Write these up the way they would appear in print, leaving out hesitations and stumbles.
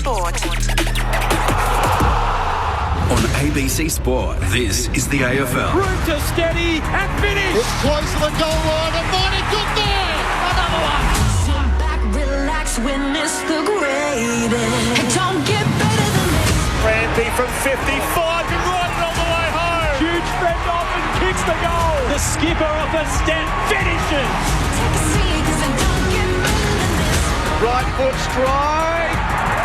Sport. On ABC Sport, this is the AFL. Room to steady and finish. It's close to the goal line and Marty good there. Another one. Sit back, relax, witness the greatest. It don't get better than this. Brandy from 55 can ride it all the way home. Huge fend off and kicks the goal. The skipper off a step finishes. Take a seat, 'cause it don't get better than this. Right foot strike.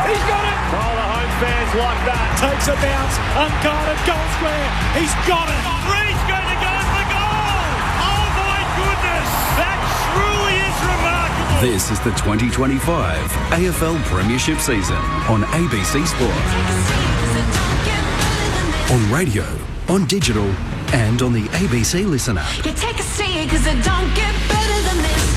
He's got it. Oh, the home fans like that. Takes a bounce. Unguarded. Goal square. He's got it. Reed's going to go for goal. Oh, my goodness. That truly is remarkable. This is the 2025 AFL Premiership season on ABC Sport. Take a seat, 'cause it don't get better than this. On radio, on digital, and on the ABC Listen app. You take a seat, 'cause it don't get better than this.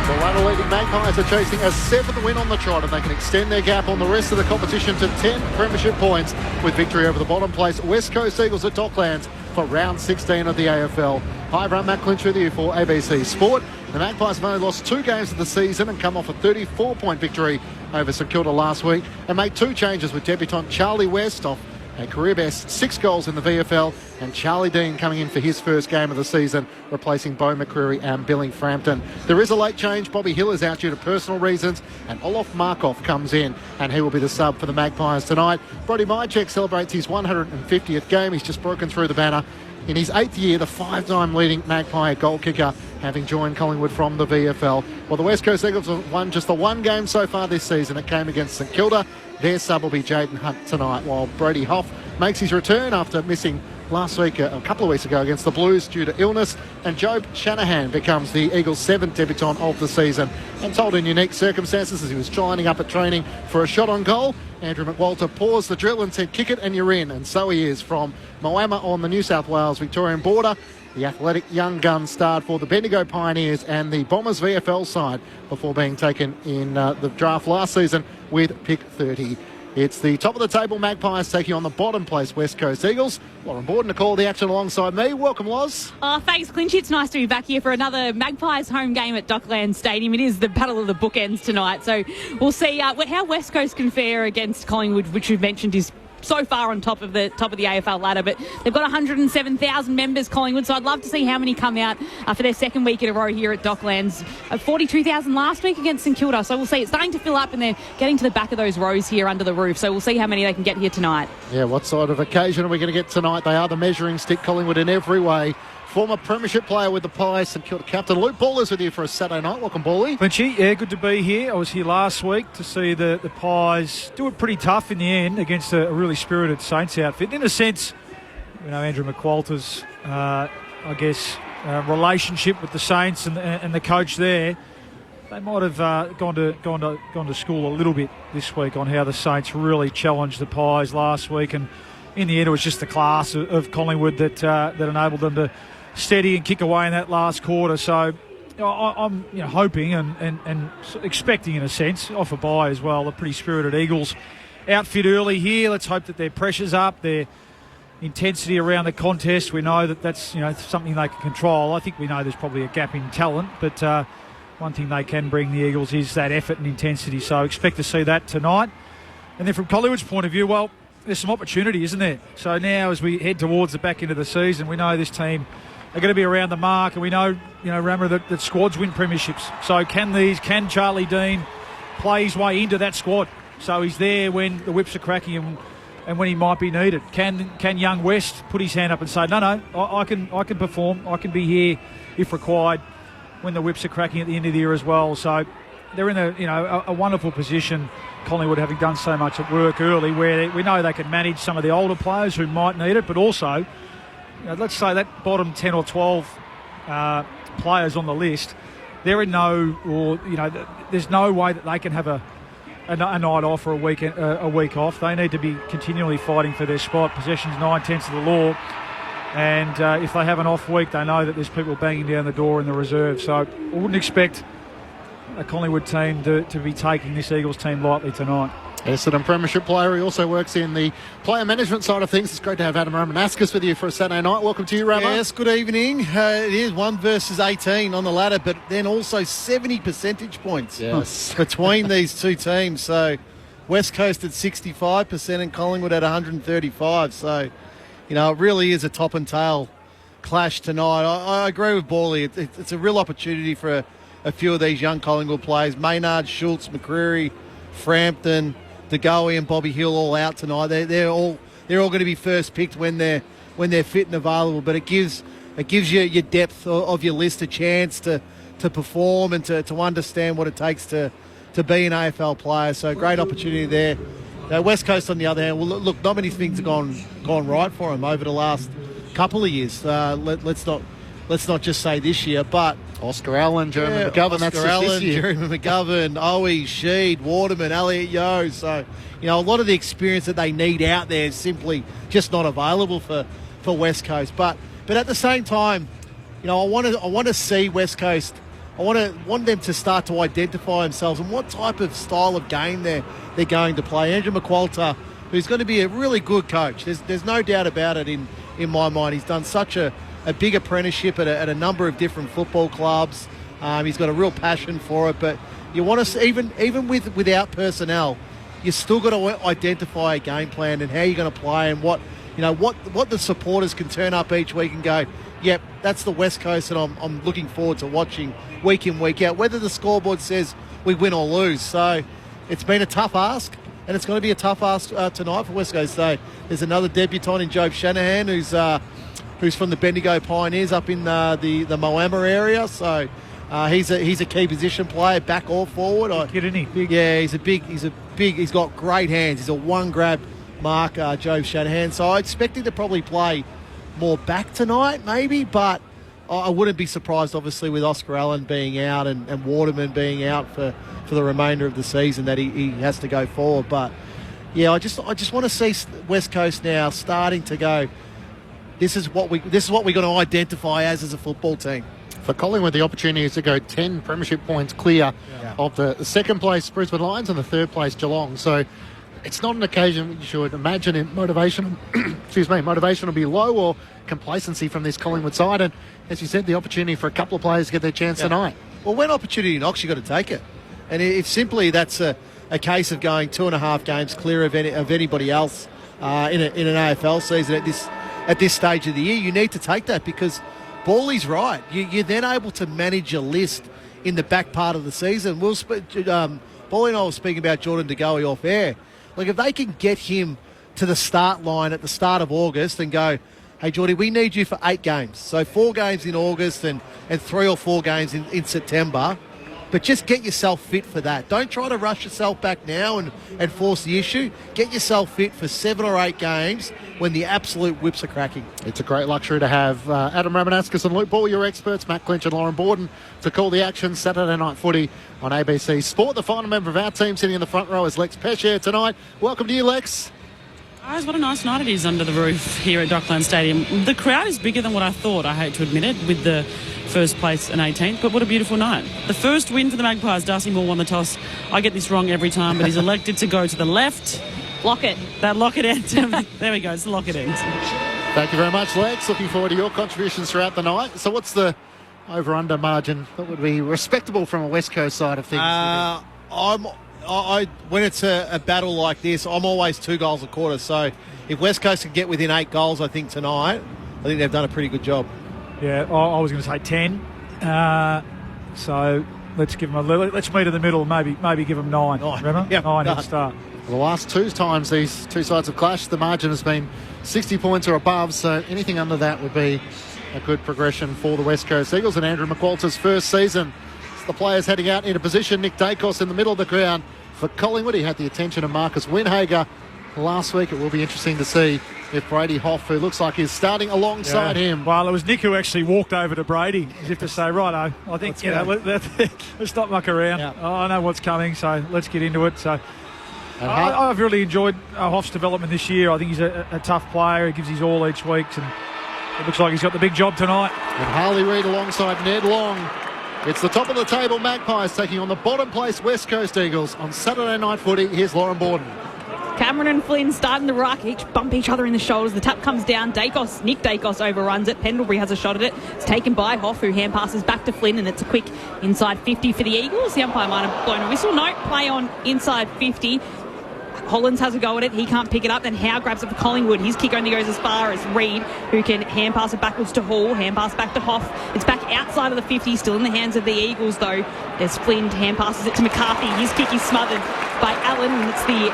The ladder-leading Magpies are chasing a 7th win on the trot, and they can extend their gap on the rest of the competition to 10 premiership points with victory over the bottom place West Coast Eagles at Docklands for round 16 of the AFL. Hi, everyone, Matt Clinch with you for ABC Sport. The Magpies have only lost 2 games of the season and come off a 34-point victory over St Kilda last week, and made 2 changes with debutant Charlie West off a career best 6 goals in the VFL, and Charlie Dean coming in for his first game of the season, replacing Beau McCreary and Billy Frampton. There is a late change. Bobby Hill is out due to personal reasons, and Olaf Markov comes in, and he will be the sub for the Magpies tonight. Brody Mychek celebrates his 150th game. He's just broken through the banner in his 8th year, the 5-time leading Magpie goal kicker, having joined Collingwood from the VFL. Well, the West Coast Eagles have won just the 1 game so far this season. It came against St Kilda. Their sub will be Jaden Hunt tonight, while Brody Hoff makes his return after missing last week, a couple of weeks ago, against the Blues due to illness. And Job Shanahan becomes the Eagles' 7th debutant of the season, and told in unique circumstances as he was lining up at training for a shot on goal. Andrew McWalter paused the drill and said, "Kick it," and you're in. And so he is, from Moama on the New South Wales-Victorian border. The athletic young gun starred for the Bendigo Pioneers and the Bombers VFL side before being taken in the draft last season with pick 30. It's the top of the table Magpies taking on the bottom place West Coast Eagles. Lauren Borden to call the action alongside me. Welcome, Loz. Oh, thanks, Clinchy. It's nice to be back here for another Magpies home game at Docklands Stadium. It is the battle of the bookends tonight, so we'll see how West Coast can fare against Collingwood, which we've mentioned is so far on top of the AFL ladder, but they've got 107,000 members, Collingwood, so I'd love to see how many come out for their 2nd week in a row here at Docklands. 42,000 last week against St Kilda, so we'll see. It's starting to fill up, and they're getting to the back of those rows here under the roof, so we'll see how many they can get here tonight. Yeah, what sort of occasion are we going to get tonight? They are the measuring stick, Collingwood, in every way. Former premiership player with the Pies, St Kilda captain Luke Ball is with you for a Saturday night. Welcome, Bally. Clinchy, yeah, good to be here. I was here last week to see the Pies do it pretty tough in the end against a really spirited Saints outfit. In a sense, Andrew McWalter's, relationship with the Saints and the coach there, they might have gone to school a little bit this week on how the Saints really challenged the Pies last week, and in the end it was just the class of Collingwood that enabled them to steady and kick away in that last quarter. So I'm hoping and expecting, in a sense, off a bye as well, a pretty spirited Eagles outfit early here. Let's hope that their pressure's up, their intensity around the contest. We know that that's something they can control. I think we know there's probably a gap in talent, but one thing they can bring, the Eagles, is that effort and intensity. So expect to see that tonight. And then from Collingwood's point of view, well, there's some opportunity, isn't there? So now as we head towards the back end of the season, we know this team are going to be around the mark, and we know, Rammer, that squads win premierships. So can Charlie Dean play his way into that squad so he's there when the whips are cracking and when he might be needed? Can young West put his hand up and say, no, I can perform, I can be here if required when the whips are cracking at the end of the year as well. So they're in a wonderful position, Collingwood, having done so much at work early, where we know they can manage some of the older players who might need it, but also, let's say that bottom 10 or 12 players on the list, they're in there's no way that they can have a night off or a week off. They need to be continually fighting for their spot. Possession's 9/10 of the law, and if they have an off week, they know that there's people banging down the door in the reserve. So I wouldn't expect a Collingwood team to be taking this Eagles team lightly tonight. Essendon Premiership player. He also works in the player management side of things. It's great to have Adam Romanascus with you for a Saturday night. Welcome to you, Ramo. Yes, good evening. It is 1 versus 18 on the ladder, but then also 70 percentage points between these two teams. So West Coast at 65% and Collingwood at 135. So, you know, it really is a top and tail clash tonight. I agree with Bawley. It's a real opportunity for a few of these young Collingwood players. Maynard, Schultz, McCreary, Frampton, DeGoey and Bobby Hill all out tonight. They're all going to be first picked when they're fit and available. But it gives you your depth of your list a chance to perform and to understand what it takes to be an AFL player. So great opportunity there. West Coast on the other hand, well, look, not many things have gone right for them over the last couple of years. Let's not just say this year, but Oscar Allen, Jeremy McGovern, that's just this year. Jeremy McGovern, Owie, Sheed, Waterman, Elliot Yeo. So, you know, a lot of the experience that they need out there is simply just not available for West Coast. But at the same time, you know, I want to see West Coast. I want them to start to identify themselves and what type of style of game they're going to play. Andrew McQualter, who's going to be a really good coach. There's no doubt about it in my mind. He's done such a big apprenticeship at a number of different football clubs. He's got a real passion for it, but you want to even without personnel, you still got to identify a game plan and how you're going to play and what the supporters can turn up each week and go, yep, that's the West Coast, and I'm looking forward to watching week in, week out, whether the scoreboard says we win or lose. So it's been a tough ask, and it's going to be a tough ask tonight for West Coast. So there's another debutant in Joe Shanahan, who's from the Bendigo Pioneers up in the Moama area. So he's a key position player, back or forward. Kid, isn't he? Big. Yeah, he's got great hands. He's a one grab marker, Joe Shanahan. So I expect him to probably play more back tonight, maybe, but I wouldn't be surprised, obviously, with Oscar Allen being out and Waterman being out for the remainder of the season, that he has to go forward. But yeah, I just want to see West Coast now starting to go, This is what we're going to identify as a football team. For Collingwood, the opportunity is to go 10 premiership points clear of the second place Brisbane Lions and the third place Geelong. So it's not an occasion you should imagine motivation will be low or complacency from this Collingwood side. And as you said, the opportunity for a couple of players to get their chance tonight. Well, when opportunity knocks, you've got to take it. And if simply that's a case of going 2.5 games clear of anybody else in an AFL season at this stage of the year, you need to take that, because Bawley's right. You're then able to manage your list in the back part of the season. Bawley and I were speaking about Jordan DeGoey off air. Like, if they can get him to the start line at the start of August and go, hey, Jordy, we need you for 8 games. So 4 games in August and 3 or 4 games in September. But just get yourself fit for that. Don't try to rush yourself back now and force the issue. Get yourself fit for 7 or 8 games when the absolute whips are cracking. It's a great luxury to have Adam Romanascus and Luke Ball, your experts, Matt Clinch and Lauren Borden, to call the action. Saturday night footy on ABC Sport. The final member of our team sitting in the front row is Lex Pesh here tonight. Welcome to you, Lex. Guys, what a nice night it is under the roof here at Dockland Stadium. The crowd is bigger than what I thought, I hate to admit it, with the first place and 18th, but what a beautiful night. The first win for the Magpies, Darcy Moore won the toss. I get this wrong every time, but he's elected to go to the left. Lockett. That Lockett end. There we go, it's the Lockett end. Thank you very much, Lex. Looking forward to your contributions throughout the night. So what's the over-under margin that would be respectable from a West Coast side of things? When it's a battle like this, I'm always 2 goals a quarter. So if West Coast can get within 8 goals, I think tonight, I think they've done a pretty good job. Yeah, I was going to say 10. So let's give them let's meet in the middle. Maybe give them 9. Remember? Yep, 9 at the start. Well, the last 2 times these two sides have clashed, the margin has been 60 points or above. So anything under that would be a good progression for the West Coast Eagles. And Andrew McQualter's first season. The players heading out into position. Nick Dacos in the middle of the ground for Collingwood. He had the attention of Marcus Winhager last week. It will be interesting to see if Brady Hoff, who looks like he's starting alongside him. Well, it was Nick who actually walked over to Brady as if to say, right, I think, let's not muck around. Yeah. I know what's coming, so let's get into it. So I've really enjoyed Hoff's development this year. I think he's a tough player. He gives his all each week, and it looks like he's got the big job tonight. And Harley Reid alongside Ned Long It's the top of the table Magpies taking on the bottom place West Coast Eagles on Saturday night footy. Here's Lauren Borden. Cameron and Flynn starting the ruck, each bump each other in the shoulders. The tap comes down. Nick Dacos overruns it. Pendlebury has a shot at it. It's taken by Hoff, who hand passes back to Flynn, and it's a quick inside 50 for the Eagles. The umpire might have blown a whistle. No, play on inside 50. Hollands has a go at it. He can't pick it up. Then Howe grabs it for Collingwood. His kick only goes as far as Reid, who can hand pass it backwards to Hall. Hand pass back to Hoff. It's back outside of the 50, still in the hands of the Eagles, though. As Flynn hand passes it to McCarthy. His kick is smothered by Allen, and it's the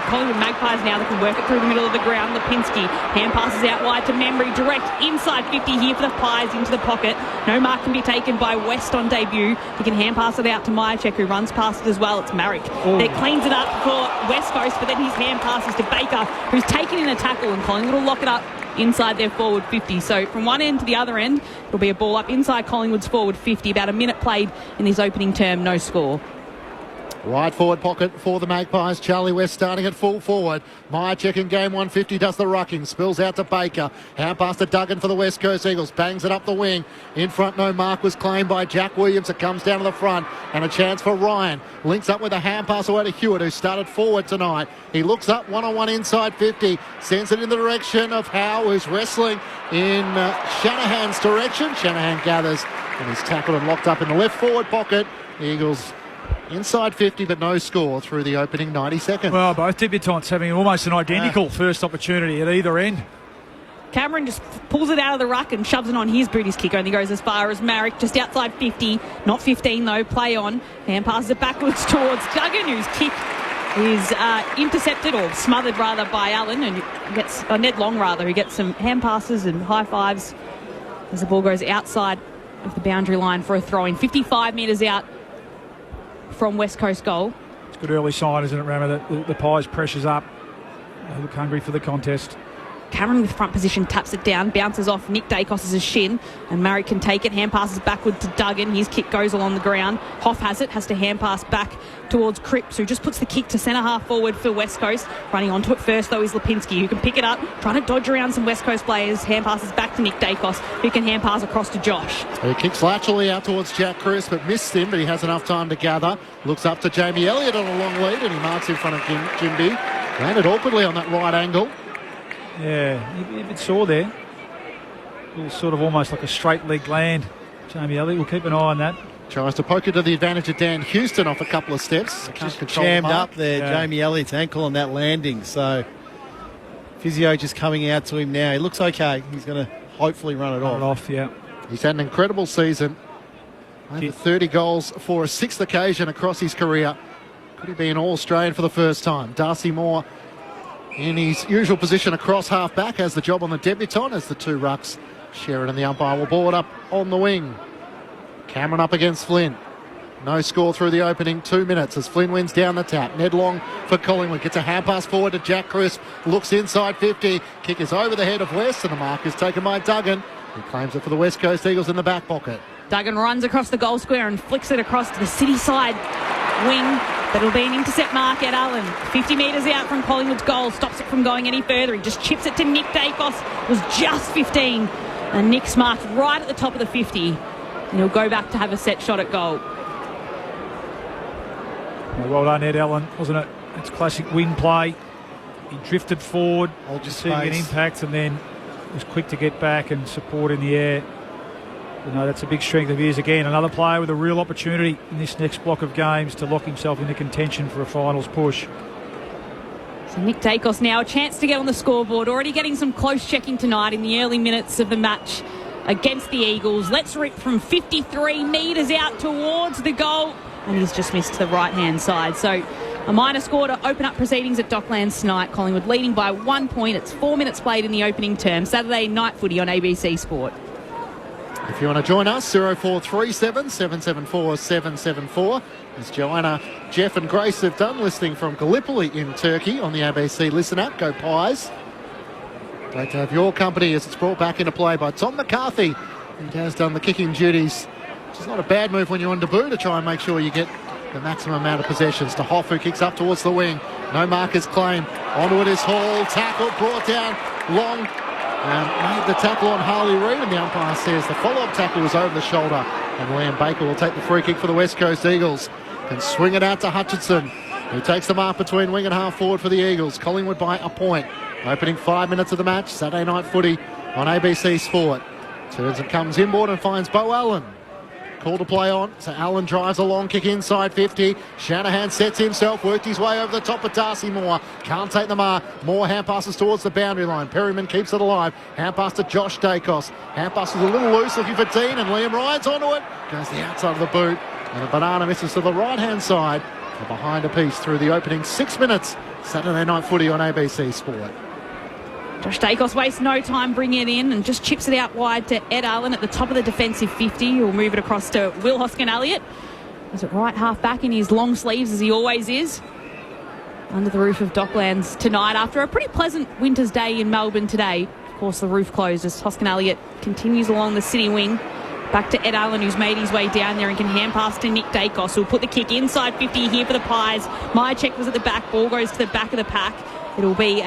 Collingwood Magpies now that can work it through the middle of the ground. Lipinski hand passes out wide to Membry. Direct inside 50 here for the Pies into the pocket. No mark can be taken by West on debut. He can hand pass it out to Myercheck, who runs past it as well. It's Marrick that cleans it up for West Coast, but then his hand passes to Baker, who's taken in a tackle, and Collingwood will lock it up inside their forward 50. So from one end to the other end, it'll be a ball up inside Collingwood's forward 50. About a minute played in this opening term, no score. Right forward pocket for the Magpies. Charlie West starting at full forward. Myercheck in game 150 does the rucking. Spills out to Baker. Hand pass to Duggan for the West Coast Eagles. Bangs it up the wing. In front, no mark was claimed by Jack Williams. It comes down to the front. And a chance for Ryan. Links up with a hand pass away to Hewitt, who started forward tonight. He looks up one-on-one inside 50. Sends it in the direction of Howe, who's wrestling in Shanahan's direction. Shanahan gathers and he's tackled and locked up in the left forward pocket. The Eagles inside 50, but no score through the opening 90 seconds. Well, both debutants having almost an identical first opportunity at either end. Cameron just pulls it out of the ruck and shoves it on his boot. His kick only goes as far as Marrick, just outside 50. Not 15, though. Play on. Hand passes it backwards towards Duggan, whose kick is intercepted, or smothered, rather, by Allen, and gets Ned Long, rather, who gets some hand passes and high fives as the ball goes outside of the boundary line for a throw-in. 55 metres out from West Coast goal. It's a good early sign, isn't it, Rammer? The Pies pressures up. They look hungry for the contest. Cameron with front position taps it down, bounces off Nick Dacos' shin, and Murray can take it. Hand passes backward to Duggan. His kick goes along the ground. Hoff has it, has to hand pass back towards Cripps, who just puts the kick to centre half forward for West Coast. Running onto it first, though, is Lipinski, who can pick it up, trying to dodge around some West Coast players. Hand passes back to Nick Dacos, who can hand pass across to Josh. He kicks laterally out towards Jack Crisp, but missed him, but he has enough time to gather. Looks up to Jamie Elliott on a long lead, and he marks in front of Jimby. Landed awkwardly on that right angle. Yeah, a bit sore there. It was sort of almost like a straight leg land. Jamie Elliott, we'll keep an eye on that. Tries to poke it to the advantage of Dan Houston off a couple of steps. Just jammed up there, Jamie Elliott's ankle on that landing. So physio just coming out to him now. He looks okay. He's going to hopefully run it off. Yeah. He's had an incredible season. Over 30 goals for a sixth occasion across his career. Could he be an All-Australian for the first time? Darcy Moore in his usual position across half-back has the job on the debutant as the two rucks. Sheridan, the umpire, will ball it up on the wing. Cameron up against Flynn. No score through the opening 2 minutes as Flynn wins down the tap. Ned Long for Collingwood. Gets a hand pass forward to Jack Crisp. Looks inside 50. Kick is over the head of West, and the mark is taken by Duggan. He claims it for the West Coast Eagles in the back pocket. Duggan runs across the goal square and flicks it across to the city side wing. That'll be an intercept mark at Allen. 50 metres out from Collingwood's goal. Stops it from going any further. He just chips it to Nick Dacos. It was just 15. And Nick's marked right at the top of the 50. And he'll go back to have a set shot at goal. Well done, Ed Allen, wasn't it? It's classic wing play. He drifted forward, just seeing an impact, and then was quick to get back and support in the air. You know, that's a big strength of his. Again, another player with a real opportunity in this next block of games to lock himself into contention for a finals push. So Nick Dacos now a chance to get on the scoreboard. Already getting some close checking tonight in the early minutes of the match against the Eagles. Let's rip from 53 metres out towards the goal. And he's just missed to the right-hand side. So a minor score to open up proceedings at Docklands tonight. Collingwood leading by 1 point. It's 4 minutes played in the opening term. Saturday night footy on ABC Sport. If you want to join us, 0437 774 774. As Joanna, Jeff and Grace have done, listening from Gallipoli in Turkey on the ABC Listen app. Go Pies. Great to have your company as it's brought back into play by Tom McCarthy. He has done the kicking duties, which is not a bad move when you're on debut to try and make sure you get the maximum amount of possessions. To Hoff, who kicks up towards the wing. No marker's claim. Onto it is Hall. Tackle brought down Long. Made the tackle on Harley Reid, and the umpire says the follow-up tackle was over the shoulder And Liam Baker will take the free kick for the West Coast Eagles. And swing it out to Hutchinson, who takes the mark between wing and half forward for the Eagles. Collingwood by a point. Opening 5 minutes of the match. Saturday night footy on ABC Sport. Turns and comes inboard and finds Bo Allen. Call to play on. So Allen drives a long kick inside 50. Shanahan sets himself, worked his way over the top of Darcy Moore. Can't take the mark. Moore hand passes towards the boundary line. Perryman keeps it alive. Hand pass to Josh Dacos. Hand pass is a little loose, looking for Dean, and Liam Ryan's onto it. Goes the outside of the boot. And a banana misses to the right-hand side. And behind a piece through the opening 6 minutes. Saturday night footy on ABC Sport. Josh Dacos wastes no time bringing it in and just chips it out wide to Ed Allen at the top of the defensive 50. He'll move it across to Will Hoskin-Elliott. Is it right half back in his long sleeves as he always is? Under the roof of Docklands tonight after a pretty pleasant winter's day in Melbourne today. Of course, the roof closed as Hoskin-Elliott continues along the city wing. Back to Ed Allen, who's made his way down there and can hand pass to Nick Dacos, who'll put the kick inside 50 here for the Pies. Myercheck was at the back. Ball goes to the back of the pack. It'll be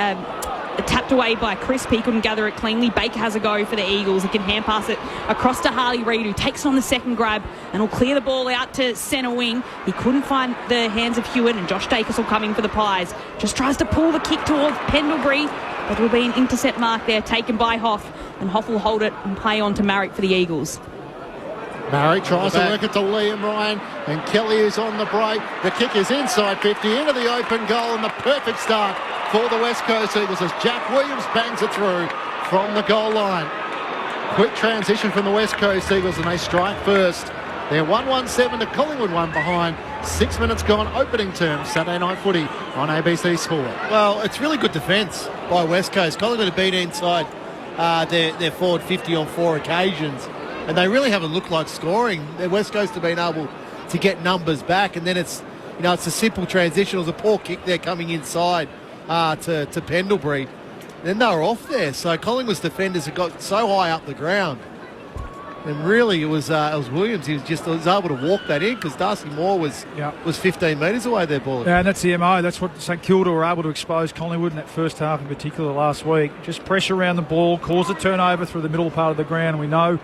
tapped away by Crisp. He couldn't gather it cleanly. Baker has a go for the Eagles. He can hand pass it across to Harley Reid, who takes on the second grab and will clear the ball out to centre wing. He couldn't find the hands of Hewitt, and Josh Dacos will come in for the Pies. Just tries to pull the kick towards Pendlebury, but it'll be an intercept mark there taken by Hoff, and Hoff will hold it and play on to Marrick for the Eagles. Marrick tries to work it to Liam Ryan, and Kelly is on the break. The kick is inside 50 into the open goal, and the perfect start for the West Coast Eagles as Jack Williams bangs it through from the goal line. Quick transition from the West Coast Eagles, and they strike first. They're 1-1-7 to Collingwood, one behind. 6 minutes gone, opening term, Saturday night footy on ABC Sport. Well, it's really good defence by West Coast. Collingwood have been inside their forward 50 on 4 occasions, and they really haven't looked like scoring. The West Coast have been able to get numbers back, and then it's a simple transition. It was a poor kick there coming inside to Pendlebury. Then they were off there. So Collingwood's defenders have got so high up the ground. And really, it was Williams. He was able to walk that in because Darcy Moore was 15 metres away there, ball. Yeah, and that's the MO. That's what St Kilda were able to expose Collingwood in that first half in particular last week. Just pressure around the ball, cause a turnover through the middle part of the ground. We know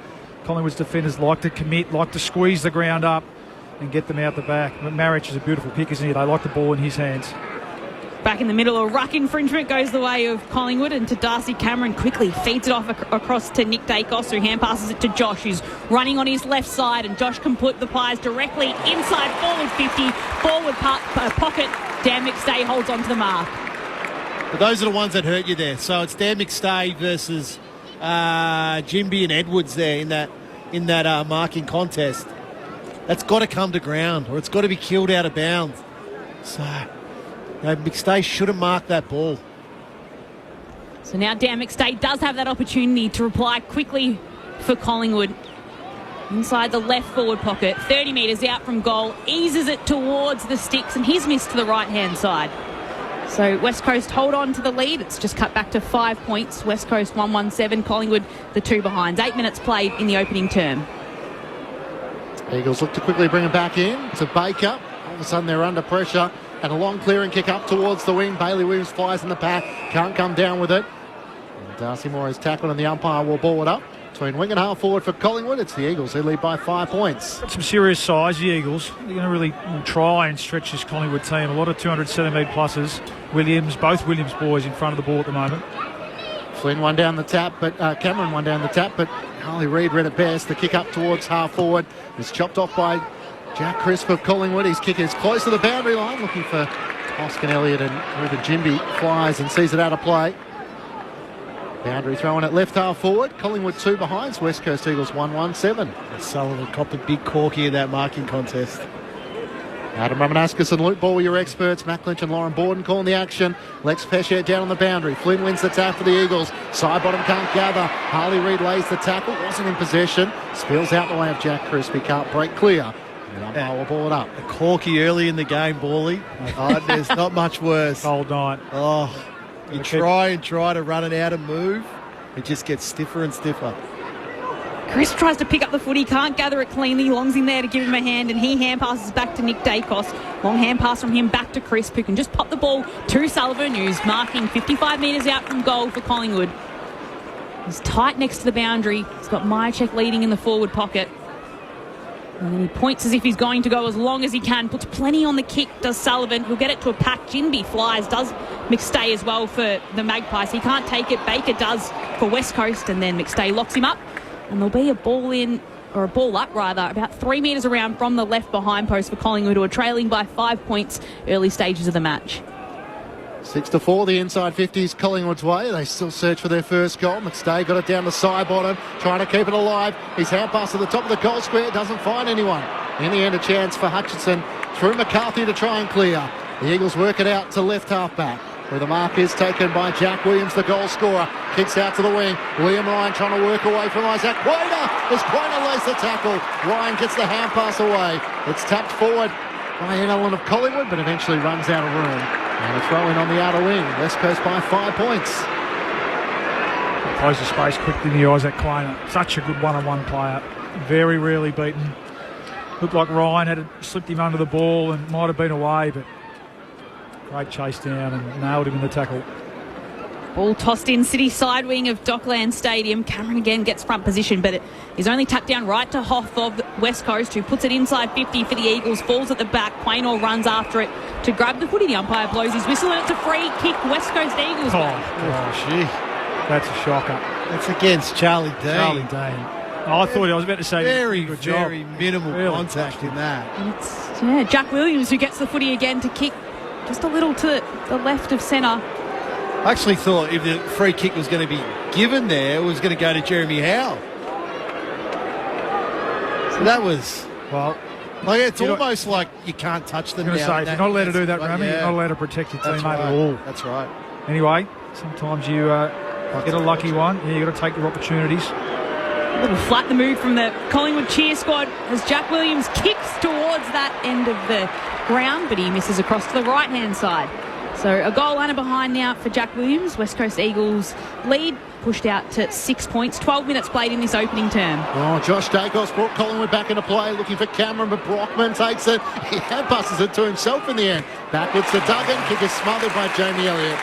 Collingwood's defenders like to commit, like to squeeze the ground up and get them out the back. But Marriage is a beautiful pick, isn't he? They like the ball in his hands. Back in the middle, a ruck infringement goes the way of Collingwood, and to Darcy Cameron quickly feeds it off across to Nick Dacos, who hand passes it to Josh, who's running on his left side, and Josh can put the Pies directly inside forward 50, forward pocket. Dan McStay holds on to the mark. But those are the ones that hurt you there. So it's Dan McStay versus Jimby and Edwards there in that marking contest. That's got to come to ground, or it's got to be killed out of bounds. So McStay should have marked that ball. So now Dan McStay does have that opportunity to reply quickly for Collingwood. Inside the left forward pocket, 30 metres out from goal, eases it towards the sticks, and he's missed to the right-hand side. So West Coast hold on to the lead. It's just cut back to 5 points. West Coast 1-1-7, Collingwood the 2 behinds. 8 minutes played in the opening term. Eagles look to quickly bring it back in to Baker. All of a sudden they're under pressure. And a long clearing kick up towards the wing. Bailey Williams flies in the pack. Can't come down with it. And Darcy Moore is tackled, and the umpire will ball it up. Between wing and half forward for Collingwood, it's the Eagles who lead by 5 points. Got some serious size, the Eagles. They're going to really try and stretch this Collingwood team. A lot of 200 centimetre pluses. Both Williams boys in front of the ball at the moment. Flynn one down the tap, but Cameron one down the tap, but Harley Reid read it best. The kick up towards half forward is chopped off by Jack Crisp of Collingwood. His kick is close to the boundary line, looking for Hoskin-Elliott, and Ruben Jimby flies and sees it out of play. Boundary throw in at left half forward. Collingwood 2 behinds. West Coast Eagles 1-1-7. Sullivan copped a big corky in that marking contest. Adam Ramanauskas and Luke Ball were your experts. Matt Lynch and Lauren Borden calling the action. Lex Pesce down on the boundary. Flynn wins the tap for the Eagles. Side bottom can't gather. Harley Reid lays the tackle. Wasn't in possession. Spills out the way of Jack Crisp. He can't break clear. And umpire will ball it up. A corky early in the game, Bally. There's not much worse. Cold night. Oh, you try to run it out and move. It just gets stiffer and stiffer. Chris tries to pick up the footy, can't gather it cleanly. Long's in there to give him a hand, and he hand passes back to Nick Dacos. Long hand pass from him back to Chris, who can just pop the ball to Sullivan, who's marking 55 metres out from goal for Collingwood. He's tight next to the boundary. He's got Myercheck leading in the forward pocket. And then he points as if he's going to go as long as he can. Puts plenty on the kick, does Sullivan. He'll get it to a pack. Jinby flies, does McStay as well for the Magpies. He can't take it. Baker does for West Coast, and then McStay locks him up. And there'll be a ball in, or a ball up rather, about 3 metres around from the left behind post for Collingwood, who are trailing by 5 points early stages of the match. 6-4, the inside 50s Collingwood's way. They still search for their first goal. McStay got it down the side bottom, trying to keep it alive. His hand pass to the top of the goal square, doesn't find anyone. In the end, a chance for Hutchinson through McCarthy to try and clear. The Eagles work it out to left half back, where the mark is taken by Jack Williams, the goal scorer. Kicks out to the wing. William Ryan trying to work away from Isaac Quainer. As Quainer lays the tackle, Ryan gets the hand pass away. It's tapped forward by Ian Allen of Collingwood, but eventually runs out of room. And a throw in on the outer wing. West Coast by 5 points. Closes space quickly to Isaac Quainer. Such a good one-on-one player. Very rarely beaten. Looked like Ryan had slipped him under the ball and might have been away, but great chase down and nailed him in the tackle. Ball tossed in City side wing of Dockland Stadium. Cameron again gets front position, but it is only tapped down right to Hoff of West Coast, who puts it inside 50 for the Eagles. Falls at the back. Quaynor runs after it to grab the footy. The umpire blows his whistle, and it's a free kick. West Coast Eagles. That's a shocker. That's against Charlie Dean. I thought I was about to say very job. minimal Really contact in that. And it's Jack Williams who gets the footy again to kick just a little to the left of centre. I actually thought if the free kick was going to be given there, it was going to go to Jeremy Howe. So that was... Well, like it's almost like you can't touch them now. If you're not allowed to do that, Rami, you're not allowed to protect your teammate at all. That's right. Anyway, sometimes you get a lucky one. Yeah, you've got to take your opportunities. A little flat the move from the Collingwood cheer squad as Jack Williams kicks towards that end of the ground, but he misses across to the right-hand side. So a goal and a behind now for Jack Williams. West Coast Eagles lead pushed out to 6 points. 12 minutes played in this opening term. Oh, Josh Dacos brought Collingwood back into play, looking for Cameron, but Brockman takes it. He hand passes it to himself in the end. Backwards to Duggan. Kick is smothered by Jamie Elliott.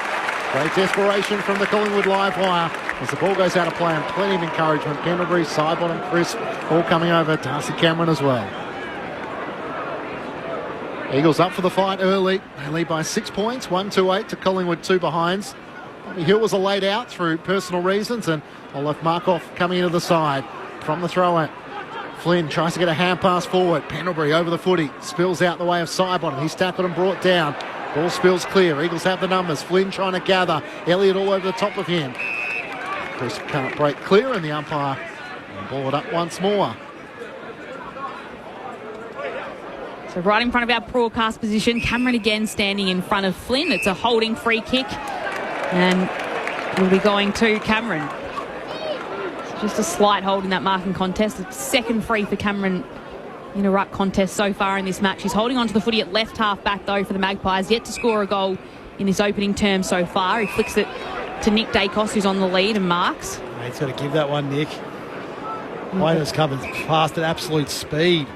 Great desperation from the Collingwood live wire as the ball goes out of play, and plenty of encouragement. Pendlebury, side bottom, crisp, all coming over. Darcy Cameron as well. Eagles up for the fight early. They lead by 6 points, 1-8 to Collingwood, 2 behinds. Bobby Hill was a laid out through personal reasons, and Olaf Markov coming into the side from the throw-in. Flynn tries to get a hand pass forward. Pendlebury over the footy, spills out the way of Sidebottom. He's tackled and brought down. Ball spills clear. Eagles have the numbers. Flynn trying to gather. Elliott all over the top of him. Chris can't break clear, and the umpire will ball it up once more. So right in front of our broadcast position, Cameron again standing in front of Flynn. It's a holding free kick, and we'll be going to Cameron. It's just a slight hold in that marking contest. It's second free for Cameron in a ruck contest so far in this match. He's holding onto the footy at left half back though for the Magpies. Yet to score a goal in this opening term so far. He flicks it to Nick Dacos, who's on the lead, and marks. He's got to give that one, Nick. Wayner's coming fast at absolute speed.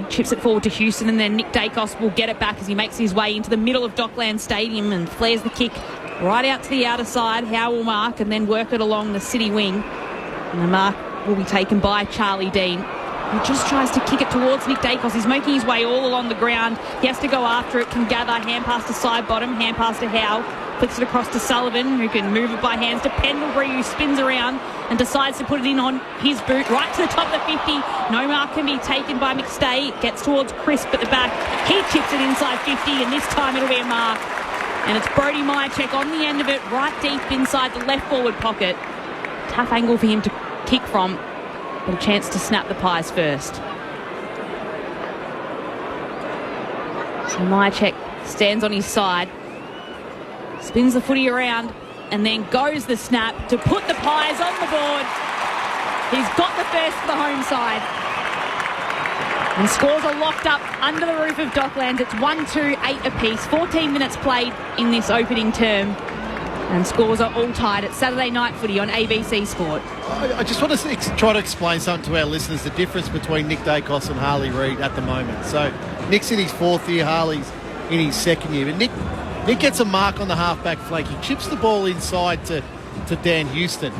Chips it forward to Houston, and then Nick Dacos will get it back as he makes his way into the middle of Dockland Stadium and flares the kick right out to the outer side. Howe will mark and then work it along the City wing. And the mark will be taken by Charlie Dean, who just tries to kick it towards Nick Dacos. He's making his way all along the ground. He has to go after it, can gather, hand pass to side bottom, hand pass to Howe. Flicks it across to Sullivan, who can move it by hands to Pendlebury, who spins around and decides to put it in on his boot, right to the top of the 50. No mark can be taken by McStay. It gets towards Crisp at the back. He chips it inside 50, and this time it'll be a mark. And it's Brodie Myercheck on the end of it, right deep inside the left forward pocket. Tough angle for him to kick from, but a chance to snap the Pies first. So Myercheck stands on his side, spins the footy around, and then goes the snap to put the Pies on the board. He's got the first for the home side. And scores are locked up under the roof of Docklands. It's 1-2-8 apiece. 14 minutes played in this opening term. And scores are all tied. It's Saturday night footy on ABC Sport. I just want to try to explain something to our listeners, the difference between Nick Dacos and Harley Reid at the moment. So Nick's in his 4th year, Harley's in his 2nd year. But Nick gets a mark on the halfback flank. He chips the ball inside to Dan Houston.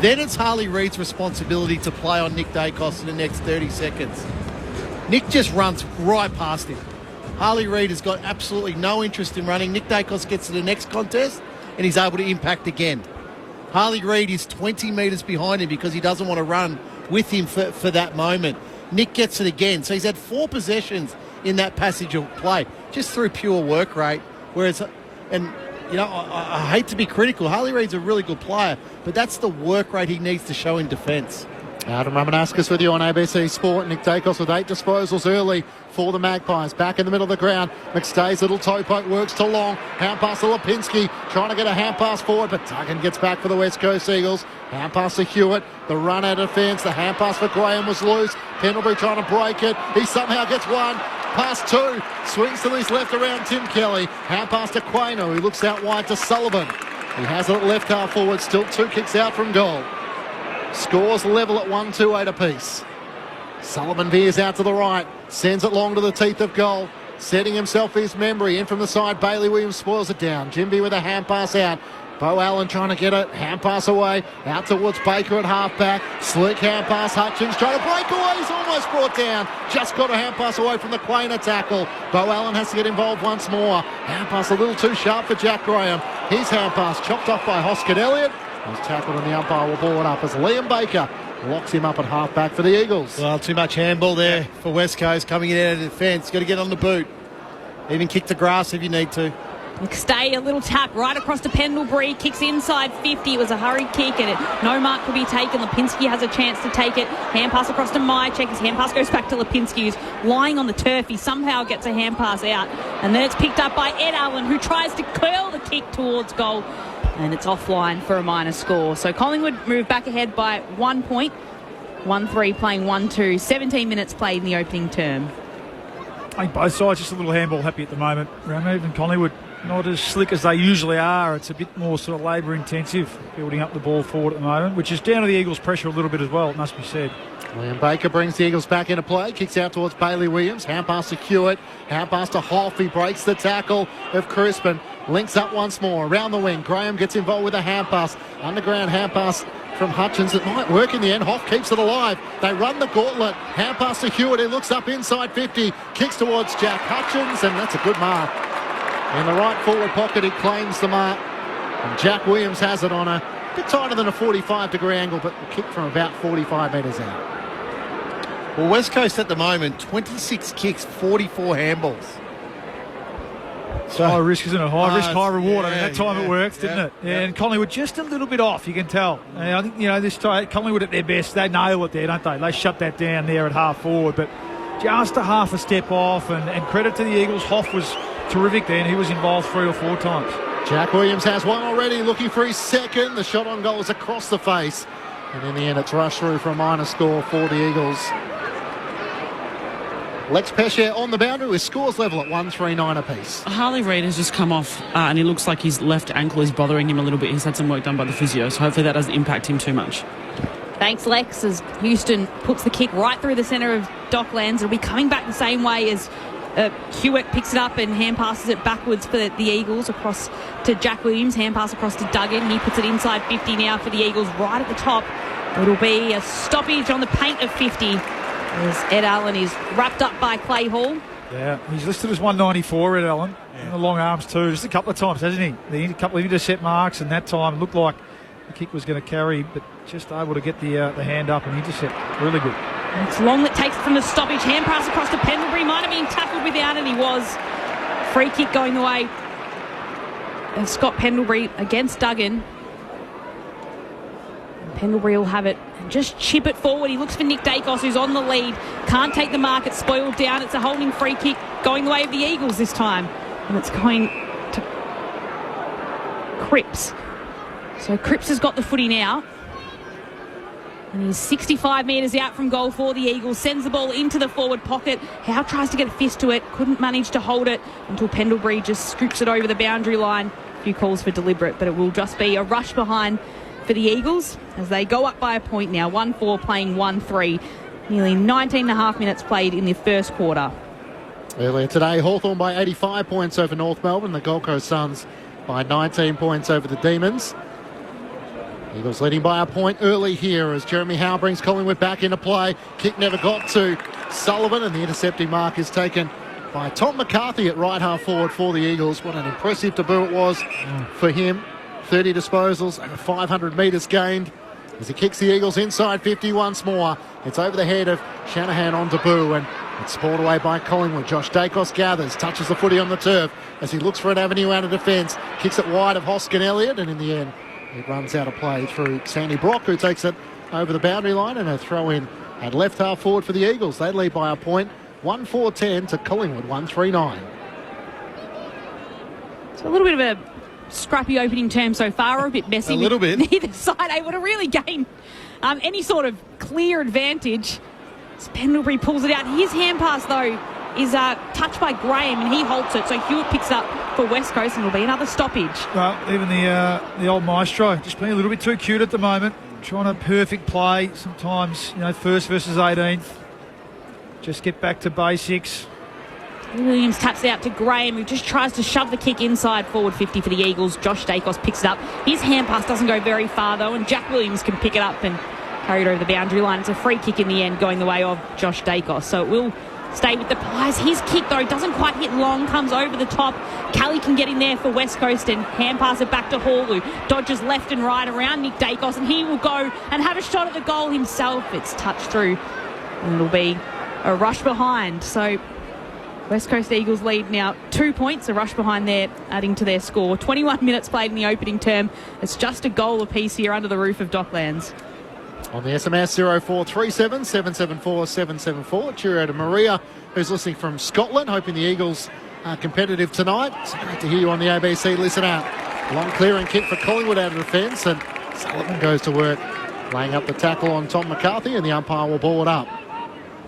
Then it's Harley Reid's responsibility to play on Nick Dacos in the next 30 seconds. Nick just runs right past him. Harley Reid has got absolutely no interest in running. Nick Dacos gets to the next contest and he's able to impact again. Harley Reid is 20 metres behind him because he doesn't want to run with him for that moment. Nick gets it again. So he's had 4 possessions in that passage of play just through pure work rate. Whereas, and you know, I hate to be critical. Harley Reid's a really good player, but that's the work rate he needs to show in defence. Adam Ramanauskas with you on ABC Sport. Nick Dacos with 8 disposals early for the Magpies. Back in the middle of the ground. McStay's little toe poke works to Long. Hand pass to Lipinski. Trying to get a hand pass forward, but Duggan gets back for the West Coast Eagles. Hand pass to Hewitt. The run out of defence. The hand pass for Graham was loose. Pendlebury trying to break it. He somehow gets one. Pass 2. Swings to his left around Tim Kelly. Hand pass to Quaino. He looks out wide to Sullivan. He has it at left half forward. Still 2 kicks out from goal. Scores level at 1-2-8 apiece. Sullivan veers out to the right. Sends it long to the teeth of goal. Setting himself for his memory. In from the side, Bailey Williams spoils it down. Jimby with a hand pass out. Bo Allen trying to get it. Hand pass away. Out towards Baker at half-back. Slick hand pass. Hutchins trying to break away. He's almost brought down. Just got a hand pass away from the Quainer tackle. Bo Allen has to get involved once more. Hand pass a little too sharp for Jack Graham. His hand pass chopped off by Hoskin Elliott. He's tackled and the umpire will ball it up as Liam Baker locks him up at half-back for the Eagles. Well, too much handball there for West Coast coming in out of defence. Got to get on the boot. Even kick the grass if you need to. McStay, a little tap right across to Pendlebury, kicks inside 50. It was a hurried kick and no mark could be taken. Lipinski has a chance to take it. Hand pass across to Mychek. His hand pass goes back to Lipinski, who's lying on the turf. He somehow gets a hand pass out. And then it's picked up by Ed Allen, who tries to curl the kick towards goal. And it's offline for a minor score. So Collingwood move back ahead by 1 point. 1-3 playing 1-2. 17 minutes played in the opening term. I think both sides just a little handball happy at the moment. Even Collingwood not as slick as they usually are. It's a bit more sort of labour intensive building up the ball forward at the moment, which is down to the Eagles' pressure a little bit as well, it must be said. Liam Baker brings the Eagles back into play. Kicks out towards Bailey Williams. Hand pass to Hewitt. Hand pass to Hoff. He breaks the tackle of Crispin. Links up once more. Around the wing. Graham gets involved with a hand pass. Underground hand pass from Hutchins. It might work in the end. Hoff keeps it alive. They run the gauntlet. Hand pass to Hewitt. He looks up inside 50. Kicks towards Jack Hutchins. And that's a good mark. In the right forward pocket, he claims the mark. And Jack Williams has it on a bit tighter than a 45-degree angle, but the kick from about 45 metres out. Well, West Coast at the moment, 26 kicks, 44 handballs. So high risk, isn't it? High risk, high reward. Yeah, I mean, that time it worked, didn't it? Yeah, and Collingwood just a little bit off, you can tell. And I think, this time, Collingwood at their best, they nail it there, don't they? They shut that down there at half forward, but just a half a step off, and credit to the Eagles. Hoff was terrific then. He was involved 3 or 4 times. Jack Williams has one already, looking for his second. The shot on goal is across the face. And in the end, it's rushed through for a minor score for the Eagles. Lex Pesce on the boundary with scores level at 1-3-9 apiece. Harley Reid has just come off and he looks like his left ankle is bothering him a little bit. He's had some work done by the physio, so hopefully that doesn't impact him too much. Thanks, Lex, as Houston puts the kick right through the centre of Docklands. It'll be coming back the same way as Hewitt picks it up and hand passes it backwards for the Eagles across to Jack Williams. Hand pass across to Duggan. He puts it inside 50 now for the Eagles right at the top. It'll be a stoppage on the paint of 50 as Ed Allen is wrapped up by Clay Hall. Yeah, he's listed as 194, Ed Allen. And the long arms too, just a couple of times, hasn't he? A couple of intercept marks, and that time looked like the kick was going to carry, but just able to get the hand up and intercept. Really good. And it's Long that takes it from the stoppage. Hand pass across to Pendlebury. Might have been tackled without it. He was. Free kick going the way of Scott Pendlebury against Duggan. And Pendlebury will have it and just chip it forward. He looks for Nick Dacos, who's on the lead. Can't take the mark. It's spoiled down. It's a holding free kick going the way of the Eagles this time. And it's going to Cripps. So Cripps has got the footy now. And he's 65 metres out from goal for the Eagles. Sends the ball into the forward pocket. Howe tries to get a fist to it. Couldn't manage to hold it until Pendlebury just scoops it over the boundary line. A few calls for deliberate, but it will just be a rush behind for the Eagles as they go up by a point now. 1-4 playing 1-3. Nearly 19 and a half minutes played in the first quarter. Earlier today, Hawthorn by 85 points over North Melbourne. The Gold Coast Suns by 19 points over the Demons. Eagles leading by a point early here as Jeremy Howe brings Collingwood back into play. Kick never got to Sullivan, and the intercepting mark is taken by Tom McCarthy at right half forward for the Eagles. What an impressive debut it was for him. 30 disposals, over 500 metres gained. As he kicks the Eagles inside 50 once more. It's over the head of Shanahan on debut, and it's spoiled away by Collingwood. Josh Dacos gathers, touches the footy on the turf as he looks for an avenue out of defence. Kicks it wide of Hoskin Elliott, and in the end, it runs out of play through Sandy Brock, who takes it over the boundary line, and a throw in at left half forward for the Eagles. They lead by a point, 1-4-10 to Collingwood, 1-3-9. So a little bit of a scrappy opening term so far, or a bit messy. A little bit. Neither side able to really gain any sort of clear advantage. As Pendlebury pulls it out. His hand pass, though, is touched by Graham, and he halts it. So Hewitt picks up for West Coast, and it'll be another stoppage. Well, even the old maestro just being a little bit too cute at the moment. Trying a perfect play. Sometimes, first versus 18th. Just get back to basics. Williams taps it out to Graham, who just tries to shove the kick inside forward 50 for the Eagles. Josh Dacos picks it up. His hand pass doesn't go very far, though, and Jack Williams can pick it up and carry it over the boundary line. It's a free kick in the end, going the way of Josh Dacos. So it will stay with the Pies. His kick, though, doesn't quite hit long, comes over the top. Kelly can get in there for West Coast and hand pass it back to Hall, who dodges left and right around Nick Dacos, and he will go and have a shot at the goal himself. It's touched through, and it'll be a rush behind. So West Coast Eagles lead now 2 points, a rush behind there, adding to their score. 21 minutes played in the opening term. It's just a goal apiece here under the roof of Docklands. On the SMS 0437 774 774. Cheerio to Maria, who's listening from Scotland, hoping the Eagles are competitive tonight. It's great to hear you on the ABC. Listen out. Long clearing kick for Collingwood out of defence, and Sullivan goes to work, laying up the tackle on Tom McCarthy, and the umpire will ball it up.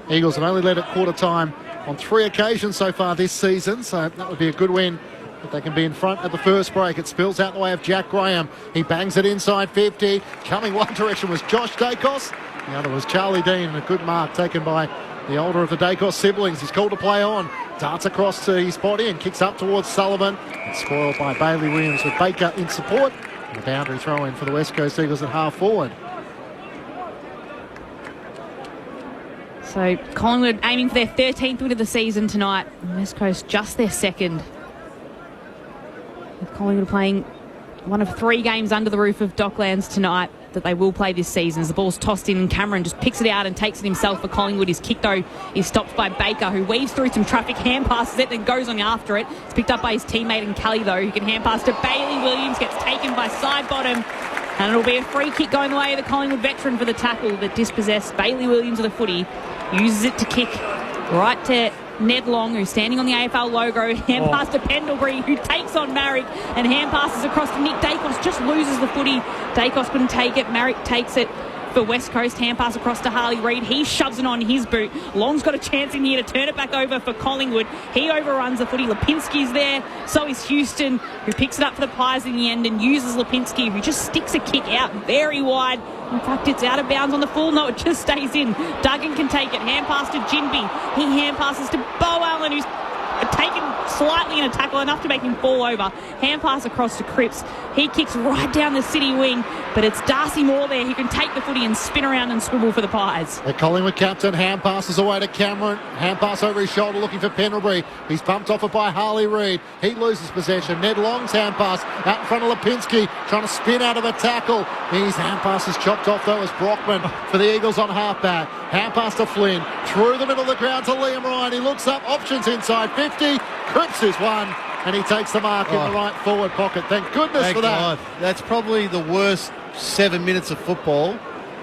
Eagles have only led at quarter time on 3 occasions so far this season, so that would be a good win if they can be in front at the first break. It spills out the way of Jack Graham. He bangs it inside 50. Coming one direction was Josh Dacos. The other was Charlie Dean, and a good mark taken by the older of the Dacos siblings. He's called to play on. Darts across to his body and kicks up towards Sullivan. It's spoiled by Bailey Williams with Baker in support. And a boundary throw in for the West Coast Eagles at half forward. So Collingwood aiming for their 13th win of the season tonight. West Coast just their second. With Collingwood playing one of 3 games under the roof of Docklands tonight that they will play this season. As the ball's tossed in, and Cameron just picks it out and takes it himself for Collingwood. His kick, though, is stopped by Baker, who weaves through some traffic, hand passes it, then goes on after it. It's picked up by his teammate in Kelly, though, who can hand pass to Bailey Williams, gets taken by side bottom. And it'll be a free kick going the way of the Collingwood veteran for the tackle that dispossessed Bailey Williams of the footy. Uses it to kick right to Ned Long, who's standing on the AFL logo. Hand pass to Pendlebury, who takes on Marrick, and hand passes across to Nick Dacos. Just loses the footy. Dacos couldn't take it. Marrick takes it for West Coast. Hand pass across to Harley Reid. He shoves it on his boot. Long's got a chance in here to turn it back over for Collingwood. He overruns the footy. Lipinski's there. So is Houston, who picks it up for the Pies in the end and uses Lipinski, who just sticks a kick out very wide. In fact, it's out of bounds on the full. No, it just stays in. Duggan can take it. Hand pass to Jinby. He hand passes to Bo Allen, who's taken slightly in a tackle, enough to make him fall over. Hand pass across to Cripps. He kicks right down the city wing, but it's Darcy Moore there who can take the footy and spin around and swivel for the Pies. The Collingwood captain hand passes away to Cameron. Hand pass over his shoulder looking for Pendlebury. He's bumped off it by Harley Reid. He loses possession. Ned Long's hand pass out in front of Lipinski, trying to spin out of a tackle. His hand pass is chopped off though as Brockman for the Eagles on halfback. Hand pass to Flynn. Through the middle of the ground to Liam Ryan. He looks up. Options inside 50. Cripps is one. And he takes the mark in the right forward pocket. Thank goodness for that. That's probably the worst 7 minutes of football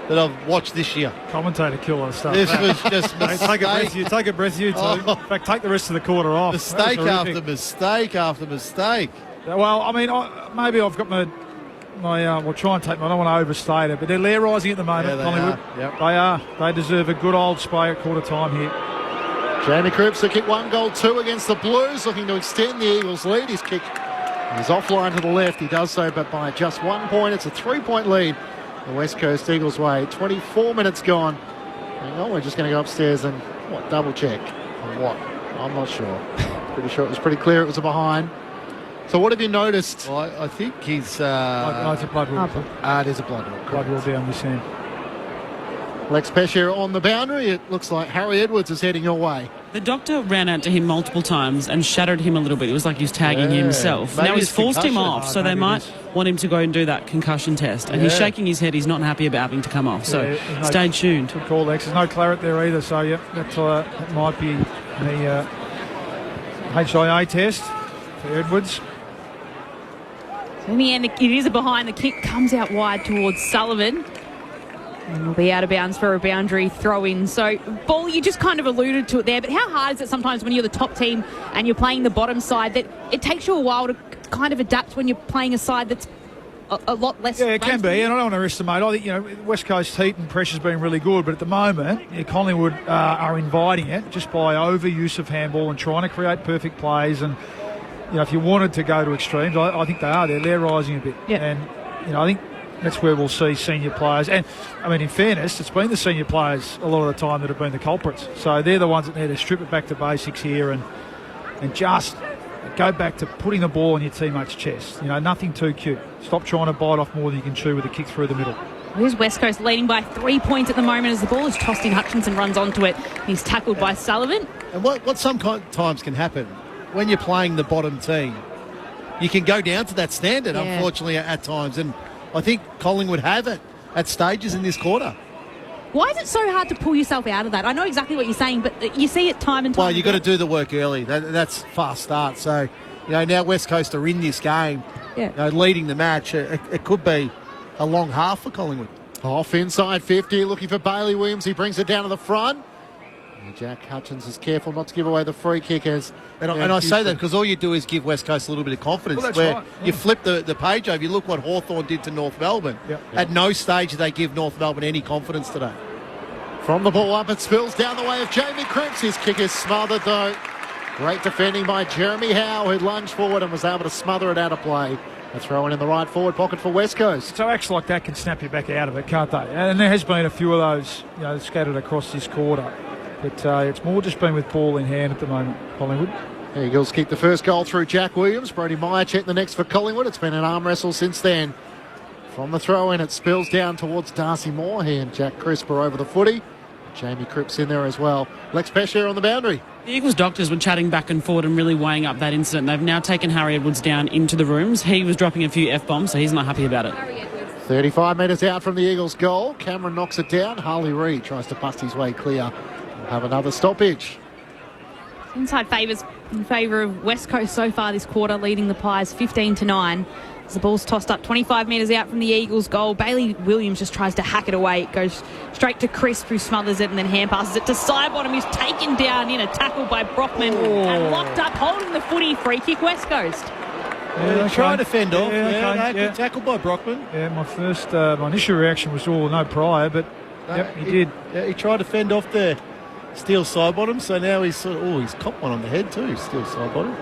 that I've watched this year. Commentator killer stuff. This was just take a breath, you two. In fact, take the rest of the quarter off. Mistake after mistake after mistake. Well, I mean, maybe I've got my we'll try and take. I don't want to overstate it, but they're lair rising at the moment. Yeah, Collingwood. Yep. They are. They deserve a good old spray at quarter time here. Jamie Cripps to kick 1 goal 2 against the Blues, looking to extend the Eagles' lead. His kick is offline to the left. He does so, but by just 1 point. It's a 3-point lead the West Coast Eagles' way. 24 minutes gone. Hang on, we're just going to go upstairs and double check on what? I'm not sure. Pretty sure it was pretty clear it was a behind. So what have you noticed? Well, I think he's... It's a blood rule. It is a blood rule. Blood rule down this end. Lex Pesher on the boundary. It looks like Harry Edwards is heading your way. The doctor ran out to him multiple times and shattered him a little bit. It was like he was tagging himself. Maybe Now he's it's forced him concussion. off, so they might want him to go and do that concussion test. And he's shaking his head. He's not happy about having to come off. So stay tuned. Good call, Lex. There's no claret there either. So, that might be the HIA test for Edwards. In the end, it is a behind. The kick comes out wide towards Sullivan. And will be out of bounds for a boundary throw-in. So, Ball, you just kind of alluded to it there, but how hard is it sometimes when you're the top team and you're playing the bottom side that it takes you a while to kind of adapt when you're playing a side that's a lot less... Yeah, it can be, and I don't want to underestimate. I think, West Coast heat and pressure's been really good, but at the moment, Collingwood are inviting it just by overuse of handball and trying to create perfect plays. And, if you wanted to go to extremes, I think they are. They're rising a bit. Yeah. And, I think that's where we'll see senior players. And, in fairness, it's been the senior players a lot of the time that have been the culprits. So they're the ones that need to strip it back to basics here and just go back to putting the ball on your teammate's chest. Nothing too cute. Stop trying to bite off more than you can chew with a kick through the middle. Here's West Coast leading by 3 points at the moment as the ball is tossed in. Hutchinson runs onto it. He's tackled by Sullivan. And what sometimes can happen when you're playing the bottom team, you can go down to that standard, unfortunately, at times. And I think Collingwood have it at stages in this quarter. Why is it so hard to pull yourself out of that? I know exactly what you're saying, but you see it time and time. Well, you've got to do the work early. That's fast start. So, now West Coast are in this game, leading the match. It could be a long half for Collingwood. Off inside 50, looking for Bailey Williams. He brings it down to the front. And Jack Hutchins is careful not to give away the free kickers. And I say that because all you do is give West Coast a little bit of confidence. Well, that's where right, you flip the page over. You look what Hawthorn did to North Melbourne. At no stage did they give North Melbourne any confidence today. From the ball up, it spills down the way of Jamie Cripps. His kick is smothered, though. Great defending by Jeremy Howe, who lunged forward and was able to smother it out of play. A throw in the right forward pocket for West Coast. So acts like that can snap you back out of it, can't they? And there has been a few of those, scattered across this quarter. But it's more just been with ball in hand at the moment, Collingwood. The Eagles keep the first goal through Jack Williams. Brody Myercheck the next for Collingwood. It's been an arm wrestle since then. From the throw-in, it spills down towards Darcy Moore. He and Jack Crisp are over the footy. Jamie Cripps in there as well. Lex Pesher on the boundary. The Eagles doctors were chatting back and forward and really weighing up that incident. They've now taken Harry Edwards down into the rooms. He was dropping a few F-bombs, so he's not happy about it. 35 metres out from the Eagles' goal. Cameron knocks it down. Harley Reid tries to bust his way clear. We'll have another stoppage. Inside favours in favour of West Coast so far this quarter, leading the Pies 15-9. As the ball's tossed up 25 metres out from the Eagles' goal, Bailey Williams just tries to hack it away. It goes straight to Crisp, who smothers it and then hand passes it to Sidebottom, who's taken down in a tackle by Brockman and locked up, holding the footy. Free kick, West Coast. Yeah, trying to fend off. Good tackle by Brockman. Yeah, my initial reaction was, no prior, but he did. Yeah, he tried to fend off there. Steele Sidebottom, so now he's copped one on the head too, Steele Sidebottom.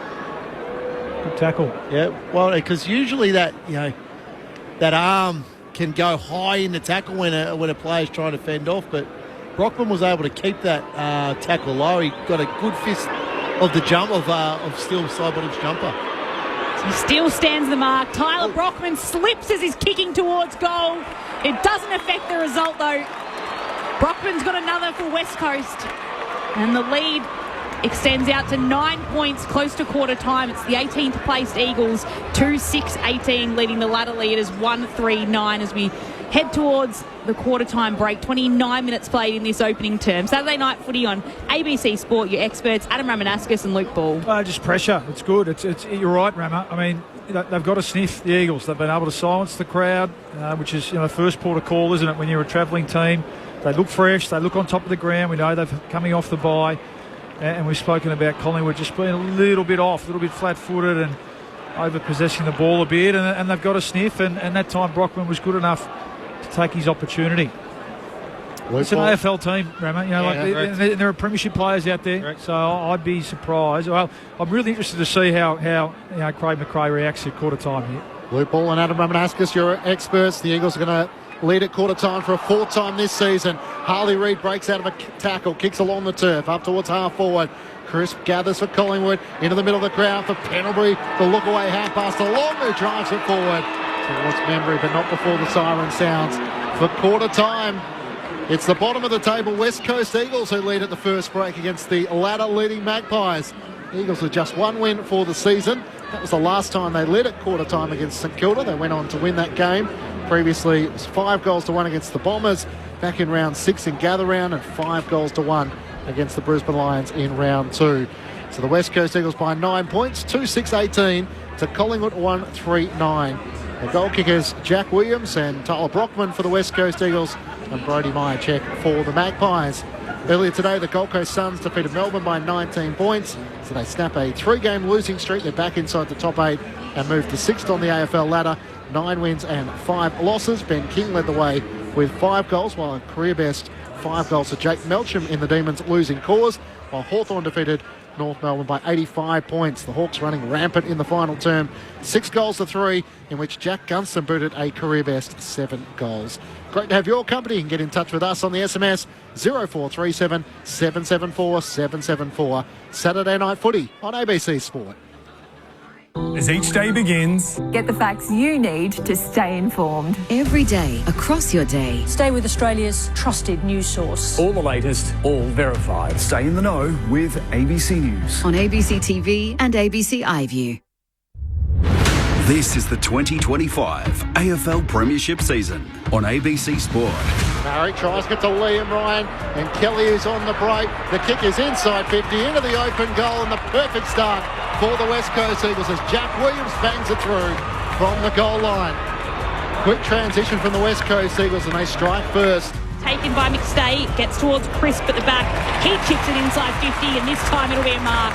Good tackle. Yeah, well, because usually that arm can go high in the tackle when a player's trying to fend off, but Brockman was able to keep that tackle low. He got a good fist of the jump of Steele Sidebottom's jumper. So Steele stands the mark. Tyler Brockman slips as he's kicking towards goal. It doesn't affect the result though. Brockman's got another for West Coast. And the lead extends out to 9 points, close to quarter time. It's the 18th placed Eagles, 2-6-18, leading the ladder leaders 1-3-9 as we head towards the quarter time break. 29 minutes played in this opening term. Saturday night footy on ABC Sport. Your experts, Adam Ramanauskas and Luke Ball. Just pressure. It's good. You're right, Rama. They've got to sniff the Eagles. They've been able to silence the crowd, which is the first port of call, isn't it, when you're a travelling team. They look fresh. They look on top of the ground. We know they're coming off the bye. And we've spoken about Collingwood just being a little bit off, a little bit flat-footed and over-possessing the ball a bit. And they've got a sniff. And that time Brockman was good enough to take his opportunity. It's an AFL team, Rama. There are premiership players out there. Correct. So I'd be surprised. Well, I'm really interested to see how Craig McRae reacts at quarter time here. Luke Ball and Adam Ramanauskas, your experts. The Eagles are going to lead at quarter time for a fourth time this season. Harley Reid breaks out of a tackle, kicks along the turf, up towards half forward. Crisp gathers for Collingwood, into the middle of the ground for Pendlebury. The look away half pass along, who drives it forward towards Membry, but not before the siren sounds for quarter time. It's the bottom of the table West Coast Eagles who lead at the first break against the ladder-leading Magpies. Eagles with just one win for the season. That was the last time they led at quarter time against St Kilda. They went on to win that game. Previously, it was 5-1 against the Bombers back in round 6 in Gather Round, and 5-1 against the Brisbane Lions in round 2. So the West Coast Eagles by 9 points, 2-6-18 to Collingwood 1-3-9. The goal kickers Jack Williams and Tyler Brockman for the West Coast Eagles, and Brody Myercheck for the Magpies. Earlier today, the Gold Coast Suns defeated Melbourne by 19 points, so they snap a 3-game losing streak. They're back inside the top 8 and move to 6th on the AFL ladder. 9 wins and 5 losses. Ben King led the way with 5 goals, while a career best 5 goals to Jake Melcham in the Demons' losing cause, while Hawthorn defeated North Melbourne by 85 points. The Hawks running rampant in the final term. 6 goals to 3, in which Jack Gunston booted a career best 7 goals. Great to have your company. You can get in touch with us on the SMS 0437 774 774. Saturday Night Footy on ABC Sport. As each day begins, get the facts you need to stay informed. Every day, across your day. Stay with Australia's trusted news source. All the latest, all verified. Stay in the know with ABC News. On ABC TV and ABC iView. This is the 2025 AFL Premiership season on ABC Sport. Marrick tries to get to Liam Ryan, and Kelly is on the break. The kick is inside 50 into the open goal, and the perfect start for the West Coast Eagles as Jack Williams bangs it through from the goal line. Quick transition from the West Coast Eagles, and they strike first. Taken by McStay, gets towards Crisp at the back. He chips it inside 50, and this time it'll be a mark.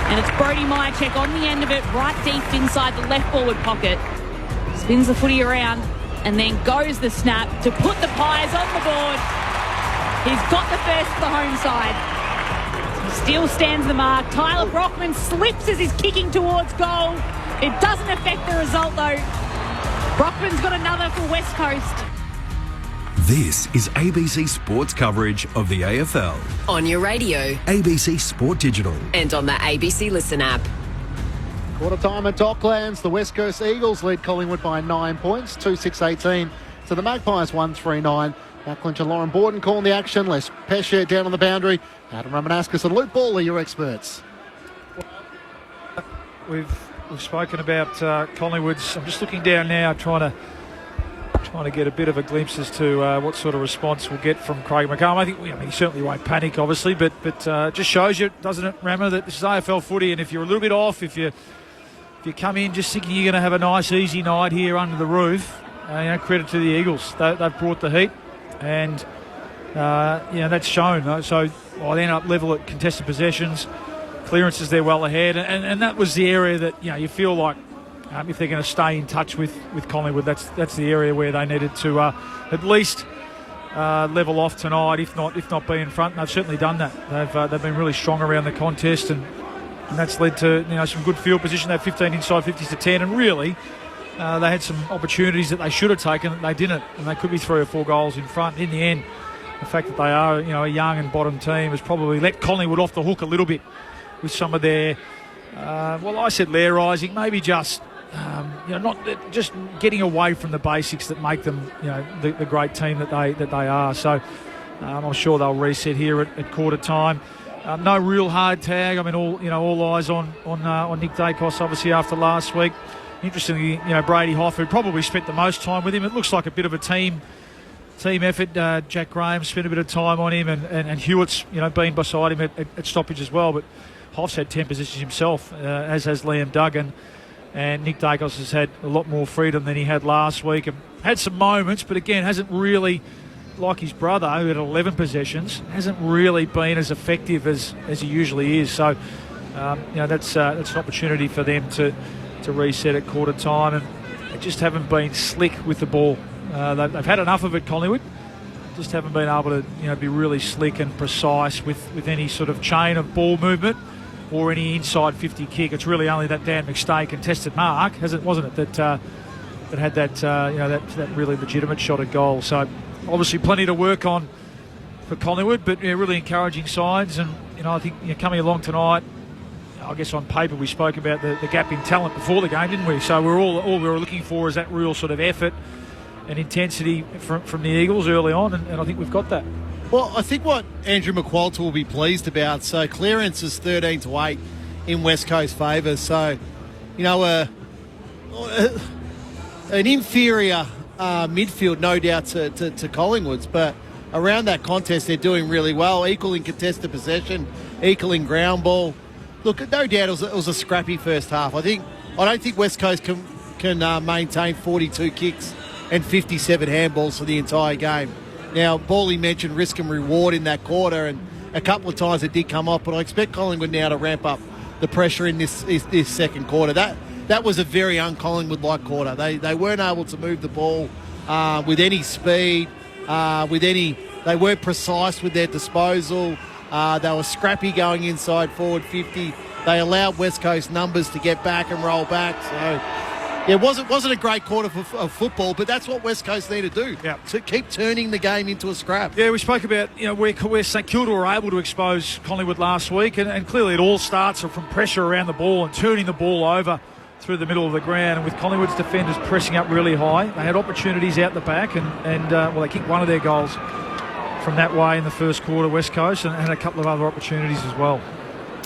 And it's Brody Myercheck on the end of it, right deep inside the left forward pocket. Spins the footy around, and then goes the snap to put the Pies on the board. He's got the first for the home side. He still stands the mark. Tyler Brockman slips as he's kicking towards goal. It doesn't affect the result though. Brockman's got another for West Coast. This is ABC Sports coverage of the AFL. On your radio. ABC Sport Digital. And on the ABC Listen app. Quarter time at Docklands. The West Coast Eagles lead Collingwood by 9 points, 2-6-18 to the Magpies 1-3-9. Matt Clinch and Lauren Borden calling the action. Les Pesce down on the boundary. Adam Ramanauskas and Luke Ball are your experts. We've spoken about Collingwood's. I'm just looking down now, trying to get a bit of a glimpse as to what sort of response we'll get from Craig McCallum. I think he certainly won't panic, obviously, but it just shows you, doesn't it, Rammer, that this is AFL footy, and if you're a little bit off, if you come in just thinking you're going to have a nice, easy night here under the roof, credit to the Eagles. They've brought the heat, and that's shown. So they end up level at contested possessions, clearances they're well ahead, and that was the area that you feel like, if they're going to stay in touch with Collingwood, that's the area where they needed to at least level off tonight, if not be in front. And they've certainly done that. They've been really strong around the contest, and that's led to some good field position. They had 15 inside 50s to 10, and really they had some opportunities that they should have taken that they didn't, and they could be 3 or 4 goals in front. In the end, the fact that they are a young and bottom team has probably let Collingwood off the hook a little bit with some of their I said lair rising, maybe just. Not just getting away from the basics that make them, the great team that they are. So I'm sure they'll reset here at quarter time. No real hard tag. I mean, all eyes on Nick Dacos, obviously after last week. Interestingly, Brady Hoff, who probably spent the most time with him. It looks like a bit of a team effort. Jack Graham spent a bit of time on him, and Hewitt's been beside him at stoppage as well. But Hoff's had 10 positions himself, as has Liam Duggan. And Nick Dacos has had a lot more freedom than he had last week, and had some moments, but again hasn't really, like his brother who had 11 possessions, hasn't really been as effective as he usually is. So that's an opportunity for them to reset at quarter time, and they just haven't been slick with the ball. They've had enough of it, Collingwood. Just haven't been able to be really slick and precise with any sort of chain of ball movement or any inside 50 kick. It's really only that Dan McStay contested mark, wasn't it, that had that really legitimate shot at goal. So obviously plenty to work on for Collingwood, but really encouraging signs. And I think coming along tonight, I guess on paper we spoke about the gap in talent before the game, didn't we? So all we were looking for is that real sort of effort and intensity from the Eagles early on, and I think we've got that. Well, I think what Andrew McQualter will be pleased about, so clearance is 13-8 in West Coast favour. So, you know, an inferior midfield, no doubt, to Collingwood's, but around that contest they're doing really well, equaling contested possession, equaling ground ball. Look, no doubt it was a scrappy first half. I don't think West Coast can maintain 42 kicks and 57 handballs for the entire game. Now, Bally mentioned risk and reward in that quarter, and a couple of times it did come off, but I expect Collingwood now to ramp up the pressure in this second quarter. That was a very un-Collingwood-like quarter. They weren't able to move the ball with any speed, they weren't precise with their disposal. They were scrappy going inside forward 50. They allowed West Coast numbers to get back and roll back. So it wasn't a great quarter of football, but that's what West Coast need to do. Yeah. To keep turning the game into a scrap. Yeah, we spoke about where St Kilda were able to expose Collingwood last week, and clearly it all starts from pressure around the ball and turning the ball over through the middle of the ground. And with Collingwood's defenders pressing up really high, they had opportunities out the back, and they kicked one of their goals from that way in the first quarter, West Coast, and had a couple of other opportunities as well.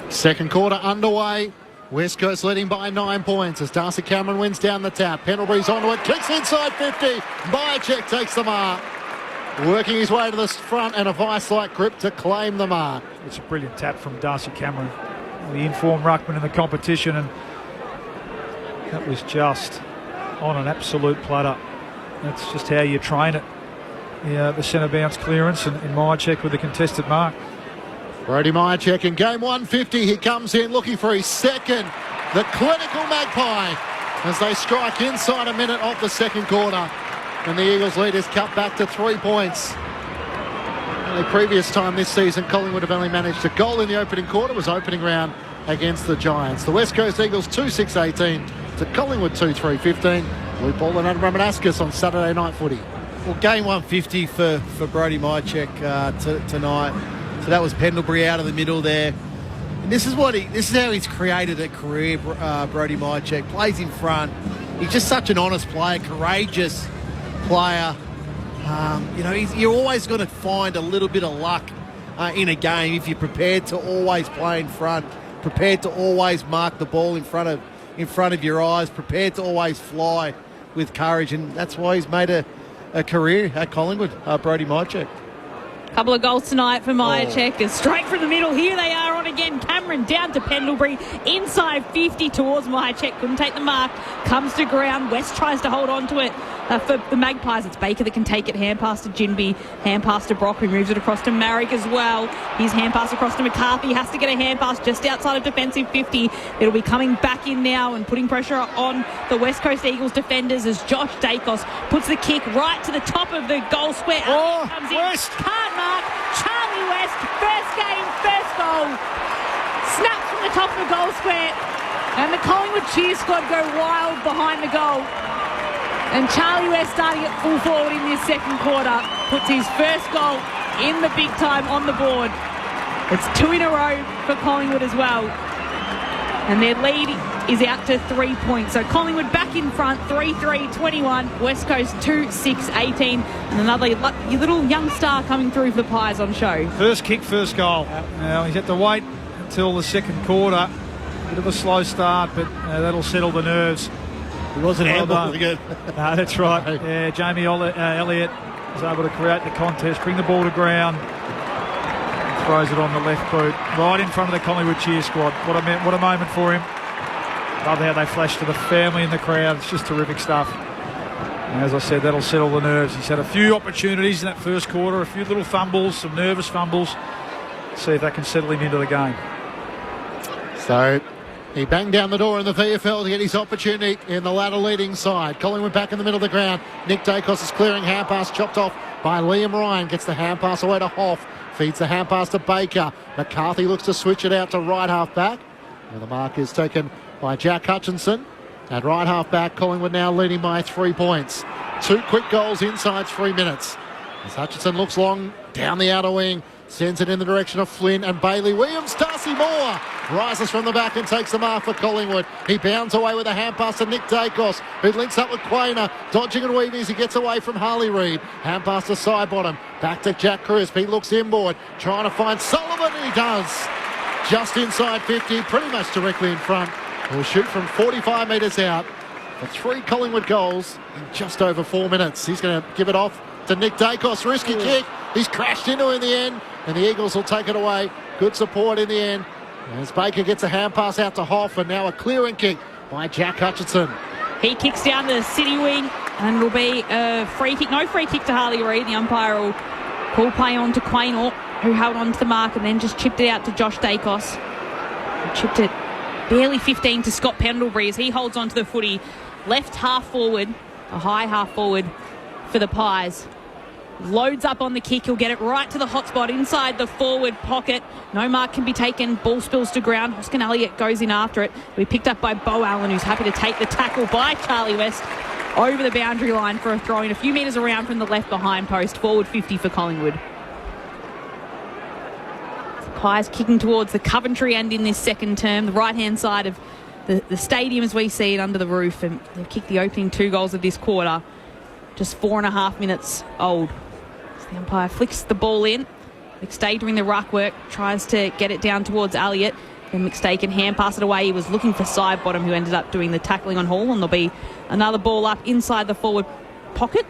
Second quarter underway. West Coast leading by 9 points as Darcy Cameron wins down the tap. Pendlebury's onto it, kicks inside 50. Myercheck takes the mark. Working his way to the front and a vice-like grip to claim the mark. It's a brilliant tap from Darcy Cameron, the informed ruckman in the competition, and that was just on an absolute platter. That's just how you train it. The centre bounce clearance and Myercheck with a contested mark. Brody Myercheck in game 150. He comes in looking for his second. The clinical Magpie as they strike inside a minute of the second quarter. And the Eagles lead is cut back to 3 points. The previous time this season, Collingwood have only managed a goal in the opening quarter. Was opening round against the Giants. The West Coast Eagles 2-6-18 to Collingwood 2-3-15. Blue Ball and Adam Ramanaskas on Saturday night footy. Well, game 150 for Brody Myercheck tonight. So that was Pendlebury out of the middle there. And this is how he's created a career, Brody Myercheck. Plays in front. He's just such an honest player, courageous player. You're always going to find a little bit of luck in a game if you're prepared to always play in front, prepared to always mark the ball in front of your eyes, prepared to always fly with courage. And that's why he's made a career at Collingwood, Brody Myercheck. Couple of goals tonight for Myercheck. Straight from the middle. Here they are on again. Cameron down to Pendlebury. Inside 50 towards Myercheck. Couldn't take the mark. Comes to ground. West tries to hold on to it. For the Magpies, it's Baker that can take it. Hand pass to Ginby. Hand pass to Brock, who moves it across to Marrick as well. His hand pass across to McCarthy. Has to get a hand pass just outside of defensive 50. It'll be coming back in now and putting pressure on the West Coast Eagles defenders as Josh Dacos puts the kick right to the top of the goal square. Comes in. West. Can't mark. Charlie West. First game, first goal. Snapped from the top of the goal square. And the Collingwood cheer squad go wild behind the goal. And Charlie West starting at full forward in this second quarter puts his first goal in the big time on the board. It's 2 in a row for Collingwood as well. And their lead is out to 3 points. So Collingwood back in front, 3-3-21. West Coast 2-6-18. And another little young star coming through for the Pies on show. First kick, first goal. Now he's had to wait until the second quarter. Bit of a slow start, but that'll settle the nerves. He wasn't handballing it. No, that's right. Yeah, Jamie Elliott was able to create the contest, bring the ball to ground, and throws it on the left boot, right in front of the Collingwood cheer squad. What a moment for him. Love how they flash to the family in the crowd. It's just terrific stuff. And as I said, that'll settle the nerves. He's had a few opportunities in that first quarter, a few little fumbles, some nervous fumbles. See if that can settle him into the game. So he banged down the door in the VFL to get his opportunity in the ladder leading side. Collingwood back in the middle of the ground. Nick Dacos is clearing, hand pass chopped off by Liam Ryan. Gets the hand pass away to Hoff. Feeds the hand pass to Baker. McCarthy looks to switch it out to right half back. And the mark is taken by Jack Hutchinson. At right half back, Collingwood now leading by 3 points. 2 quick goals inside 3 minutes. As Hutchinson looks long down the outer wing. Sends it in the direction of Flynn and Bailey Williams. Darcy Moore rises from the back and takes the mark for Collingwood. He bounds away with a hand pass to Nick Dacos, who links up with Quainer, dodging and weaving as he gets away from Harley Reid. Hand pass to side bottom, back to Jack Crisp. He looks inboard, trying to find Sullivan, and he does. Just inside 50, pretty much directly in front. He'll shoot from 45 metres out for 3 Collingwood goals in just over 4 minutes. He's going to give it off to Nick Dacos. Risky kick. He's crashed into it in the end, and the Eagles will take it away. Good support in the end. As Baker gets a hand pass out to Hoff, and now a clearing kick by Jack Hutchinson. He kicks down the city wing, and it'll be a free kick. No free kick to Harley Reid. The umpire will call play on to Quaynor, who held on to the mark and then just chipped it out to Josh Dacos. He chipped it barely 15 to Scott Pendlebury as he holds on to the footy. Left half forward, a high half forward for the Pies. Loads up on the kick. He'll get it right to the hot spot inside the forward pocket. No mark can be taken. Ball spills to ground. Hoskin Elliott goes in after it. We picked up by Bo Allen, who's happy to take the tackle by Charlie West over the boundary line for a throw in a few metres around from the left behind post. Forward 50 for Collingwood. The Pies kicking towards the Coventry end in this second term. The right-hand side of the stadium as we see it under the roof. And they've kicked the opening 2 goals of this quarter. Just 4.5 minutes old. The umpire flicks the ball in. McStay doing the ruck work, tries to get it down towards Elliott. Then McStay can hand pass it away. He was looking for side bottom, who ended up doing the tackling on Hall, and there'll be another ball up inside the forward pocket.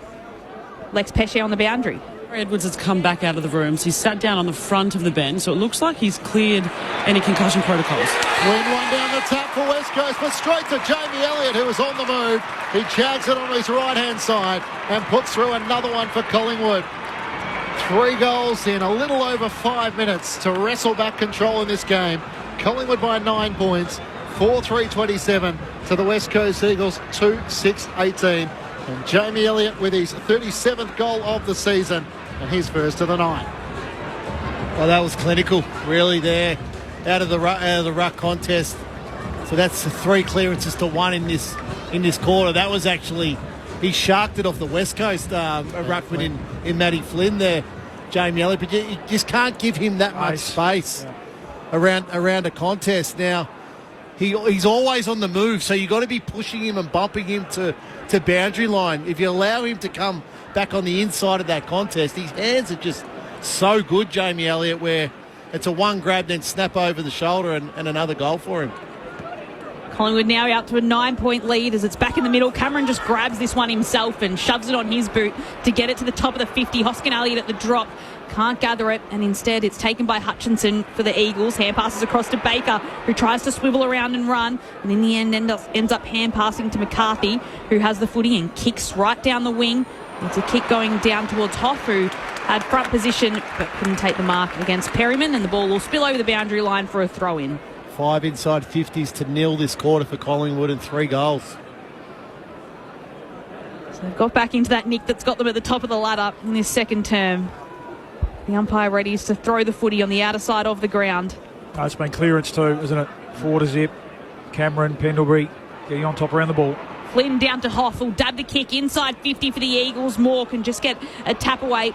Lex Pesce on the boundary. Edwards has come back out of the rooms. He's sat down on the front of the bench, so it looks like he's cleared any concussion protocols. Win one down the tap for West Coast, but straight to Jamie Elliott, who was on the move. He jags it on his right-hand side and puts through another one for Collingwood. 3 goals in a little over 5 minutes to wrestle back control in this game. Collingwood by 9 points, 4-3-27 to the West Coast Eagles, 2-6-18. And Jamie Elliott with his 37th goal of the season and his first of the night. Well, that was clinical, really, there, out of the ruck contest. So that's 3 clearances to 1 in this quarter. That was actually, he sharked it off the West Coast ruckman in Matty Flynn there, Jamie Elliott. But you just can't give him that much space around a contest. Now, he's always on the move, so you've got to be pushing him and bumping him to boundary line. If you allow him to come back on the inside of that contest, his hands are just so good, Jamie Elliott, where it's a 1 grab, then snap over the shoulder and another goal for him. Collingwood now out to a 9-point lead as it's back in the middle. Cameron just grabs this one himself and shoves it on his boot to get it to the top of the 50. Hoskin Elliott at the drop can't gather it, and instead it's taken by Hutchinson for the Eagles. Hand passes across to Baker, who tries to swivel around and run, and in the end ends up hand passing to McCarthy, who has the footy and kicks right down the wing. It's a kick going down towards Hoff, who had front position but couldn't take the mark against Perryman, and the ball will spill over the boundary line for a throw-in. 5 inside 50s to 0 this quarter for Collingwood and 3 goals. So they've got back into that nick that's got them at the top of the ladder in this second term. The umpire ready to throw the footy on the outer side of the ground. Oh, it's been clearance too, isn't it? 4 to zip. Cameron, Pendlebury getting on top around the ball. Flynn down to Hoff, will dab the kick inside 50 for the Eagles. Moore can just get a tap away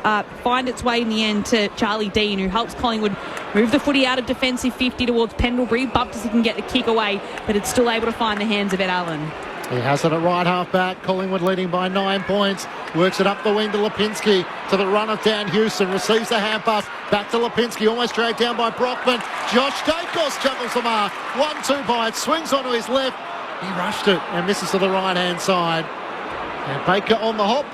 and find its way in the end to Charlie Dean, who helps Collingwood move the footy out of defensive 50 towards Pendlebury. Bumped as he can get the kick away, but it's still able to find the hands of Ed Allen. He has it at right half back. Collingwood leading by 9 points. Works it up the wing to Lipinski. To the run of Dan Houston. Receives the hand pass. Back to Lipinski. Almost dragged down by Brockman. Josh Dacos juggles the mark. 1-2 by it. Swings onto his left. He rushed it and misses to the right-hand side. And Baker on the hop.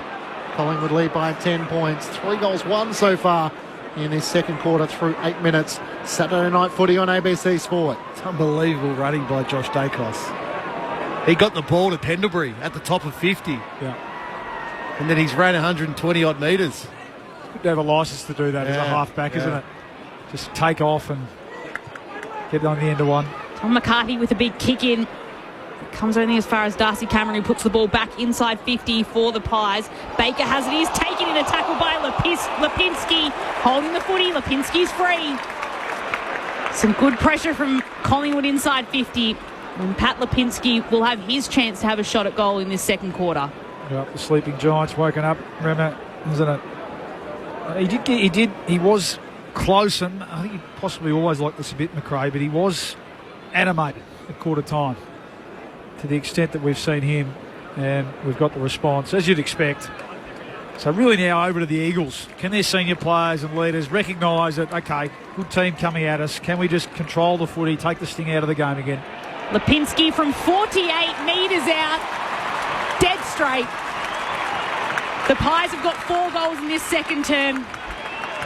Collingwood lead by 10 points. 3 goals, 1 so far in this second quarter through 8 minutes. Saturday night footy on ABC Sport. It's unbelievable running by Josh Dacos. He got the ball to Pendlebury at the top of 50. Yeah. And then he's ran 120 odd metres. Good to have a licence to do that as a half-back, isn't it? Just take off and get on the end of one. Tom McCarthy with a big kick in. It comes only as far as Darcy Cameron, who puts the ball back inside 50 for the Pies. Baker has it. He's taken in a tackle by Lipinski. Holding the footy. Lipinski's free. Some good pressure from Collingwood inside 50. And Pat Lipinski will have his chance to have a shot at goal in this second quarter. Yep, the sleeping Giants woken up, remember, isn't it? He was close, and I think he possibly always liked this a bit, McRae, but he was animated at quarter time to the extent that we've seen him, and we've got the response, as you'd expect. So really now over to the Eagles. Can their senior players and leaders recognise that, okay, good team coming at us, can we just control the footy, take the sting out of the game again? Lipinski from 48 metres out, dead straight. The Pies have got 4 goals in this second term.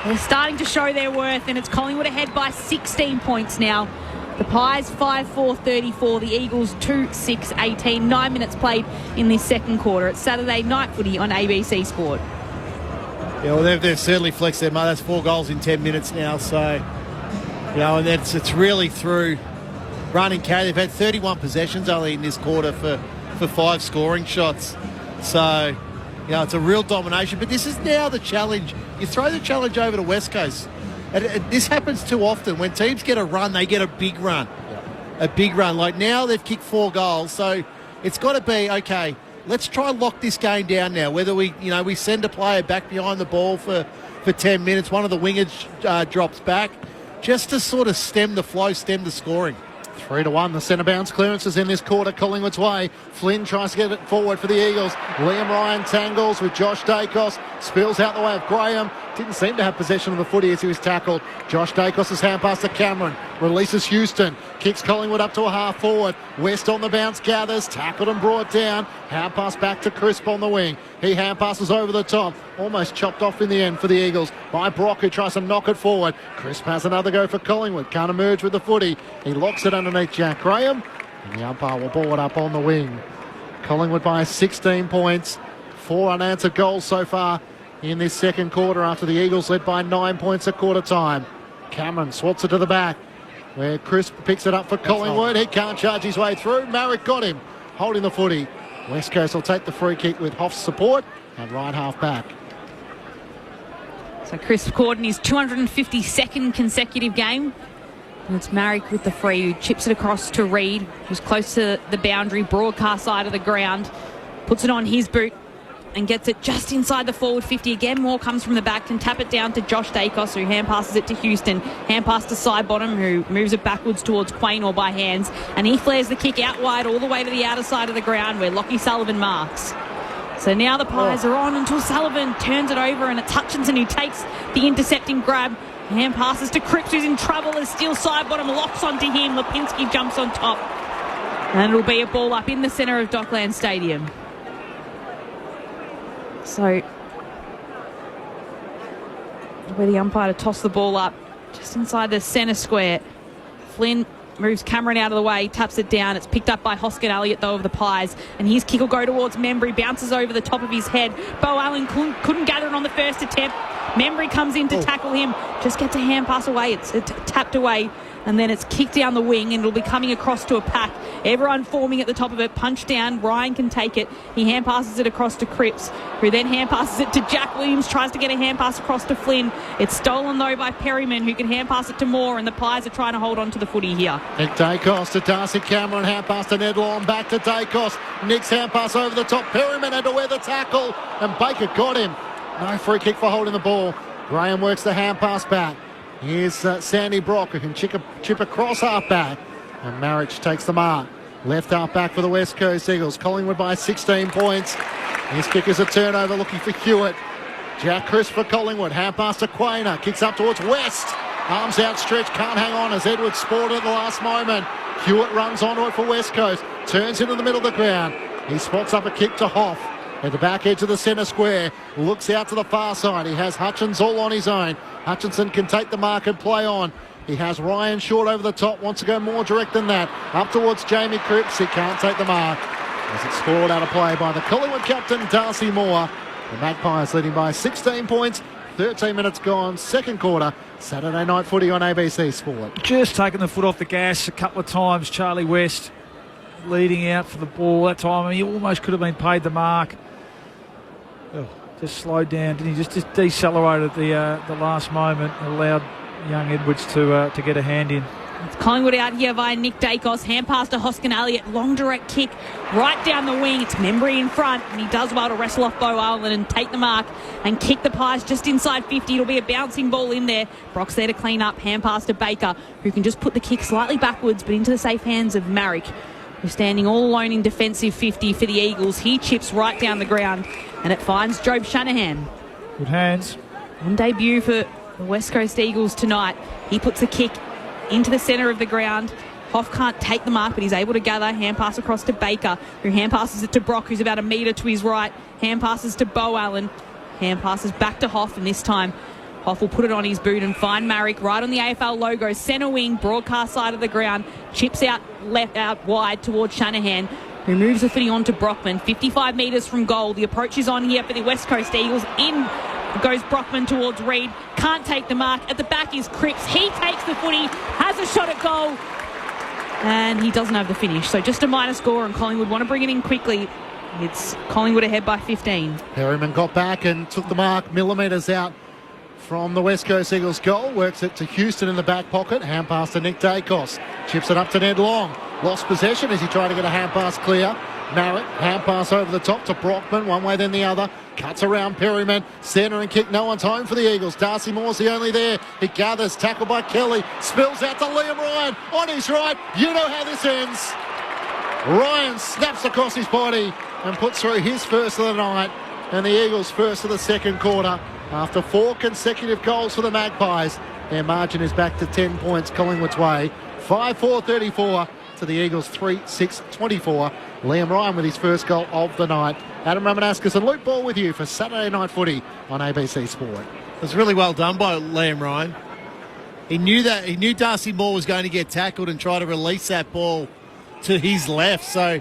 They're starting to show their worth, and it's Collingwood ahead by 16 points now. The Pies 5-4-34, the Eagles 2-6-18. 9 minutes played in this second quarter. It's Saturday night footy on ABC Sport. Yeah, well, they've certainly flexed their money. That's 4 goals in 10 minutes now. So, and it's really through run and carry. They've had 31 possessions only in this quarter for 5 scoring shots. So, it's a real domination. But this is now the challenge. You throw the challenge over to West Coast. And this happens too often. When teams get a run, they get a big run. A big run. Like now they've kicked 4 goals. So it's got to be, okay, let's try and lock this game down now. Whether we send a player back behind the ball for 10 minutes, one of the wingers drops back, just to sort of stem the flow, stem the scoring. 3-1, the centre bounce clearances in this quarter, Collingwood's way. Flynn tries to get it forward for the Eagles. Liam Ryan tangles with Josh Dacos, spills out the way of Graham. Didn't seem to have possession of the footy as he was tackled. Josh Dacos' hand pass to Cameron, releases Houston, kicks Collingwood up to a half forward. West on the bounce, gathers, tackled and brought down. Hand pass back to Crisp on the wing. He hand passes over the top, almost chopped off in the end for the Eagles by Brock, who tries to knock it forward. Crisp has another go for Collingwood, can't emerge with the footy. He locks it underneath Jack Graham, and the umpire will ball it up on the wing. Collingwood by 16 points, 4 unanswered goals so far in this second quarter after the Eagles led by 9 points at quarter time. Cameron swats it to the back, where Crisp picks it up for Collingwood. He can't charge his way through. Marrick got him, holding the footy. West Coast will take the free kick with Hoff's support and right half back. So Chris Corden, his 252nd consecutive game. And it's Marrick with the free, who chips it across to Reid, who's close to the boundary, broadcast side of the ground, puts it on his boot and gets it just inside the forward 50 again. More comes from the back, can tap it down to Josh Dacos, who hand passes it to Houston. Hand pass to Sidebottom, who moves it backwards towards Quain or by hands. And he flares the kick out wide all the way to the outer side of the ground where Lockie Sullivan marks. So now the Pies are on until Sullivan turns it over, and it's Hutchinson who takes the intercepting grab. Hand passes to Cripps, who's in trouble as Steele Sidebottom locks onto him. Lipinski jumps on top. And it'll be a ball up in the centre of Dockland Stadium. So, where the umpire to toss the ball up just inside the centre square. Flynn moves Cameron out of the way, taps it down. It's picked up by Hoskin Elliott, though, of the Pies. And his kick will go towards Membry, bounces over the top of his head. Bo Allen couldn't gather it on the first attempt. Membry comes in to tackle him, just gets a hand pass away. It's tapped away, and then it's kicked down the wing, and it'll be coming across to a pack. Everyone forming at the top of it, punch down. Ryan can take it. He hand passes it across to Cripps, who then hand passes it to Jack Williams, tries to get a hand pass across to Flynn. It's stolen, though, by Perryman, who can hand pass it to Moore, and the Pies are trying to hold on to the footy here. Nick Dacos to Darcy Cameron, hand pass to Ned Long, back to Dacos. Nick's hand pass over the top. Perryman had to wear the tackle, and Baker got him. No free kick for holding the ball. Graham works the hand pass back. Here's Sandy Brock, who can chip across half back. And Marriage takes the mark. Left half back for the West Coast Eagles. Collingwood by 16 points. His kick is a turnover, looking for Hewitt. Jack Crisp for Collingwood. Hand pass to Quainer. Kicks up towards West. Arms outstretched. Can't hang on as Edwards spoiled it at the last moment. Hewitt runs onto it for West Coast. Turns into the middle of the ground. He spots up a kick to Hoff. At the back edge of the centre square, looks out to the far side. He has Hutchins all on his own. Hutchinson can take the mark and play on. He has Ryan short over the top, wants to go more direct than that. Up towards Jamie Cripps, he can't take the mark. As it's scored out of play by the Collingwood captain, Darcy Moore. The Magpies leading by 16 points, 13 minutes gone, second quarter. Saturday night footy on ABC Sport. Just taking the foot off the gas a couple of times, Charlie West leading out for the ball that time. I mean, he almost could have been paid the mark. Oh, just slowed down, didn't he? Just decelerated at the last moment, allowed young Edwards to get a hand in. It's Collingwood out here via Nick Dacos. Hand pass to Hoskin Elliott. Long direct kick right down the wing. It's Membry in front, and he does well to wrestle off Beau Allen and take the mark and kick the Pies just inside 50. It'll be a bouncing ball in there. Brock's there to clean up. Hand pass to Baker, who can just put the kick slightly backwards, but into the safe hands of Marrick, who's standing all alone in defensive 50 for the Eagles. He chips right down the ground, and it finds Jobe Shanahan. Good hands. On debut for the West Coast Eagles tonight. He puts a kick into the centre of the ground. Hoff can't take the mark, but he's able to gather. Hand pass across to Baker, who hand passes it to Brock, who's about a metre to his right. Hand passes to Beau Allen. Hand passes back to Hoff, and this time Hoff will put it on his boot and find Marrick right on the AFL logo. Centre wing, broadcast side of the ground. Chips out left, out wide towards Shanahan, who moves the footy on to Brockman. 55 metres from goal. The approach is on here for the West Coast Eagles. In goes Brockman towards Reid. Can't take the mark. At the back is Cripps. He takes the footy, has a shot at goal, and he doesn't have the finish. So just a minor score, and Collingwood want to bring it in quickly. It's Collingwood ahead by 15. Perryman got back and took the mark millimetres out from the West Coast Eagles goal. Works it to Houston in the back pocket. Hand pass to Nick Dacos. Chips it up to Ned Long. Lost possession as he tried to get a hand pass clear. Marrick, hand pass over the top to Brockman, one way then the other. Cuts around Perryman, centre and kick, no one's home for the Eagles. Darcy Moore's the only there. He gathers, tackled by Kelly, spills out to Liam Ryan on his right. You know how this ends. Ryan snaps across his body and puts through his first of the night, and the Eagles first of the second quarter. After 4 consecutive goals for the Magpies, their margin is back to 10 points Collingwood's way. 5-4-34 to the Eagles 3-6-24. Liam Ryan with his first goal of the night. Adam Ramanauskas and Luke Ball with you for Saturday Night Footy on ABC Sport. It was really well done by Liam Ryan. He knew Darcy Moore was going to get tackled and try to release that ball to his left. So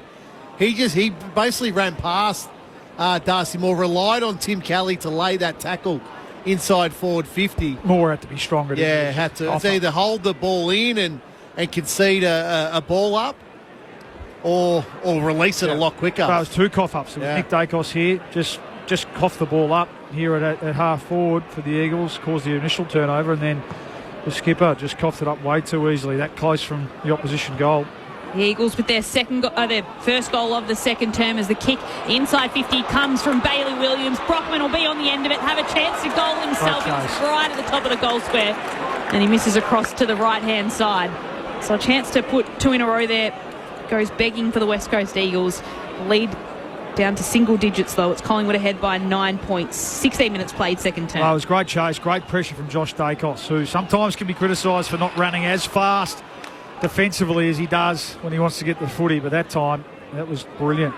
he basically ran past Darcy Moore, relied on Tim Kelly to lay that tackle inside forward 50. Moore had to be stronger. Yeah, had to. It's either hold the ball in and concede a ball up, or release it a lot quicker. Well, it was 2 cough-ups. Nick Dacos here just coughed the ball up here at half forward for the Eagles, caused the initial turnover, and then the skipper just coughed it up way too easily, that close from the opposition goal. The Eagles with their first goal of the second term, as the kick inside 50 comes from Bailey Williams. Brockman will be on the end of it, have a chance to goal himself. He's right at the top of the goal square, and he misses across to the right-hand side. So a chance to put 2 in a row there goes begging for the West Coast Eagles. Lead down to single digits, though. It's Collingwood ahead by 9 points. 16 minutes played second term. Oh, it was great chase, great pressure from Josh Dacos, who sometimes can be criticised for not running as fast defensively as he does when he wants to get the footy, but that time, that was brilliant.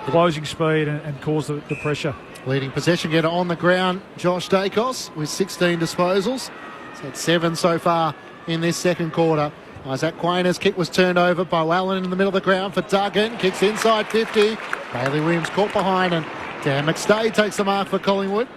Closing speed and caused the pressure. Leading possession getter on the ground, Josh Dacos, with 16 disposals. He's had 7 so far in this second quarter. Isaac Quainer's kick was turned over. Beau Allen in the middle of the ground for Duggan. Kicks inside 50. Bailey Williams caught behind, and Dan McStay takes the mark for Collingwood.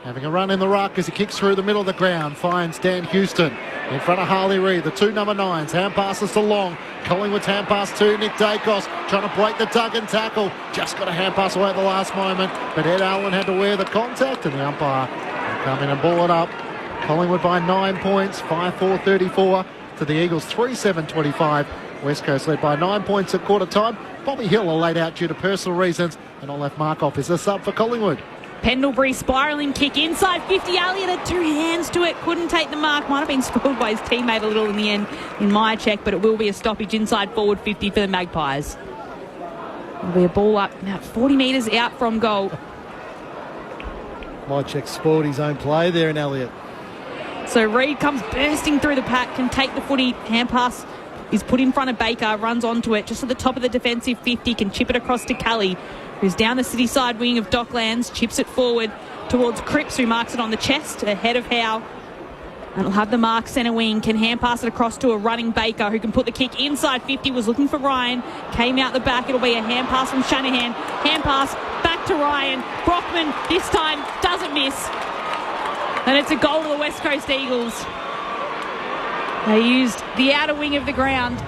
Having a run in the ruck as he kicks through the middle of the ground. Finds Dan Houston in front of Harley Reid. The 2 number 9s. Hand passes to Long. Collingwood's hand pass to Nick Dacos. Trying to break the Duggan tackle. Just got a hand pass away at the last moment. But Ed Allen had to wear the contact, and the umpire will come in and ball it up. Collingwood by 9 points. 5-4-34 to the Eagles. 3-7-25. West Coast led by 9 points at quarter time. Bobby Hill are laid out due to personal reasons, and Olaf Markov is the sub for Collingwood. Pendlebury spiralling kick inside 50. Elliott had 2 hands to it, couldn't take the mark. Might have been spoiled by his teammate a little in the end in my check, but it will be a stoppage inside forward 50 for the Magpies. It'll be a ball up about 40 metres out from goal. My check spoiled his own play there in Elliott. So Reid comes bursting through the pack, can take the footy. Hand pass is put in front of Baker, runs onto it just at the top of the defensive 50, can chip it across to Kelly, who's down the city side wing of Docklands, chips it forward towards Cripps, who marks it on the chest ahead of Howe. And it'll have the mark centre wing, can hand pass it across to a running Baker, who can put the kick inside 50, was looking for Ryan, came out the back. It'll be a hand pass from Shanahan, hand pass back to Ryan. Brockman this time doesn't miss, and it's a goal to the West Coast Eagles. They used the outer wing of the ground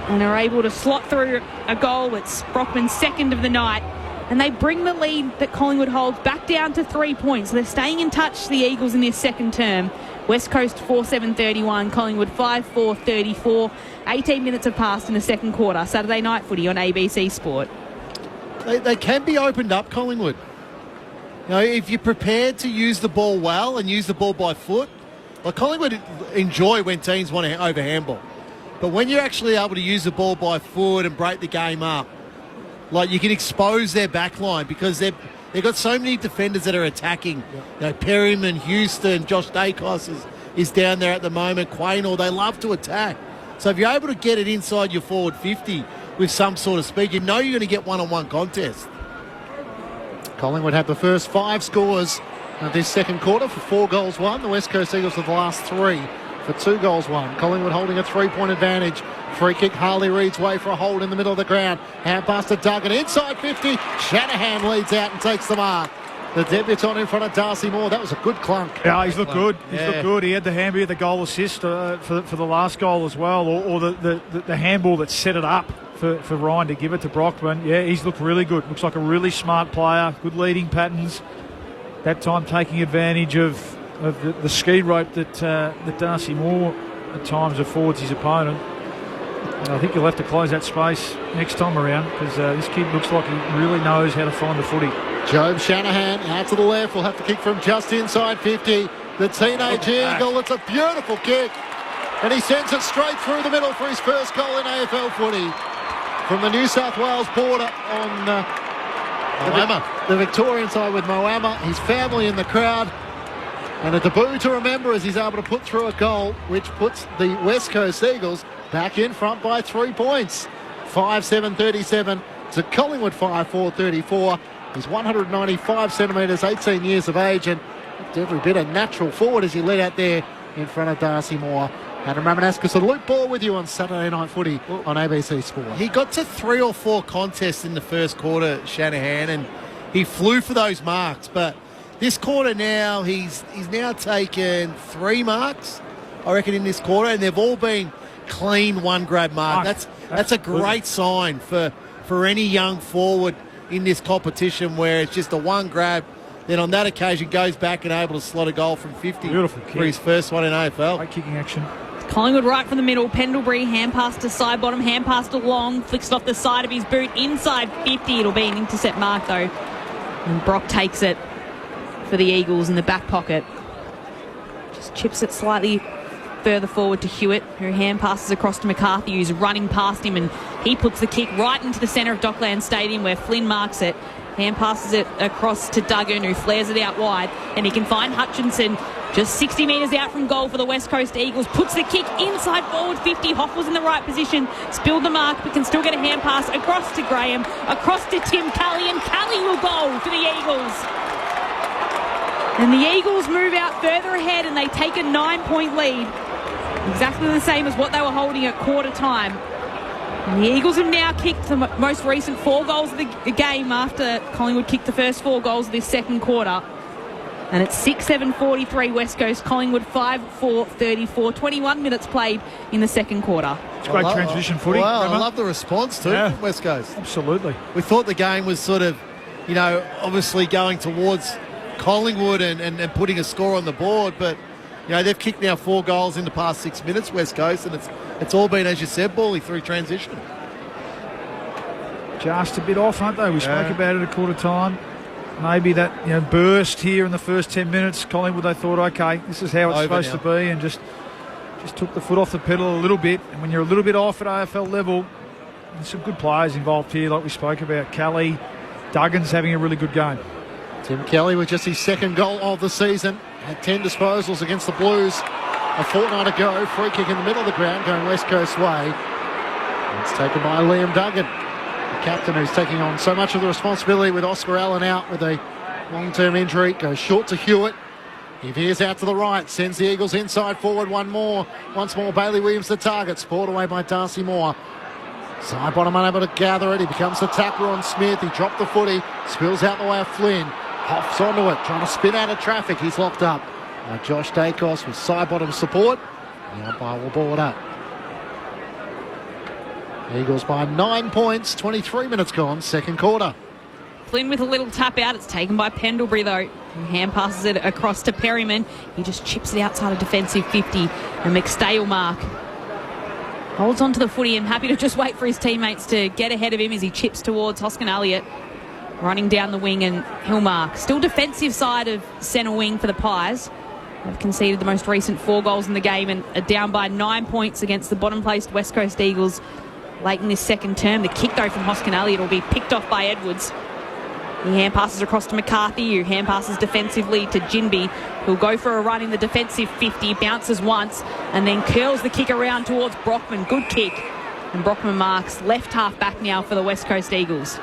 and are able to slot through a goal. It's Brockman's second of the night, and they bring the lead that Collingwood holds back down to 3 points. So they're staying in touch, the Eagles, in this second term, West Coast 4-7-31, Collingwood 5-4-34. 18 minutes have passed in the second quarter. Saturday night footy on ABC Sport. They can be opened up, Collingwood. You know, if you're prepared to use the ball well and use the ball by foot, like Collingwood enjoy when teams want to over handball. But when you're actually able to use the ball by foot and break the game up, like you can expose their back line because they've got so many defenders that are attacking. You know, Perryman, Houston, Josh Dacos is down there at the moment, Quaynor, they love to attack. So if you're able to get it inside your forward 50 with some sort of speed, you know you're going to get one-on-one contest. Collingwood had the first 5 scores of this second quarter for 4 goals won. The West Coast Eagles have the last 3 for 2 goals won. Collingwood holding a 3-point advantage. Free kick, Harley Reid's way for a hold in the middle of the ground. Hand pass to Duggan, inside 50. Shanahan leads out and takes the mark. The debutant in front of Darcy Moore. That was a good clunk. Yeah, he's looked good. He's looked good. He had the handball, the goal assist for the last goal as well, or the handball that set it up for Ryan to give it to Brockman. Yeah, he's looked really good. Looks like a really smart player. Good leading patterns. That time taking advantage of the ski rope that Darcy Moore at times affords his opponent. And I think you'll have to close that space next time around because this kid looks like he really knows how to find the footy. Job Shanahan out to the left. Will have to kick from just inside 50. The teenage Eagle. It's a beautiful kick. And he sends it straight through the middle for his first goal in AFL footy. From the New South Wales border on the Victorian side with Moama. His family in the crowd. And a debut to remember as he's able to put through a goal which puts the West Coast Eagles back in front by 3 points. 5-7-37 to Collingwood 5-4-34. He's 195 centimetres, 18 years of age, and every bit a natural forward as he led out there in front of Darcy Moore. Adam Ramanauskas, a loop ball with you on Saturday Night Footy on ABC Sport. He got to 3 or 4 contests in the first quarter, Shanahan, and he flew for those marks. But this quarter now, he's now taken 3 marks, I reckon, in this quarter, and they've all been clean one-grab mark. That's a great sign for any young forward in this competition where it's just a one grab, then on that occasion goes back and able to slot a goal from 50 Beautiful kick. For his first one in AFL. Great kicking action. Collingwood right from the middle. Pendlebury hand pass to side bottom, hand pass to Long, flicks it off the side of his boot inside 50. It'll be an intercept mark though. And Brock takes it for the Eagles in the back pocket. Just chips it slightly further forward to Hewitt, who hand passes across to McCarthy, who's running past him, and he puts the kick right into the centre of Dockland Stadium where Flynn marks it. Hand passes it across to Duggan, who flares it out wide, and he can find Hutchinson just 60 metres out from goal for the West Coast Eagles. Puts the kick inside forward 50. Hoff was in the right position, spilled the mark, but can still get a hand pass across to Graham, across to Tim Kelly, and Kelly will go for the Eagles. And the Eagles move out further ahead and they take a 9-point lead. Exactly the same as what they were holding at quarter time. And the Eagles have now kicked the most recent 4 goals of the game after Collingwood kicked the first 4 goals of this second quarter. And it's 6-7-43 West Coast, Collingwood 5-4-34. 21 minutes played in the second quarter. It's great transition footy. Wow, I love the response too from West Coast. Absolutely. We thought the game was sort of, obviously going towards Collingwood and putting a score on the board, but they've kicked now 4 goals in the past 6 minutes, West Coast, and it's all been, as you said, bally through transition. Just a bit off, aren't they? We spoke about it at quarter time. Maybe that burst here in the first 10 minutes. Collingwood, they thought, okay, this is how it's supposed to be, and just took the foot off the pedal a little bit. And when you're a little bit off at AFL level, there's some good players involved here, like we spoke about. Kelly, Duggan's having a really good game. Tim Kelly with just his second goal of the season. Had 10 disposals against the Blues a fortnight ago. Free kick in the middle of the ground going West Coast way. It's taken by Liam Duggan, the captain who's taking on so much of the responsibility with Oscar Allen out with a long-term injury. Goes short to Hewitt. He veers out to the right, sends the Eagles inside forward once more. Bailey Williams the target, spoiled away by Darcy Moore. Side bottom unable to gather it. He becomes the tackler on Smith. He dropped the footy, spills out the way of Flynn. Hoff's onto it, trying to spin out of traffic. He's locked up. Josh Dacos with side bottom support. The umpire will ball it up. Eagles by 9 points, 23 minutes gone, second quarter. Flynn with a little tap out. It's taken by Pendlebury, though. He hand passes it across to Perryman. He just chips it outside a defensive 50. And McStay mark. Holds onto the footy and happy to just wait for his teammates to get ahead of him as he chips towards Hoskin Elliott. Running down the wing, and he'll mark. Still defensive side of centre wing for the Pies. They've conceded the most recent 4 goals in the game and are down by 9 points against the bottom-placed West Coast Eagles late in this second term. The kick, though, from Hoskin Elliott will be picked off by Edwards. He hand passes across to McCarthy, who hand passes defensively to Jinby, who'll go for a run in the defensive 50, bounces once, and then curls the kick around towards Brockman. Good kick. And Brockman marks left half back now for the West Coast Eagles.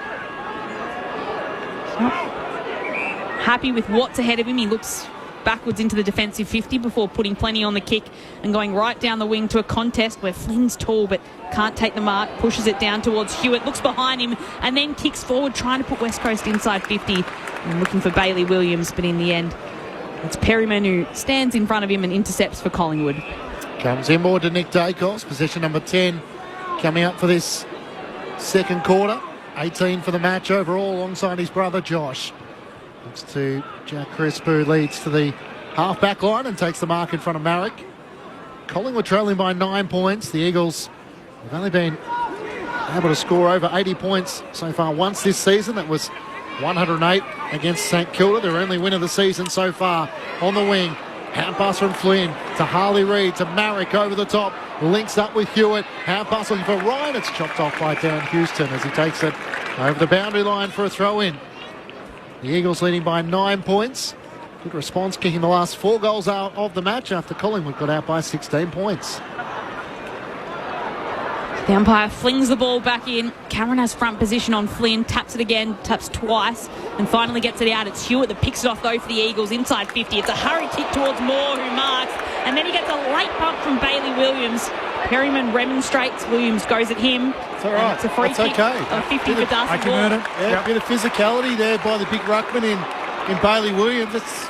Happy with what's ahead of him. He looks backwards into the defensive 50 before putting plenty on the kick and going right down the wing to a contest where Flynn's tall but can't take the mark, pushes it down towards Hewitt, looks behind him and then kicks forward, trying to put West Coast inside 50 and looking for Bailey Williams, but in the end it's Perryman who stands in front of him and intercepts for Collingwood. Comes inboard to Nick Dacos, possession number 10 coming up for this second quarter. 18 for the match overall alongside his brother Josh. Looks to Jack Crisp, who leads to the half-back line and takes the mark in front of Marek. Collingwood trailing by 9 points. The Eagles have only been able to score over 80 points so far once this season. That was 108 against St Kilda, their only win of the season so far. On the wing, hand pass from Flynn to Harley Reid to Marek over the top. Links up with Hewitt. Hand pass looking for Ryan. It's chopped off by Dan Houston as he takes it over the boundary line for a throw-in. The Eagles leading by 9 points. Good response, kicking the last 4 goals out of the match after Collingwood got out by 16 points. The umpire flings the ball back in. Cameron has front position on Flynn, taps it again, taps twice, and finally gets it out. It's Hewitt that picks it off, though, for the Eagles inside 50. It's a hurry kick towards Moore, who marks, and then he gets a late pump from Bailey Williams. Perryman remonstrates. Williams goes at him. It's all right. It's a free kick of 50 for Darcy Moore. Yeah, a bit of physicality there by the big ruckman in Bailey Williams. It's,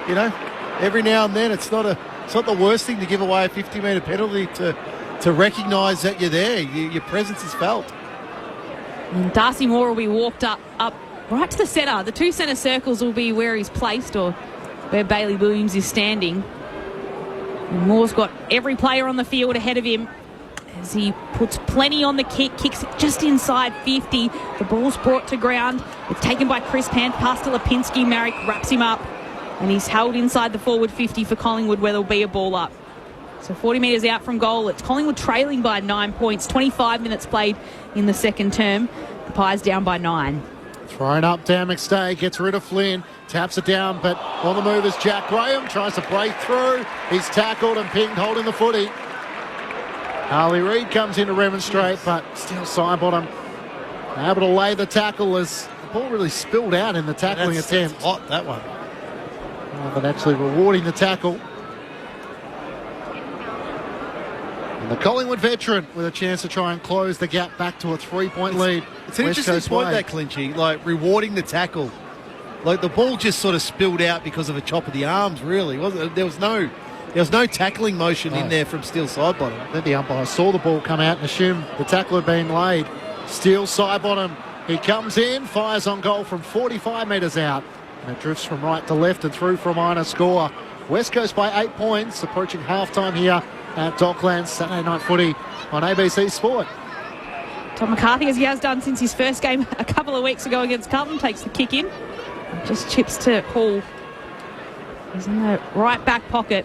you know, every now and then it's not the worst thing to give away a 50-metre penalty to recognise that you're there. Your presence is felt. And Darcy Moore will be walked up right to the centre. The 2 centre circles will be where he's placed or where Bailey Williams is standing. And Moore's got every player on the field ahead of him as he puts plenty on the kick, kicks it just inside 50. The ball's brought to ground. It's taken by Chris Pant, past to Lipinski. Marek wraps him up and he's held inside the forward 50 for Collingwood, where there'll be a ball up. So 40 metres out from goal. It's Collingwood trailing by 9 points. 25 minutes played in the second term. The Pies down by 9. Thrown up, Dan McStay gets rid of Flynn, taps it down, but on the move is Jack Graham, tries to break through. He's tackled and pinged, holding the footy. Harley Reid comes in to remonstrate, but still Sidebottom able to lay the tackle as the ball really spilled out in the tackling attempt. That's hot, that one. But actually rewarding the tackle. And the Collingwood veteran with a chance to try and close the gap back to a 3-point lead. It's an interesting point, that, Clinchy, like rewarding the tackle. Like the ball just sort of spilled out because of a chop of the arms, really, wasn't it? There was no tackling motion in there from Steele Sidebottom. Then the umpire saw the ball come out and assumed the tackle had been laid. Steele Sidebottom, he comes in, fires on goal from 45 metres out. And it drifts from right to left and through for a minor score. West Coast by 8 points, approaching half-time here at Docklands Saturday Night Footy on ABC Sport. Tom McCarthy, as he has done since his first game a couple of weeks ago against Carlton, takes the kick in. Just chips to Hall. He's in the right back pocket.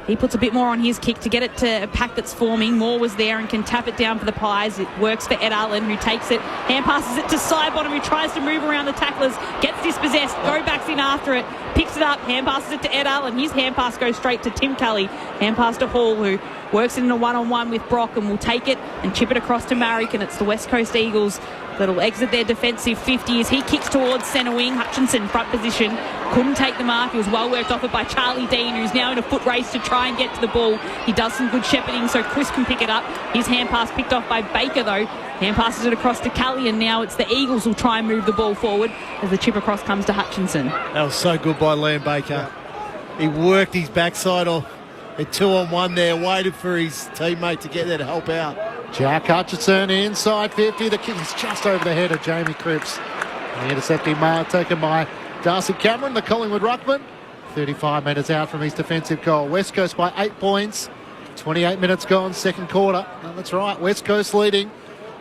He puts a bit more on his kick to get it to a pack that's forming. Moore was there and can tap it down for the Pies. It works for Ed Allen, who takes it, hand passes it to Sidebottom, who tries to move around the tacklers, gets dispossessed, go backs in after it, picks it up, hand passes it to Ed Allen. His hand pass goes straight to Tim Kelly. Hand pass to Hall, who works in a one-on-one with Brock and will take it and chip it across to Marek, and it's the West Coast Eagles that'll exit their defensive 50 as he kicks towards centre wing. Hutchinson, front position, couldn't take the mark. He was well worked off it by Charlie Dean, who's now in a foot race to try and get to the ball. He does some good shepherding so Chris can pick it up. His hand pass picked off by Baker, though. Hand passes it across to Kelly, and now it's the Eagles who'll try and move the ball forward as the chip across comes to Hutchinson. That was so good by Liam Baker. He worked his backside off at 2-on-1 there, waited for his teammate to get there to help out. Jack Hutchinson inside 50. The kick is just over the head of Jamie Cripps. The intercepting mark taken by Darcy Cameron, the Collingwood ruckman. 35 metres out from his defensive goal. West Coast by 8 points. 28 minutes gone, second quarter. And that's right, West Coast leading.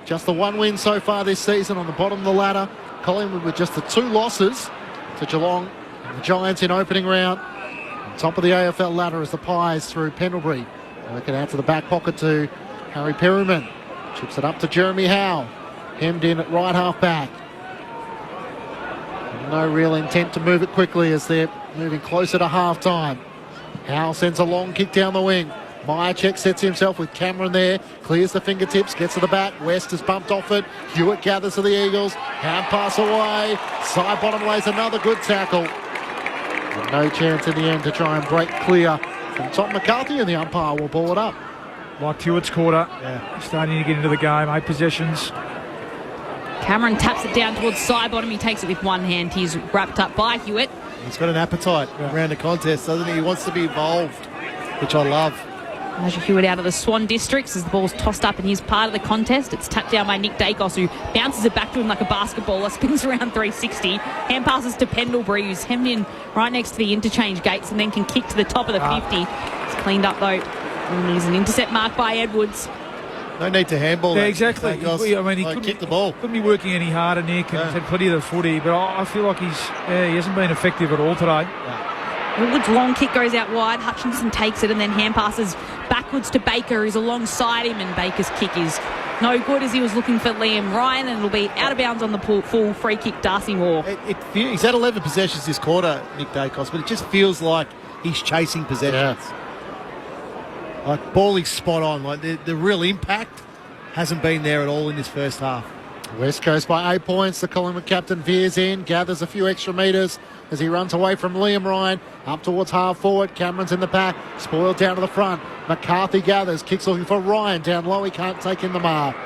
Just the one win so far this season on the bottom of the ladder. Collingwood with just the 2 losses to Geelong and the Giants in opening round. On top of the AFL ladder is the Pies through Pendlebury. Working out to the back pocket to Harry Perryman. Chips it up to Jeremy Howe. Hemmed in at right half back. No real intent to move it quickly as they're moving closer to half time. Howe sends a long kick down the wing. Myercheck sets himself with Cameron there. Clears the fingertips, gets to the back. West has bumped off it. Hewitt gathers to the Eagles. Hand pass away. Side bottom lays another good tackle. And no chance in the end to try and break clear from Tom McCarthy, and the umpire will ball it up. Like Hewitt's quarter. Yeah. Starting to get into the game. 8 possessions. Cameron taps it down towards side bottom. He takes it with one hand. He's wrapped up by Hewitt. He's got an appetite around the contest, doesn't he? He wants to be involved, which I love. Elijah Hewitt out of the Swan Districts as the ball's tossed up in his part of the contest. It's tapped down by Nick Dacos, who bounces it back to him like a basketballer, spins around 360, hand passes to Pendlebury, who's hemmed in right next to the interchange gates and then can kick to the top of the 50. It's cleaned up though. And there's an intercept mark by Edwards. No need to handball. Yeah, exactly. I mean, he couldn't kick the ball. Couldn't be working any harder, Nick, and had plenty of the footy. But I feel like he hasn't been effective at all today. Edwards' long kick goes out wide. Hutchinson takes it and then hand passes backwards to Baker, who's alongside him, and Baker's kick is no good as he was looking for Liam Ryan, and it'll be out of bounds on the full free kick. Darcy Moore. He's had 11 possessions this quarter, Nick Dacos, but it just feels like he's chasing possessions. Yeah. Like, ball is spot on. Like, the real impact hasn't been there at all in this first half. West Coast by 8 points. The Collingwood captain veers in, gathers a few extra metres as he runs away from Liam Ryan. Up towards half forward. Cameron's in the pack. Spoiled down to the front. McCarthy gathers. Kicks looking for Ryan. Down low. He can't take in the mark.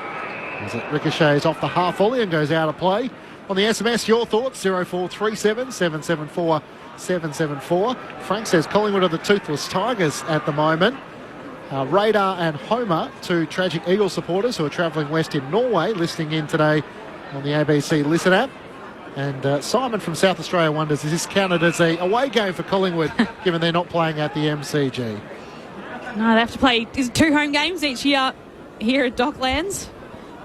As it ricochets off the half volley and goes out of play. On the SMS, your thoughts, 0437 774 774. Frank says Collingwood are the toothless Tigers at the moment. Radar and Homer, 2 tragic Eagles supporters who are travelling west in Norway, listening in today on the ABC Listen app. And Simon from South Australia wonders, is this counted as a away game for Collingwood, given they're not playing at the MCG? No, they have to play 2 home games each year here at Docklands,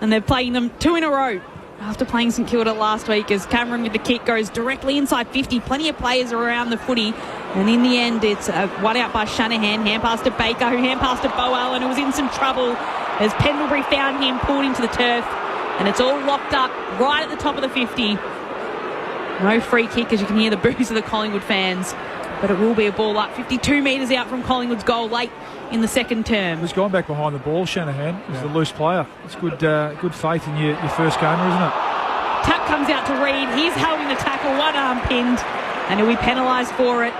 and they're playing them 2 in a row after playing St Kilda last week, as Cameron with the kick goes directly inside 50. Plenty of players around the footy, and in the end it's one out by Shanahan. Hand pass to Baker, who hand passed to Bo Allen, who was in some trouble as Pendlebury found him, pulled into the turf, and it's all locked up right at the top of the 50. No free kick, as you can hear the boos of the Collingwood fans, but it will be a ball up 52 metres out from Collingwood's goal late in the second term. He's gone back behind the ball, Shanahan. He's the loose player. It's good faith in your first gamer, isn't it? Tap comes out to Reid. He's held in the tackle, one arm pinned, and he'll be penalised for it.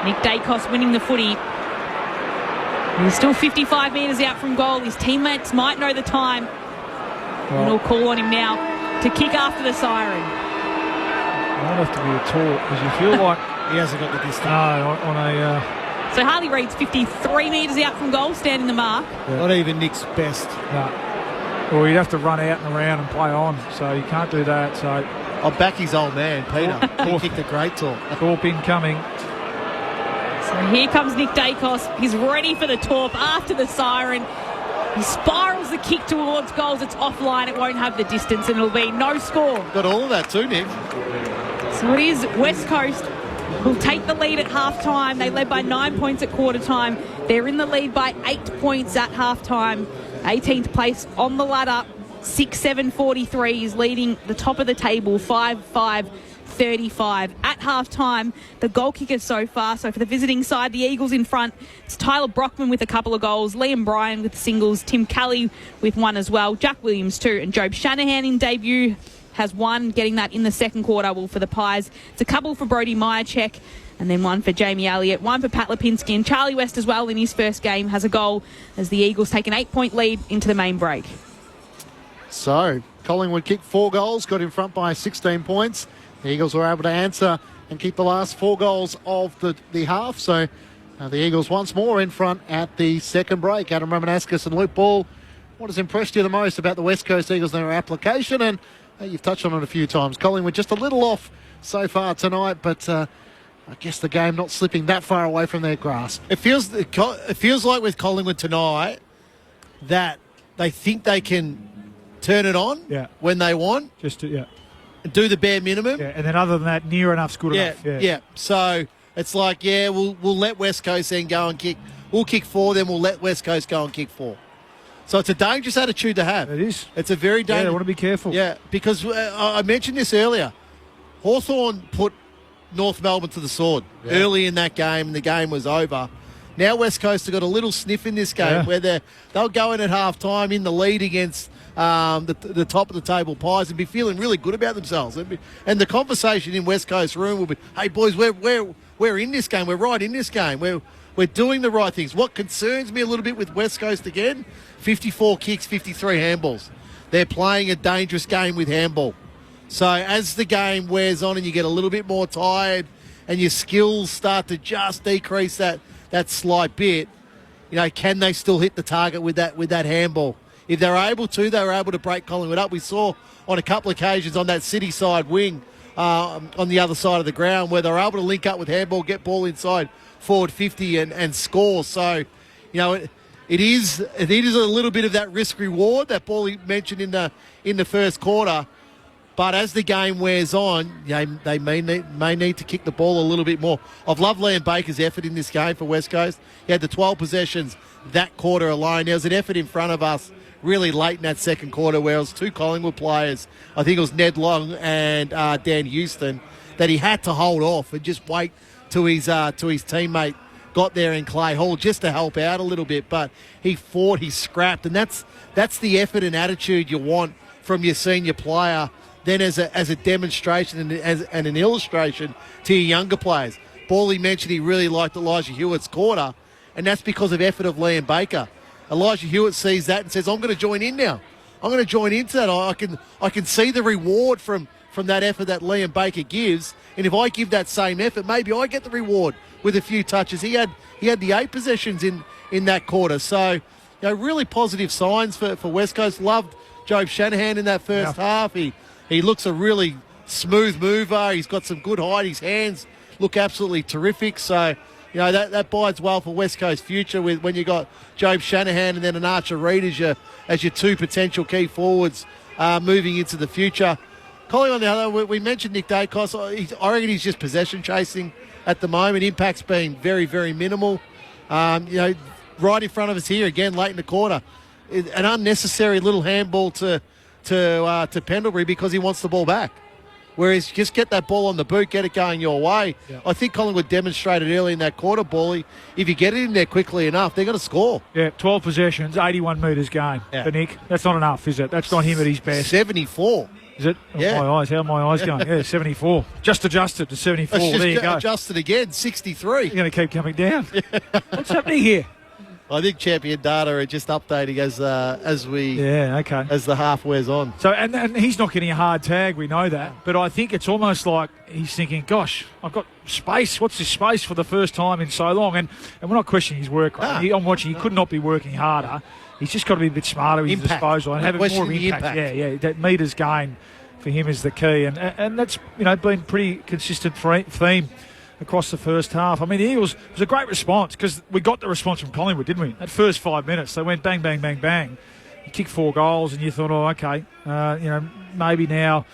Nick Dacos winning the footy. He's still 55 metres out from goal. His teammates might know the time. And he'll call on him now to kick after the siren. Might have to be a tour, because you feel like he hasn't got the distance. No, on a... So Harley Reid's 53 metres out from goal, standing the mark. Yeah. Not even Nick's best. No. Well, you'd have to run out and around and play on, so you can't do that. So I'll back his old man, Peter. He kicked a great talk. Thorpe incoming. So here comes Nick Dacos. He's ready for the torp after the siren. He spirals the kick towards goals. It's offline. It won't have the distance, and it'll be no score. Got all of that too, Nick. So it is West Coast who'll take the lead at half-time. They led by 9 points at quarter-time. They're in the lead by 8 points at half-time. 18th place on the ladder. 6-7-43 is leading the top of the table. 5-5-35. At half-time, the goal kickers so far. So for the visiting side, the Eagles in front. It's Tyler Brockman with a couple of goals. Liam Bryan with singles. Tim Kelly with one as well. Jack Williams too. And Job Shanahan in debut has one, getting that in the second quarter. Well, for the Pies, it's a couple for Brody Myercheck, and then one for Jamie Elliott, one for Pat Lipinski, and Charlie West as well in his first game has a goal as the Eagles take an 8-point lead into the main break. So Collingwood kicked 4 goals, got in front by 16 points. The Eagles were able to answer and keep the last 4 goals of the half. So the Eagles once more in front at the second break. Adam Romanascus and Luke Ball, what has impressed you the most about the West Coast Eagles and their application, and You've touched on it a few times. Collingwood just a little off so far tonight, but I guess the game not slipping that far away from their grasp. It feels like with Collingwood tonight that they think they can turn it on when they want. Do the bare minimum. Yeah, and then other than that, near enough's good enough. Yeah. So it's like, we'll let West Coast then go and kick. We'll kick 4, then we'll let West Coast go and kick 4. So it's a dangerous attitude to have. It is. It's a very dangerous. Yeah, I want to be careful. Yeah, because I mentioned this earlier. Hawthorn put North Melbourne to the sword early in that game, and the game was over. Now West Coast have got a little sniff in this game where they'll go in at half-time in the lead against the top of the table Pies and be feeling really good about themselves. And the conversation in West Coast room will be, hey, boys, we're in this game. We're right in this game. We're doing the right things. What concerns me a little bit with West Coast again, 54 kicks, 53 handballs. They're playing a dangerous game with handball. So as the game wears on and you get a little bit more tired and your skills start to just decrease that slight bit, can they still hit the target with that handball? If they're able to, they were able to break Collingwood up. We saw on a couple of occasions on that city side wing on the other side of the ground where they were able to link up with handball, get ball inside forward 50 and score. So, it is a little bit of that risk reward that Paulie mentioned in the first quarter. But as the game wears on, they may need to kick the ball a little bit more. I've loved Liam Baker's effort in this game for West Coast. He had the 12 possessions that quarter alone. There was an effort in front of us really late in that second quarter where it was 2 Collingwood players, I think it was Ned Long and Dan Houston, that he had to hold off and just wait till his teammate got there in Clay Hall just to help out a little bit. But he fought, he scrapped, and that's the effort and attitude you want from your senior player then as a demonstration and an illustration to your younger players. Bally mentioned he really liked Elijah Hewitt's quarter, and that's because of effort of Liam Baker. Elijah Hewitt sees that and says, I'm going to join in now. I'm going to join into that. I can see the reward from that effort that Liam Baker gives, and if I give that same effort, maybe I get the reward with a few touches. He had the 8 possessions in that quarter. So, really positive signs for West Coast. Loved Jobe Shanahan in that first half. He looks a really smooth mover. He's got some good height. His hands look absolutely terrific. So, that bodes well for West Coast future when you got Jobe Shanahan and then an Archer Reid as your 2 potential key forwards moving into the future. Calling on the other, we mentioned Nick Dacos. I reckon he's just possession chasing at the moment. Impact's been very, very minimal. Right in front of us here again, late in the quarter, an unnecessary little handball to Pendlebury because he wants the ball back. Whereas just get that ball on the boot, get it going your way. Yeah. I think Collingwood demonstrated early in that quarter, Bally, if you get it in there quickly enough, they're going to score. Yeah, 12 possessions, 81 metres game for Nick. That's not enough, is it? That's not him at his best. 74. Is it? Yeah. Oh, my eyes. How are my eyes going? Yeah, 74. Just adjusted to 74. There you go. Adjusted again, 63. You're going to keep coming down. What's happening here? I think Champion Data are just updating as the half wears on. So and he's not getting a hard tag, we know that. But I think it's almost like he's thinking, gosh, I've got space. What's this space for the first time in so long? And we're not questioning his work. I'm watching. He could not be working harder. He's just got to be a bit smarter with his disposal and have more of an impact. Yeah, that metres gain for him is the key. And that's been pretty consistent theme across the first half. I mean, the Eagles, it was a great response because we got the response from Collingwood, didn't we? That first 5 minutes, they went bang, bang, bang, bang. You kicked 4 goals and you thought, oh, okay, maybe now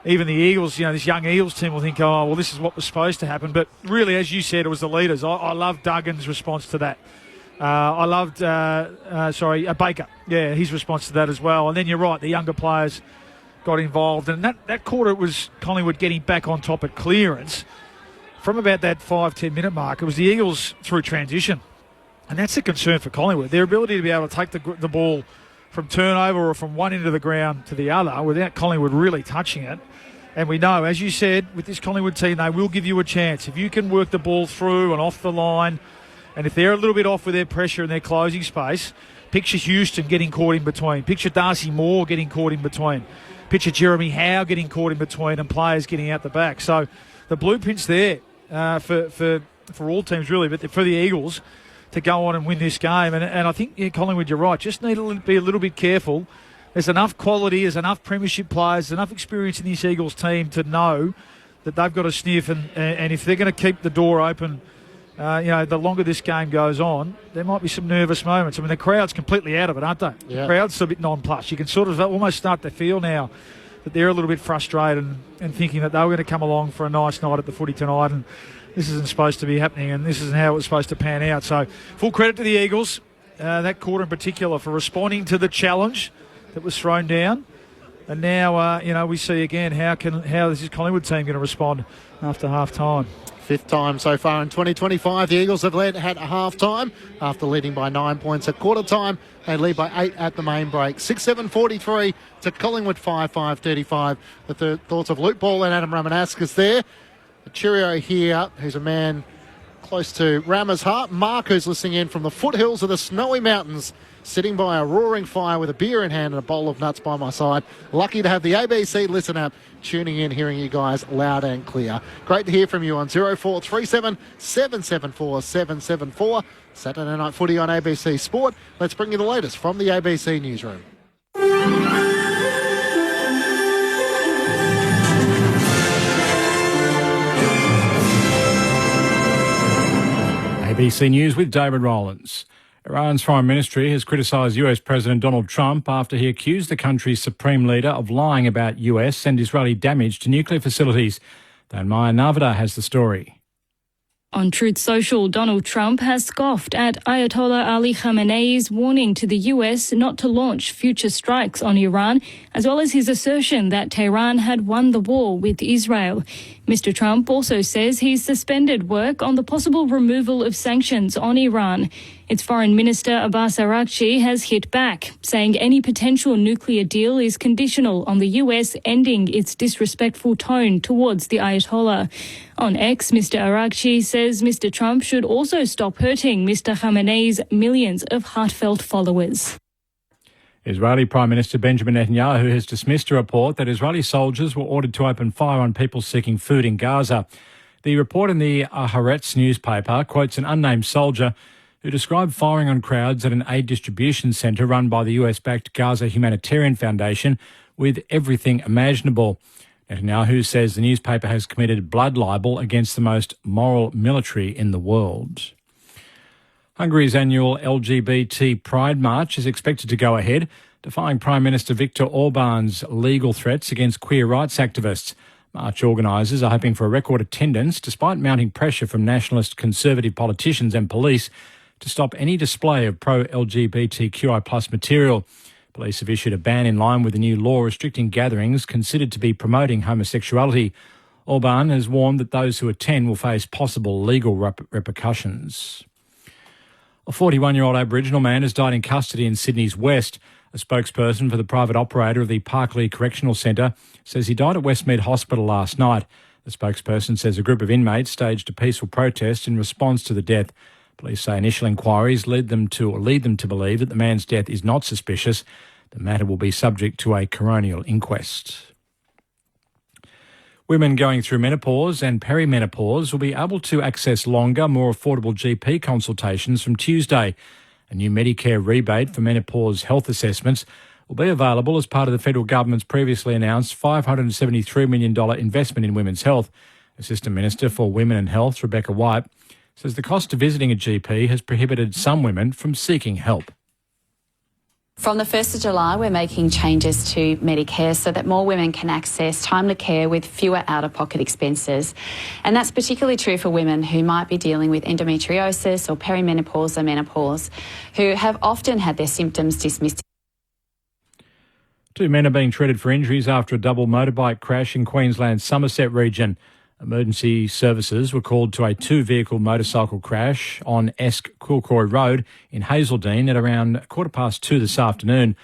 even the Eagles, this young Eagles team will think, oh, well, this is what was supposed to happen. But really, as you said, it was the leaders. I loved Duggan's response to that. I loved, Baker. Yeah, his response to that as well. And then you're right, the younger players got involved. And that quarter, it was Collingwood getting back on top at clearance. From about that 5-10 minute mark, it was the Eagles through transition. And that's a concern for Collingwood. Their ability to be able to take the ball from turnover or from one end of the ground to the other without Collingwood really touching it. And we know, as you said, with this Collingwood team, they will give you a chance. If you can work the ball through and off the line, and if they're a little bit off with their pressure and their closing space, picture Houston getting caught in between. Picture Darcy Moore getting caught in between. Picture Jeremy Howe getting caught in between and players getting out the back. So the blueprint's there. For all teams really, but for the Eagles to go on and win this game. And I think, Collingwood, you're right, just need to be a little bit careful there's enough quality, there's enough premiership players, enough experience in this Eagles team to know that they've got a sniff, and if they're going to keep the door open, the longer this game goes on, there might be some nervous moments. I mean, the crowd's completely out of it, aren't they? Yeah. The crowd's a bit nonplussed. You can sort of almost start to feel now that they're a little bit frustrated and thinking that they were going to come along for a nice night at the footy tonight, and this isn't supposed to be happening, and this isn't how it was supposed to pan out. So full credit to the Eagles, that quarter in particular, for responding to the challenge that was thrown down. And now, we see again how this Collingwood team going to respond after half-time. Fifth time so far in 2025. The Eagles have led at half-time after leading by 9 points at quarter-time. They lead by 8 at the main break. 6-7-43 to Collingwood 5-5-35. The thoughts of Luke Ball and Adam Ramanaskas there. A cheerio here, who's a man close to Rama's heart. Mark, who's listening in from the foothills of the Snowy Mountains, sitting by a roaring fire with a beer in hand and a bowl of nuts by my side. Lucky to have the ABC Listen app tuning in, hearing you guys loud and clear. Great to hear from you on 0437 774 774. Saturday Night Footy on ABC Sport. Let's bring you the latest from the ABC Newsroom. ABC News with David Rowlands. Iran's foreign ministry has criticised US President Donald Trump after he accused the country's supreme leader of lying about US and Israeli damage to nuclear facilities. Dan Maya Navada has the story. On Truth Social, Donald Trump has scoffed at Ayatollah Ali Khamenei's warning to the US not to launch future strikes on Iran, as well as his assertion that Tehran had won the war with Israel. Mr. Trump also says he's suspended work on the possible removal of sanctions on Iran. Its Foreign Minister Abbas Araghchi has hit back, saying any potential nuclear deal is conditional on the US ending its disrespectful tone towards the Ayatollah. On X, Mr. Araghchi says Mr. Trump should also stop hurting Mr. Khamenei's millions of heartfelt followers. Israeli Prime Minister Benjamin Netanyahu has dismissed a report that Israeli soldiers were ordered to open fire on people seeking food in Gaza. The report in the Haaretz newspaper quotes an unnamed soldier who described firing on crowds at an aid distribution centre run by the US-backed Gaza Humanitarian Foundation with everything imaginable. Netanyahu says the newspaper has committed blood libel against the most moral military in the world. Hungary's annual LGBT Pride March is expected to go ahead, defying Prime Minister Viktor Orban's legal threats against queer rights activists. March organisers are hoping for a record attendance despite mounting pressure from nationalist conservative politicians and police to stop any display of pro-LGBTQI+ material. Police have issued a ban in line with the new law restricting gatherings considered to be promoting homosexuality. Orban has warned that those who attend will face possible legal repercussions. A 41-year-old Aboriginal man has died in custody in Sydney's West. A spokesperson for the private operator of the Parklea Correctional Centre says he died at Westmead Hospital last night. The spokesperson says a group of inmates staged a peaceful protest in response to the death. Police say initial inquiries lead them to believe that the man's death is not suspicious. The matter will be subject to a coronial inquest. Women going through menopause and perimenopause will be able to access longer, more affordable GP consultations from Tuesday. A new Medicare rebate for menopause health assessments will be available as part of the federal government's previously announced $573 million investment in women's health. Assistant Minister for Women and Health, Rebecca White, says the cost of visiting a GP has prohibited some women from seeking help. From the 1st of July, we're making changes to Medicare so that more women can access timely care with fewer out-of-pocket expenses. And that's particularly true for women who might be dealing with endometriosis or perimenopause or menopause, who have often had their symptoms dismissed. 2 men are being treated for injuries after a double motorbike crash in Queensland's Somerset region. Emergency services were called to a 2-vehicle motorcycle crash on Esk-Quilcroy Road in Hazeldean at around 2:15 this afternoon.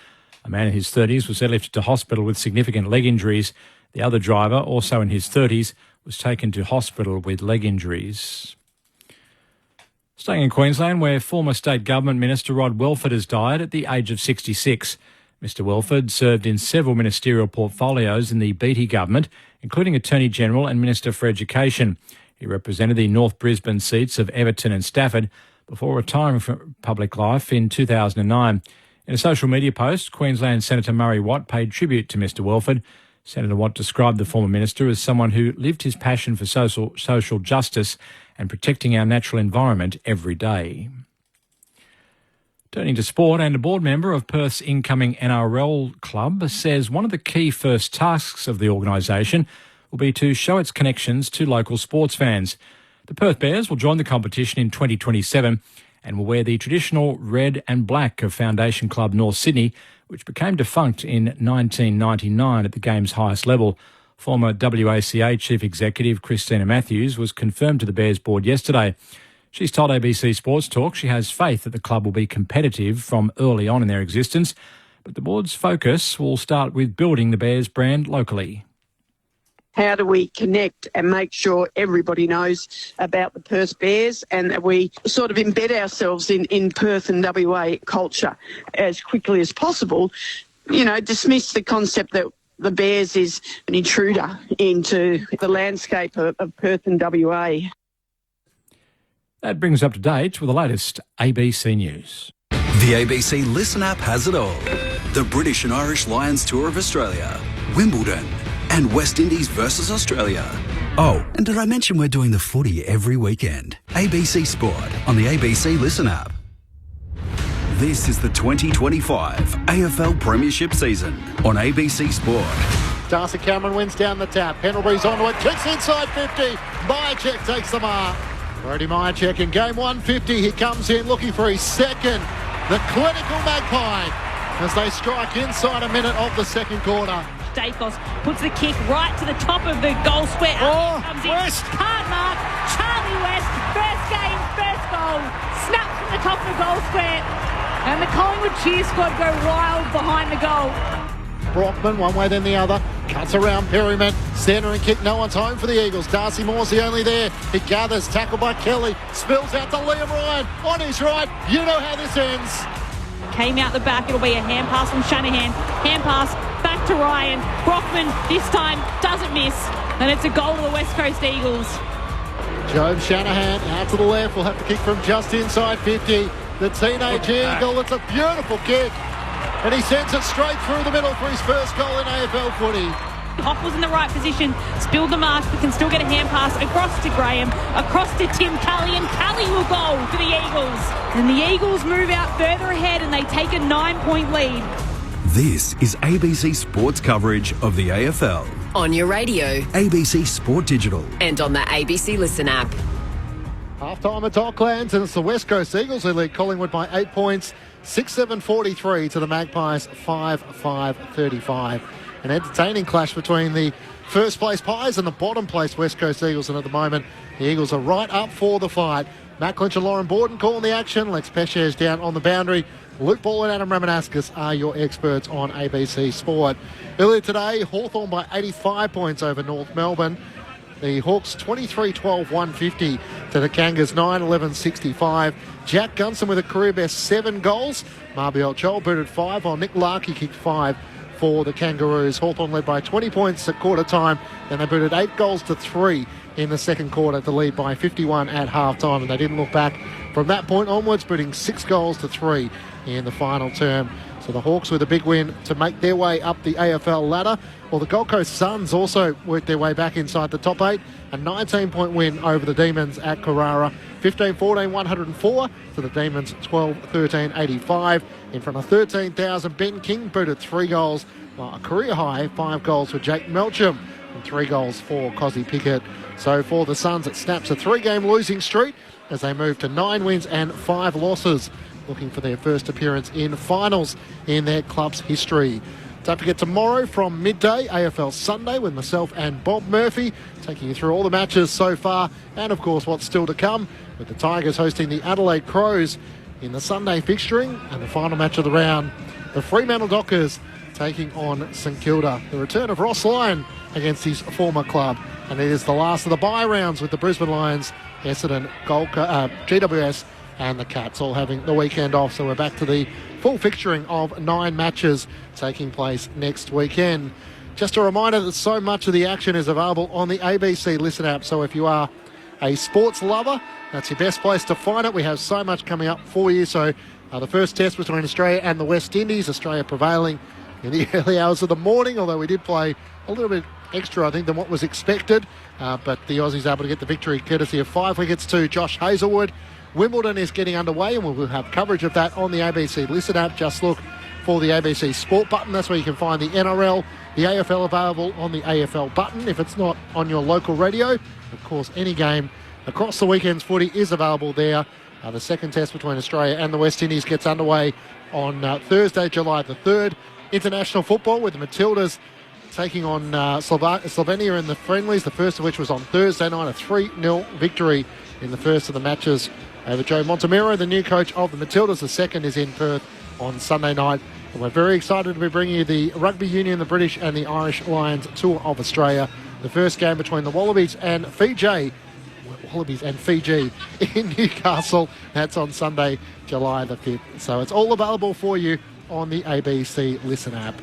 A man in his 30s was airlifted to hospital with significant leg injuries. The other driver, also in his 30s, was taken to hospital with leg injuries. Staying in Queensland, where former State Government Minister Rod Welford has died at the age of 66. Mr Welford served in several ministerial portfolios in the Beattie government, including Attorney-General and Minister for Education. He represented the North Brisbane seats of Everton and Stafford before retiring from public life in 2009. In a social media post, Queensland Senator Murray Watt paid tribute to Mr Welford. Senator Watt described the former minister as someone who lived his passion for social justice and protecting our natural environment every day. Turning to sport, and a board member of Perth's incoming NRL club says one of the key first tasks of the organisation will be to show its connections to local sports fans. The Perth Bears will join the competition in 2027 and will wear the traditional red and black of Foundation Club North Sydney, which became defunct in 1999 at the game's highest level. Former WACA Chief Executive Christina Matthews was confirmed to the Bears board yesterday. She's told ABC Sports Talk she has faith that the club will be competitive from early on in their existence, but the board's focus will start with building the Bears brand locally. How do we connect and make sure everybody knows about the Perth Bears and that we sort of embed ourselves in Perth and WA culture as quickly as possible? You know, dismiss the concept that the Bears is an intruder into the landscape of Perth and WA. That brings up to date with the latest ABC News. The ABC Listen app has it all. The British and Irish Lions Tour of Australia, Wimbledon, and West Indies versus Australia. Oh, and did I mention we're doing the footy every weekend? ABC Sport on the ABC Listen app. This is the 2025 AFL Premiership season on ABC Sport. Darcy Cameron wins down the tap. Pendlebury's onto it, kicks inside 50. Myercheck takes the mark. Brody Myercheck in game 150. He comes in looking for his second. The clinical Magpie as they strike inside a minute of the second quarter. Dacos puts the kick right to the top of the goal square. Comes in. West. Hard mark. Charlie West. First game, first goal. Snapped from the top of the goal square. And the Collingwood cheer squad go wild behind the goal. Brockman, one way then the other, cuts around Perryman, centre and kick, no one's home for the Eagles. Darcy Moore's the only there. He gathers, tackled by Kelly, spills out to Liam Ryan, on his right. You know how this ends. Came out the back, it'll be a hand pass from Shanahan. Hand pass back to Ryan. Brockman this time doesn't miss, and it's a goal to the West Coast Eagles. Job Shanahan out to the left, will have to kick from just inside 50. The teenage Eagle, it's a beautiful kick. And he sends it straight through the middle for his first goal in AFL footy. Hoff was in the right position, spilled the mark, but can still get a hand pass across to Graham, across to Tim Kelly, and Kelly will go for the Eagles. And the Eagles move out further ahead and they take a 9-point lead. This is ABC Sports coverage of the AFL. On your radio, ABC Sport Digital, and on the ABC Listen app. Half-time at Docklands, and it's the West Coast Eagles who lead Collingwood by 8 points. 6-7-43 to the Magpies, 5-5-35. An entertaining clash between the first place Pies and the bottom place West Coast Eagles, and at the moment the Eagles are right up for the fight. Matt Lynch and Lauren Borden calling the action. Lex Pesce down on the boundary. Luke Ball and Adam Ramanaskas are your experts on ABC Sport. Earlier today, Hawthorn by 85 points over North Melbourne. The Hawks 23-12-150 to the Kangas 9-11-65. Jack Gunson with a career best 7 goals. Marbiel Joel booted 5 while Nick Larkey kicked 5 for the Kangaroos. Hawthorn led by 20 points at quarter time. Then they booted 8 goals to 3 in the second quarter to lead by 51 at half time. And they didn't look back from that point onwards, booting 6 goals to 3 in the final term. So the Hawks with a big win to make their way up the AFL ladder. Well, the Gold Coast Suns also worked their way back inside the top 8. A 19-point win over the Demons at Carrara. 15-14, 104 to the Demons, 12-13, 85. In front of 13,000, Ben King booted 3 goals. A career high, 5 goals for Jake Melcham and 3 goals for Cozzy Pickett. So for the Suns, it snaps a 3-game losing streak as they move to 9 wins and 5 losses, looking for their first appearance in finals in their club's history. Don't forget, tomorrow from midday, AFL Sunday with myself and Bob Murphy, taking you through all the matches so far and, of course, what's still to come, with the Tigers hosting the Adelaide Crows in the Sunday fixturing, and the final match of the round, the Fremantle Dockers taking on St Kilda. The return of Ross Lyon against his former club, and it is the last of the bye rounds with the Brisbane Lions, Essendon, GWS and the Cats all having the weekend off. So we're back to the full fixturing of 9 matches taking place next weekend. Just a reminder that so much of the action is available on the ABC Listen app. So if you are a sports lover, that's your best place to find it. We have so much coming up for you. So The first test between Australia and the West Indies. Australia prevailing in the early hours of the morning, although we did play a little bit extra, I think, than what was expected. But the Aussies able to get the victory courtesy of 5 wickets to Josh Hazlewood. Wimbledon is getting underway, and we'll have coverage of that on the ABC Listen app. Just look for the ABC Sport button. That's where you can find the NRL, the AFL available on the AFL button. If it's not on your local radio, of course, any game across the weekend's footy is available there. The second test between Australia and the West Indies gets underway on Thursday, July the 3rd. International football with the Matildas taking on Slovenia in the friendlies, the first of which was on Thursday night, a 3-0 victory in the first of the matches over Joe Montemiro, the new coach of the Matildas. The second is in Perth on Sunday night. And we're very excited to be bringing you the Rugby Union, the British and the Irish Lions Tour of Australia. The first game between the Wallabies and Fiji in Newcastle. That's on Sunday, July the 5th. So it's all available for you on the ABC Listen app.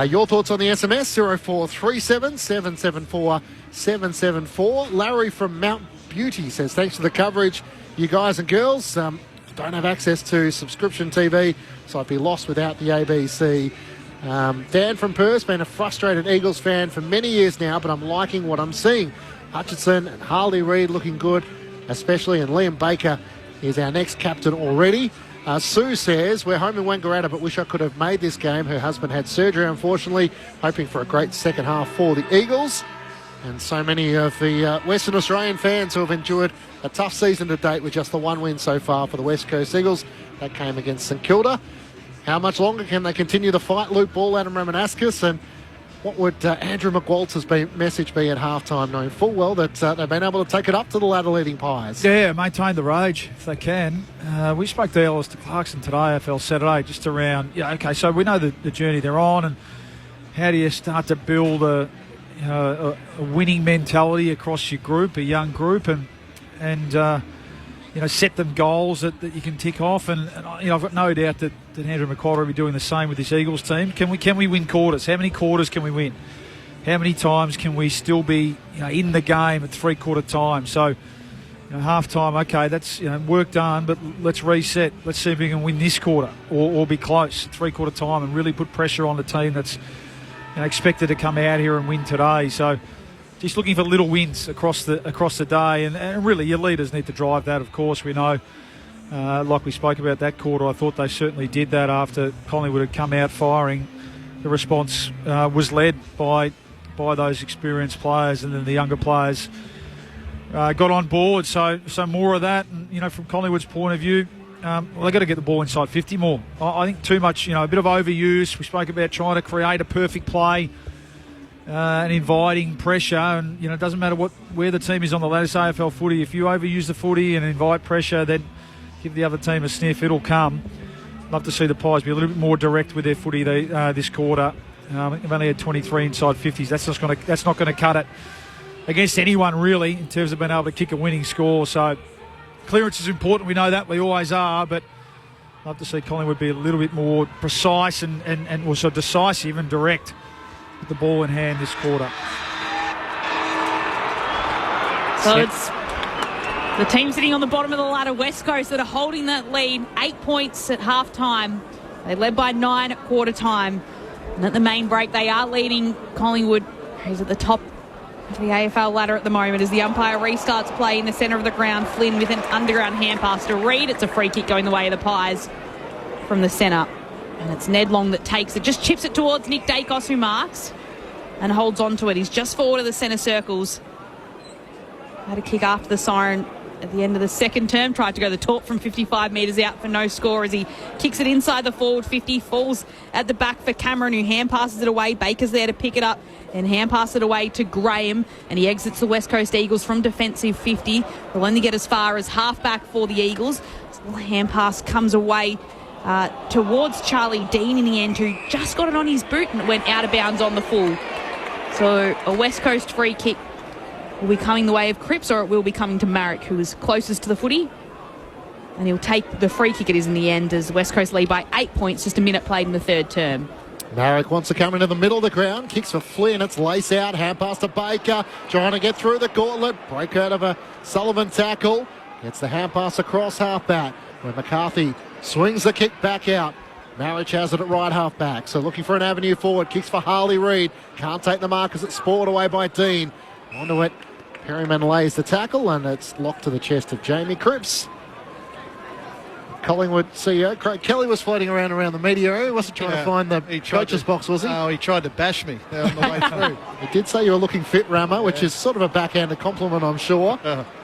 Your thoughts on the SMS, 0437 774 774. Larry from Mount Beauty says, thanks for the coverage, you guys and girls. Don't have access to subscription TV, so I'd be lost without the ABC. Dan from Perth, been a frustrated Eagles fan for many years now, but I'm liking what I'm seeing. Hutchinson and Harley Reid looking good, especially, and Liam Baker is our next captain already. Sue says, we're home in Wangaratta, but wish I could have made this game. Her husband had surgery, unfortunately, hoping for a great second half for the Eagles. And so many of the Western Australian fans who have endured a tough season to date with just the one win so far for the West Coast Eagles. That came against St Kilda. How much longer can they continue the fight? Luke Ball, Adam Ramanaskas, and what would Andrew McWalter's message be at halftime, knowing full well that they've been able to take it up to the ladder-leading Pies? Yeah, maintain the rage if they can. We spoke to Alistair Clarkson today, AFL Saturday, just around, so we know the journey they're on, and how do you start to build a winning mentality across your group, a young group, and set them goals that you can tick off. And I've got no doubt that Andrew McWalter will be doing the same with this Eagles team. Can we win quarters? How many quarters can we win? How many times can we still be in the game at three-quarter time? So half-time, okay, that's work done, but let's reset. Let's see if we can win this quarter or be close at three-quarter time and really put pressure on the team that's expected to come out here and win today. So just looking for little wins across the day, and really your leaders need to drive that, of course. We know, like we spoke about that quarter, I thought they certainly did that after Collingwood had come out firing. The response was led by those experienced players, and then the younger players got on board. So more of that, and from Collingwood's point of view, they've got to get the ball inside 50 more. I think too much, a bit of overuse. We spoke about trying to create a perfect play and inviting pressure. And, it doesn't matter where the team is on the ladder, AFL footy. If you overuse the footy and invite pressure, then give the other team a sniff. It'll come. Love to see the Pies be a little bit more direct with their footy this quarter. I think they've only had 23 inside 50s. That's not going to cut it against anyone, really, in terms of being able to kick a winning score. So clearance is important. We know that. We always are. But love to see Collingwood be a little bit more precise and also decisive and direct with the ball in hand this quarter. So it's the team sitting on the bottom of the ladder, West Coast, that are holding that lead. 8 points at half-time. They led by 9 at quarter time. And at the main break, they are leading Collingwood, who's at the top of the AFL ladder at the moment, as the umpire restarts play in the centre of the ground. Flynn with an underground hand pass to Reid. It's a free kick going the way of the Pies from the centre. And it's Ned Long that takes it. Just chips it towards Nick Dacos, who marks and holds on to it. He's just forward of the centre circles. Had a kick after the siren at the end of the second term. Tried to go the talk from 55 metres out for no score as he kicks it inside the forward 50. Falls at the back for Cameron, who hand passes it away. Baker's there to pick it up and hand pass it away to Graham. And he exits the West Coast Eagles from defensive 50. Will only get as far as half-back for the Eagles. So the hand pass comes away towards Charlie Dean in the end, who just got it on his boot and it went out of bounds on the full. So a West Coast free kick will be coming the way of Cripps, or it will be coming to Marrick, who is closest to the footy. And he'll take the free kick it is in the end, as West Coast lead by 8 points, just a minute played in the third term. Marrick wants to come into the middle of the ground, kicks for Flynn, it's lace out, hand pass to Baker, trying to get through the gauntlet, break out of a Sullivan tackle, gets the hand pass across half back. when McCarthy swings the kick back out. Marriage has it at right half back, so looking for an avenue forward. Kicks for Harley Reid. Can't take the mark as it's spoiled away by Dean. Onto it. Perryman lays the tackle, and it's locked to the chest of Jamie Cripps. Collingwood CEO Craig Kelly was floating around the media area. He wasn't trying to find the coach's box, was he? Oh, he tried to bash me on the way through. He did say you were looking fit, Rama, which is sort of a backhanded compliment, I'm sure.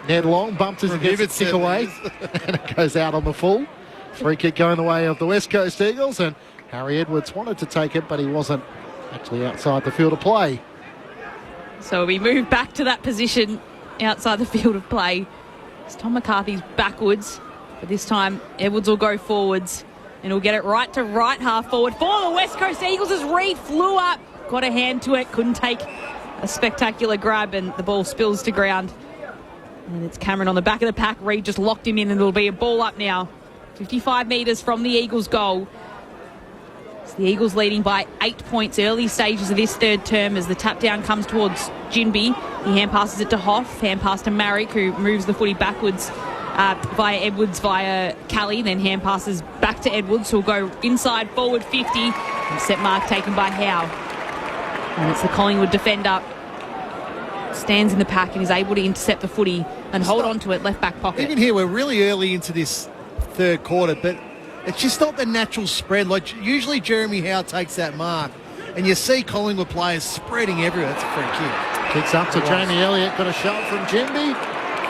Ned Long bumped as he gets it kick away, and it goes out on the full. Free kick going the way of the West Coast Eagles, and Harry Edwards wanted to take it, but he wasn't actually outside the field of play. So we move back to that position outside the field of play. It's Tom McCarthy's backwards, but this time Edwards will go forwards and he'll get it right to right half forward for the West Coast Eagles as Reid flew up, got a hand to it, couldn't take a spectacular grab, and the ball spills to ground. And it's Cameron on the back of the pack. Reid just locked him in, and it'll be a ball up now. 55 metres from the Eagles' goal. It's the Eagles leading by 8 points early stages of this third term as the tap down comes towards Ginby. He hand passes it to Hoff, hand pass to Marrick, who moves the footy backwards via Edwards, via Kelly, then hand passes back to Edwards, who'll go inside forward 50. And set mark taken by Howe. And it's the Collingwood defender. Stands in the pack and is able to intercept the footy and hold on to it left back pocket. Even here, we're really early into this third quarter, but it's just not the natural spread. Like usually Jeremy Howe takes that mark and you see Collingwood players spreading everywhere. That's a free kick. Kicks up to Jamie Elliott, got a shot from Ginby.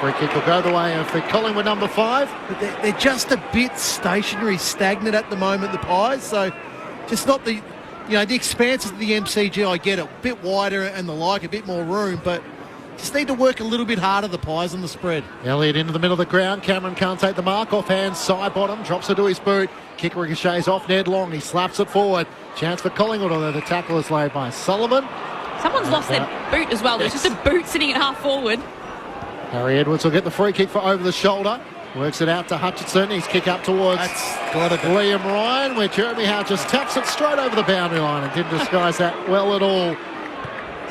Free kick will go the way of the Collingwood number 5. But they're just a bit stationary, stagnant at the moment, the Pies. So just not the, the expanses of the MCG, I get it, a bit wider and the like, a bit more room, but just need to work a little bit harder, the Pies, on the spread. Elliott into the middle of the ground. Cameron can't take the mark. Offhand, side bottom, drops it to his boot. Kick ricochets off Ned Long. He slaps it forward. Chance for Collingwood, although the tackle is laid by Sullivan. Someone's lost their boot as well. There's just a boot sitting at half forward. Harry Edwards will get the free kick for over the shoulder. Works it out to Hutchinson. He's kick up towards Liam Ryan, where Jeremy Howe just taps it straight over the boundary line and didn't disguise that well at all.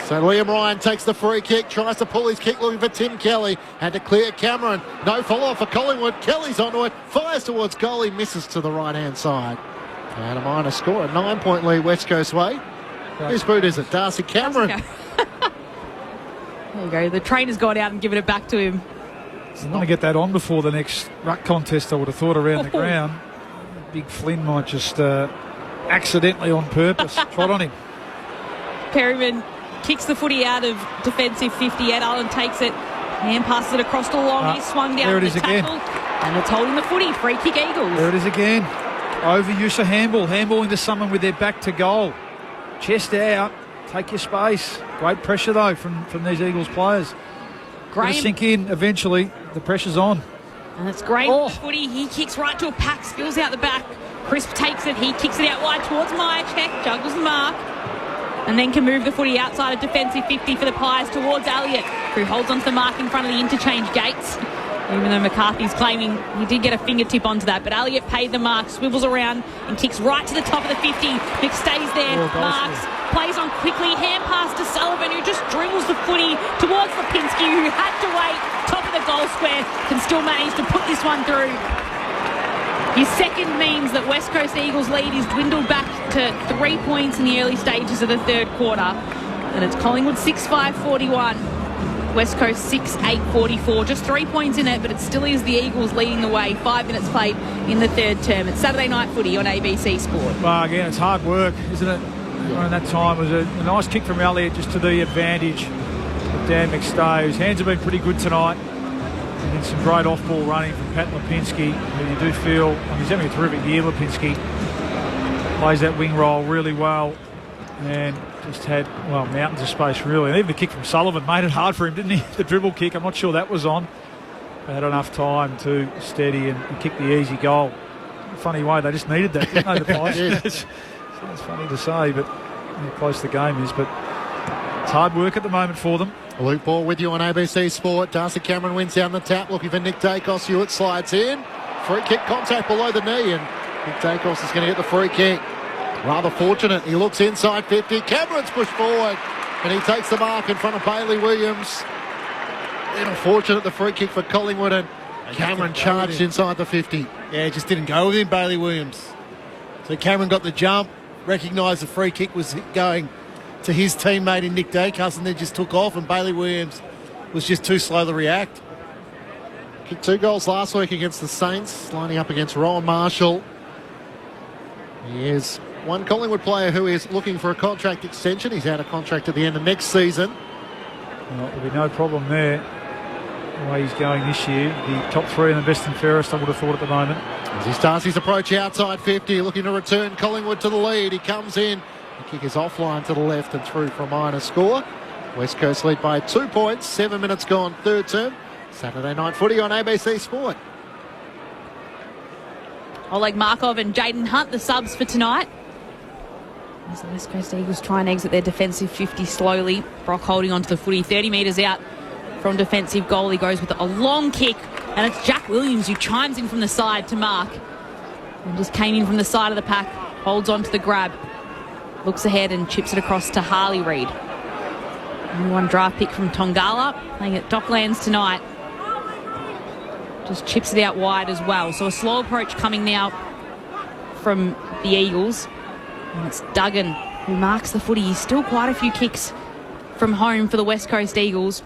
So Liam Ryan takes the free kick, tries to pull his kick, looking for Tim Kelly. Had to clear Cameron. No follow-up for Collingwood. Kelly's onto it, fires towards goal. He misses to the right-hand side. And a minor score, a 9-point lead West Coast way. Whose boot is it? Darcy Cameron. There you go. The trainer's gone out and given it back to him. I'm going to get that on before the next ruck contest, I would have thought, around the ground. Big Flynn might just accidentally on purpose trot on him. Perryman kicks the footy out of defensive 50. Ed Allen takes it. Hand passes it across the long. He's swung down there to it the is tackle. Again. And it's holding the footy. Free kick Eagles. There it is again. Overuse of handball. Handballing to someone with their back to goal. Chest out. Take your space. Great pressure, though, from these Eagles players. Graham. It'll sink in eventually. The pressure's on. And it's Graham footy. He kicks right to a pack. Spills out the back. Crisp takes it. He kicks it out wide towards Myercheck. Juggles the mark. And then can move the footy outside of defensive 50 for the Pies towards Elliott, who holds onto the mark in front of the interchange gates. Even though McCarthy's claiming he did get a fingertip onto that. But Elliott paid the mark, swivels around and kicks right to the top of the 50. Mick stays there, marks, plays on quickly, hand pass to Sullivan, who just dribbles the footy towards Lipinski, who had to wait, top of the goal square, can still manage to put this one through. His second means that West Coast Eagles' lead is dwindled back to 3 points in the early stages of the third quarter. And it's Collingwood 6-5-41. West Coast 6-8-44. Just 3 points in it, but it still is the Eagles leading the way. 5 minutes played in the third term. It's Saturday night footy on ABC Sport. Well, again, it's hard work, isn't it? Around that time, it was a nice kick from Elliott just to the advantage of Dan McStay, whose hands have been pretty good tonight. And then some great off-ball running from Pat Lipinski, who you do feel, he's having a terrific year, Lipinski. Plays that wing role really well and just had, mountains of space, really. And even the kick from Sullivan made it hard for him, didn't he? The dribble kick, I'm not sure that was on. They had enough time to steady and kick the easy goal. Funny way, they just needed that, didn't they, the Pies? It's funny to say, but how close the game is. But it's hard work at the moment for them. Luke Ball with you on ABC Sport. Darcy Cameron wins down the tap, looking for Nick Dacos. Hewitt slides in. Free kick contact below the knee, and Nick Dacos is going to get the free kick. Rather fortunate. He looks inside 50. Cameron's pushed forward, and he takes the mark in front of Bailey Williams. Then unfortunate the free kick for Collingwood, and Cameron charged inside the 50. Yeah, just didn't go with him, Bailey Williams. So Cameron got the jump, recognised the free kick was going to his teammate in Nick Dacus, and then just took off, and Bailey Williams was just too slow to react. Kicked 2 goals last week against the Saints, lining up against Rowan Marshall. He is one Collingwood player who is looking for a contract extension. He's out of contract at the end of next season. Well, there'll be no problem there. The way he's going this year, the top 3 in the best and fairest, I would have thought at the moment. As he starts his approach outside 50, looking to return Collingwood to the lead. He comes in. The kick is offline to the left and through for a minor score. West Coast lead by 2 points. 7 minutes gone, third term. Saturday night footy on ABC Sport. Oleg Markov and Jaden Hunt, the subs for tonight. As the West Coast Eagles try and exit their defensive 50 slowly. Brock holding onto the footy, 30 metres out from defensive goal. He goes with a long kick, and it's Jack Williams who chimes in from the side to mark. And just came in from the side of the pack, holds on to the grab, looks ahead and chips it across to Harley Reid. Number 1 draft pick from Tongala, playing at Docklands tonight. Just chips it out wide as well. So a slow approach coming now from the Eagles. And it's Duggan who marks the footy. He's still quite a few kicks from home for the West Coast Eagles.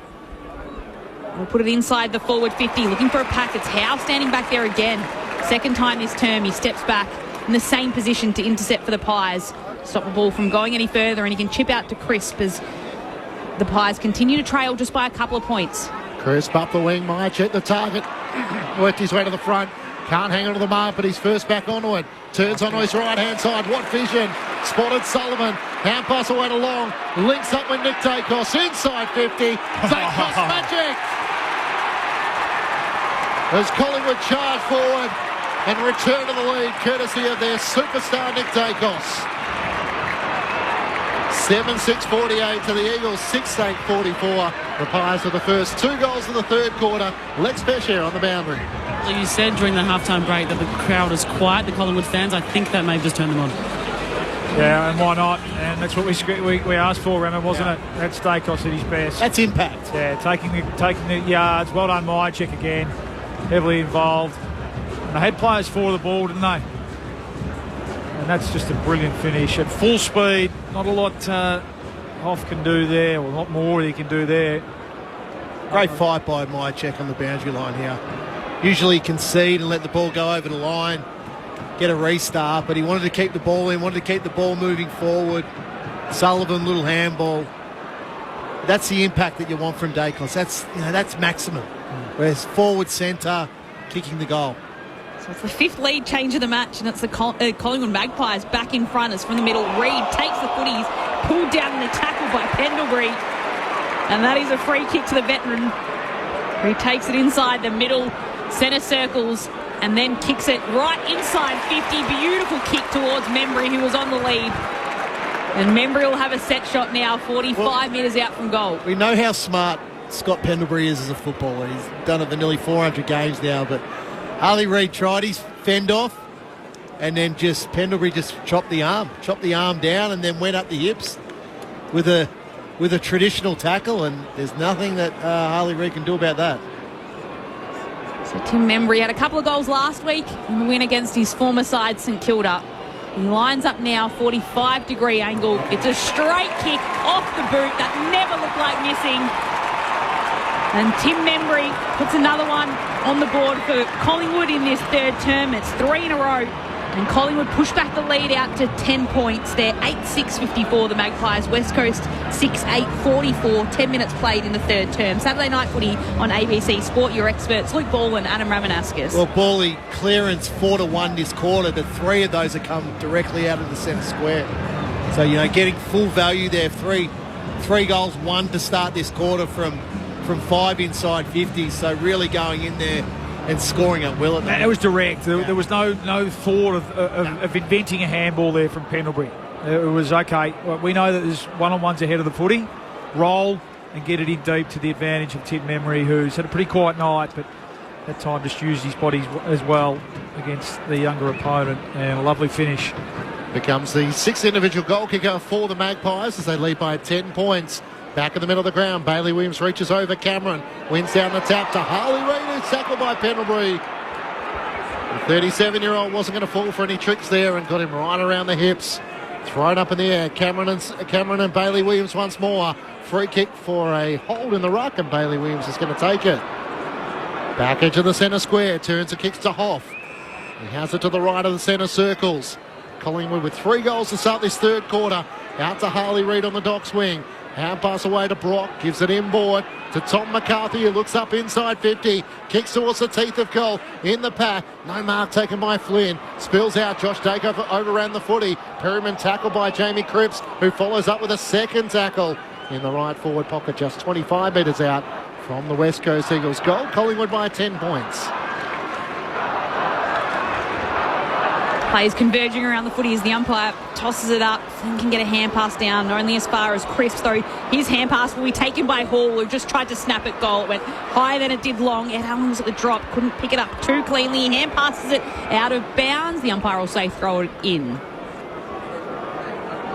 We'll put it inside the forward 50, looking for a pack. It's Howe standing back there again. Second time this term, he steps back in the same position to intercept for the Pies. Stop the ball from going any further, and he can chip out to Crisp as the Pies continue to trail just by a couple of points. Crisp up the wing, Myche at the target. Worked his way to the front. Can't hang on to the mark, but he's first back onto it. Turns onto his right-hand side. What vision. Spotted Sullivan. Hand pass away to Long. Links up with Nick Dacos. Inside 50. Dacos magic. As Collingwood charge forward and return to the lead, courtesy of their superstar Nick Dacos. 7-6-48 to the Eagles, 6-8-44. The Pies with the first 2 goals of the third quarter. Lex Pesher on the boundary. Well, you said during the halftime break that the crowd is quiet, the Collingwood fans. I think that may have just turned them on. Yeah, and why not? And that's what we asked for, Remmer, wasn't it? That's Dacos at his best. That's impact. Yeah, taking the yards. Well done, Myche again. Heavily involved. And they had players for the ball, didn't they? And that's just a brilliant finish at full speed. Not a lot Hoff can do there, or a lot more he can do there. Great fight by Myche on the boundary line here. Usually concede and let the ball go over the line, get a restart, but he wanted to keep the ball in, wanted to keep the ball moving forward. Sullivan, little handball. That's the impact that you want from Dacos. That's maximum. Whereas forward centre, kicking the goal. So it's the 5th lead change of the match, and it's the Collingwood Magpies back in front. It's from the middle. Reid takes the footy. He's pulled down in a tackle by Pendlebury. And that is a free kick to the veteran, who takes it inside the middle, centre circles, and then kicks it right inside 50. Beautiful kick towards Membry, who was on the lead. And Membry will have a set shot now, 45 metres out from goal. We know how smart Scott Pendlebury is as a footballer. He's done it for nearly 400 games now, but Harley Reid tried his fend off, and then Pendlebury just chopped the arm down, and then went up the hips with a traditional tackle, and there's nothing that Harley Reid can do about that. So Tim Membry had a couple of goals last week in the win against his former side, St Kilda. He lines up now, 45-degree angle. It's a straight kick off the boot that never looked like missing. And Tim Membry puts another one on the board for Collingwood in this third term. It's 3 in a row. And Collingwood push back the lead out to 10 points. They're 8-6-54, the Magpies. West Coast 6-8-44. 10 minutes played in the third term. Saturday night footy on ABC Sport. Your experts, Luke Ball and Adam Ramanauskas. Well, Bally, clearance 4-1 this quarter, but 3 of those have come directly out of the centre square. So, getting full value there. Three goals, 1 to start this quarter from 5 inside 50. So really going in there and scoring at will. It was direct. There was no thought of inventing a handball there from Pendlebury. It was, okay, well, we know that there's one-on-ones ahead of the footy. Roll and get it in deep to the advantage of Tim Membry, who's had a pretty quiet night, but that time just used his body as well against the younger opponent. And a lovely finish. Becomes the 6th individual goal kicker for the Magpies as they lead by 10 points. Back in the middle of the ground, Bailey Williams reaches over Cameron, wins down the tap to Harley Reid, who's tackled by Pendlebury. 37-year-old wasn't going to fall for any tricks there and got him right around the hips. Thrown up in the air. Cameron and Bailey Williams once more. Free kick for a hold in the ruck, and Bailey Williams is going to take it. Back edge of the centre square. Turns and kicks to Hoff. He has it to the right of the centre circles. Collingwood with 3 goals to start this third quarter. Out to Harley Reid on the Docks wing. Hand pass away to Brock. Gives it inboard to Tom McCarthy, who looks up inside 50. Kicks towards the teeth of goal. In the pack. No mark taken by Flynn. Spills out. Josh Dacre overran the footy. Perryman tackled by Jamie Cripps, who follows up with a second tackle in the right forward pocket, just 25 metres out from the West Coast Eagles goal. Collingwood by 10 points. Players converging around the footy as the umpire tosses it up. Flynn can get a hand pass down, only as far as Cripps, though his hand pass will be taken by Hall, who just tried to snap it goal. It went higher than it did long. Ed Allen was at the drop, couldn't pick it up too cleanly. Hand passes it out of bounds. The umpire will say throw it in.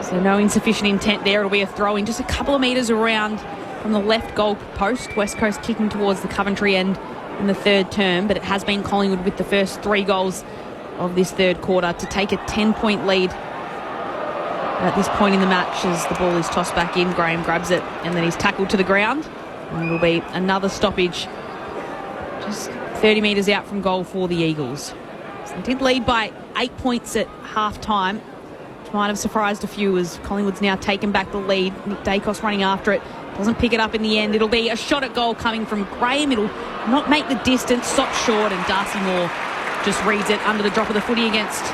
So no insufficient intent there. It'll be a throw-in just a couple of metres around from the left goal post. West Coast kicking towards the Coventry end in the third term, but it has been Collingwood with the first 3 goals of this third quarter to take a 10-point lead at this point in the match as the ball is tossed back in. Graham grabs it and then he's tackled to the ground, and it'll be another stoppage just 30 metres out from goal for the Eagles. So they did lead by 8 points at half-time, which might have surprised a few as Collingwood's now taken back the lead. Nick Dacos running after it, doesn't pick it up in the end. It'll be a shot at goal coming from Graham. It'll not make the distance, stop short, and Darcy Moore just reads it under the drop of the footy against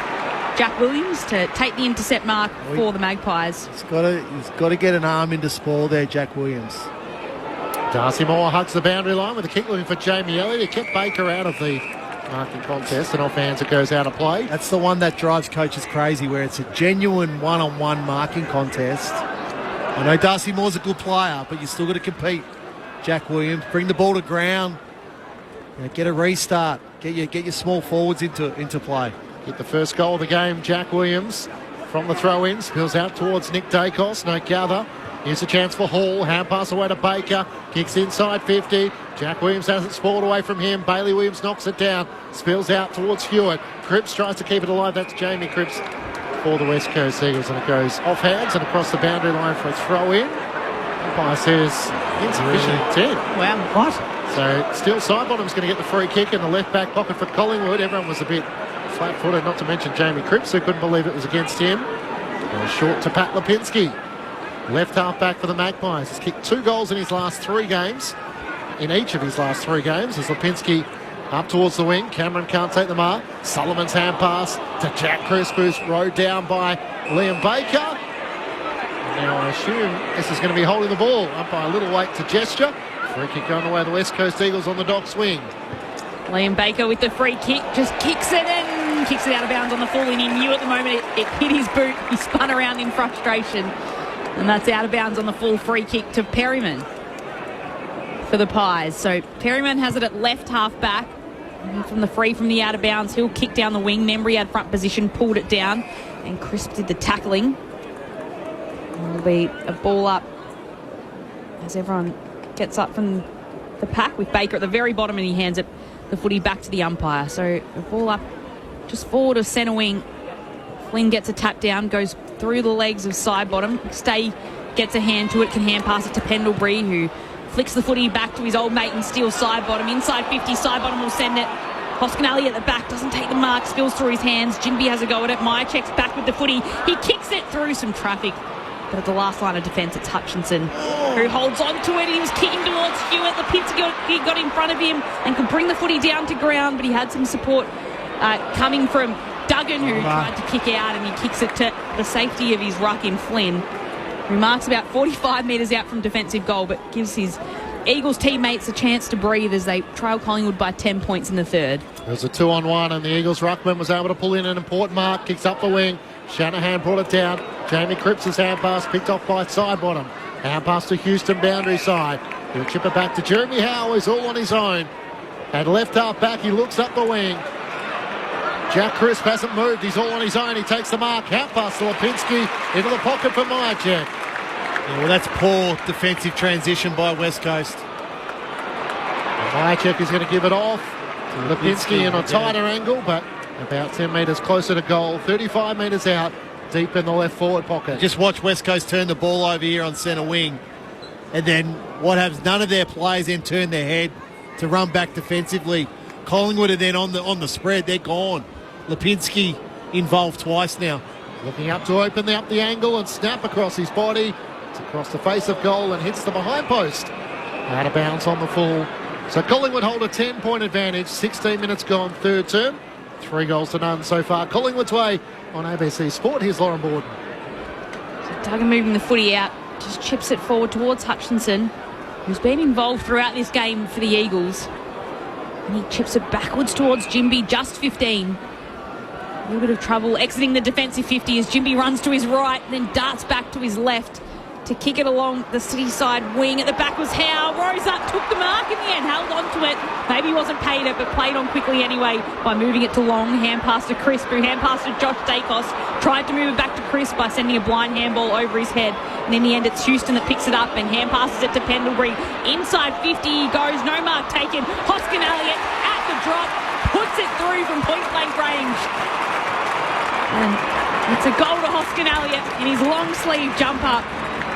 Jack Williams to take the intercept mark for the Magpies. He's got to get an arm into spoil there, Jack Williams. Darcy Moore hugs the boundary line with a kick looking for Jamie Elliott. He kept Baker out of the marking contest, and off hands it goes out of play. That's the one that drives coaches crazy, where it's a genuine one-on-one marking contest. I know Darcy Moore's a good player, but you still got to compete. Jack Williams, bring the ball to ground. Get a restart. Get your small forwards into play. Get the first goal of the game. Jack Williams from the throw-in spills out towards Nick Dacos. No gather. Here's a chance for Hall. Hand pass away to Baker. Kicks inside 50. Jack Williams has it spoiled away from him. Bailey Williams knocks it down. Spills out towards Hewitt. Cripps tries to keep it alive. That's Jamie Cripps for the West Coast Eagles, and it goes off hands and across the boundary line for a throw-in. Umpire says insufficient intent. Wow, what? So still Sidebottom's going to get the free kick in the left back pocket for Collingwood. Everyone was a bit flat-footed, not to mention Jamie Cripps, who couldn't believe it was against him. Short to Pat Lipinski. Left half back for the Magpies. He's kicked 2 goals in his last 3 games. In each of his last 3 games, as Lipinski up towards the wing. Cameron can't take the mark. Sullivan's hand pass to Jack Crisp, who's rode down by Liam Baker. And now I assume this is going to be holding the ball. Umpire a little late to gesture. Free kick going away the West Coast Eagles on the dock swing. Liam Baker with the free kick, just kicks it in, kicks it out of bounds on the full, and he knew at the moment it hit his boot. He spun around in frustration, and that's out of bounds on the full. Free kick to Perryman for the Pies. So Perryman has it at left half back. From the free from the out of bounds, he'll kick down the wing. Membry had front position, pulled it down, and Crisp did the tackling. It'll be a ball up as everyone gets up from the pack with Baker at the very bottom, and he hands it the footy back to the umpire. So a ball up just forward of centre wing. Flynn gets a tap down, goes through the legs of Sidebottom. Stay gets a hand to it, can hand pass it to Pendlebury, who flicks the footy back to his old mate and steals Sidebottom. Inside 50, Sidebottom will send it. Hoskinelli at the back, doesn't take the mark, spills through his hands. Jinby has a go at it. Myercheck's back with the footy. He kicks it through some traffic. But at the last line of defence, it's Hutchinson who holds on to it. He was kicking towards Hewitt. He got in front of him and could bring the footy down to ground, but he had some support coming from Duggan, who tried to kick out, and he kicks it to the safety of his ruck in Flynn, who marks about 45 metres out from defensive goal, but gives his Eagles teammates a chance to breathe as they trail Collingwood by 10 points in the third. It was a 2-on-1, and the Eagles ruckman was able to pull in an important mark. Kicks up the wing. Shanahan brought it down. Jamie Cripps' hand pass picked off by Sidebottom. Hand pass to Houston boundary side. He'll chip it back to Jeremy Howe, who's all on his own. At left half back, he looks up the wing. Jack Crisp hasn't moved. He's all on his own. He takes the mark. Hand pass to Lipinski into the pocket for Myercheck. Yeah, well, that's poor defensive transition by West Coast. Myercheck is going to give it off to Lipinski in a tighter angle, but about 10 metres closer to goal, 35 metres out, deep in the left forward pocket. Just watch West Coast turn the ball over here on centre wing. And then what happens, none of their players then turn their head to run back defensively. Collingwood are then on the spread. They're gone. Lipinski involved twice now. Looking up to open up the angle and snap across his body. It's across the face of goal and hits the behind post. Out of bounds on the full. So Collingwood hold a 10-point advantage. 16 minutes gone, third term. 3 goals to none so far. Collingwood's way on ABC Sport. Here's Lauren Borden. So Duggan moving the footy out. Just chips it forward towards Hutchinson, who's been involved throughout this game for the Eagles. And he chips it backwards towards Jimby, just 15. A little bit of trouble exiting the defensive 50 as Jimby runs to his right, then darts back to his left to kick it along the city side wing. At the back was Howe. Rose up, took the mark in the end, held on to it. Maybe wasn't paid it, but played on quickly anyway by moving it to long. Hand pass to Chris, who hand passed to Josh Dacos. Tried to move it back to Chris by sending a blind handball over his head. And in the end, it's Houston that picks it up and hand passes it to Pendlebury. Inside 50 he goes, no mark taken. Hoskin Elliott at the drop, puts it through from point-blank range. And it's a goal to Hoskin Elliott in his long sleeve jump up.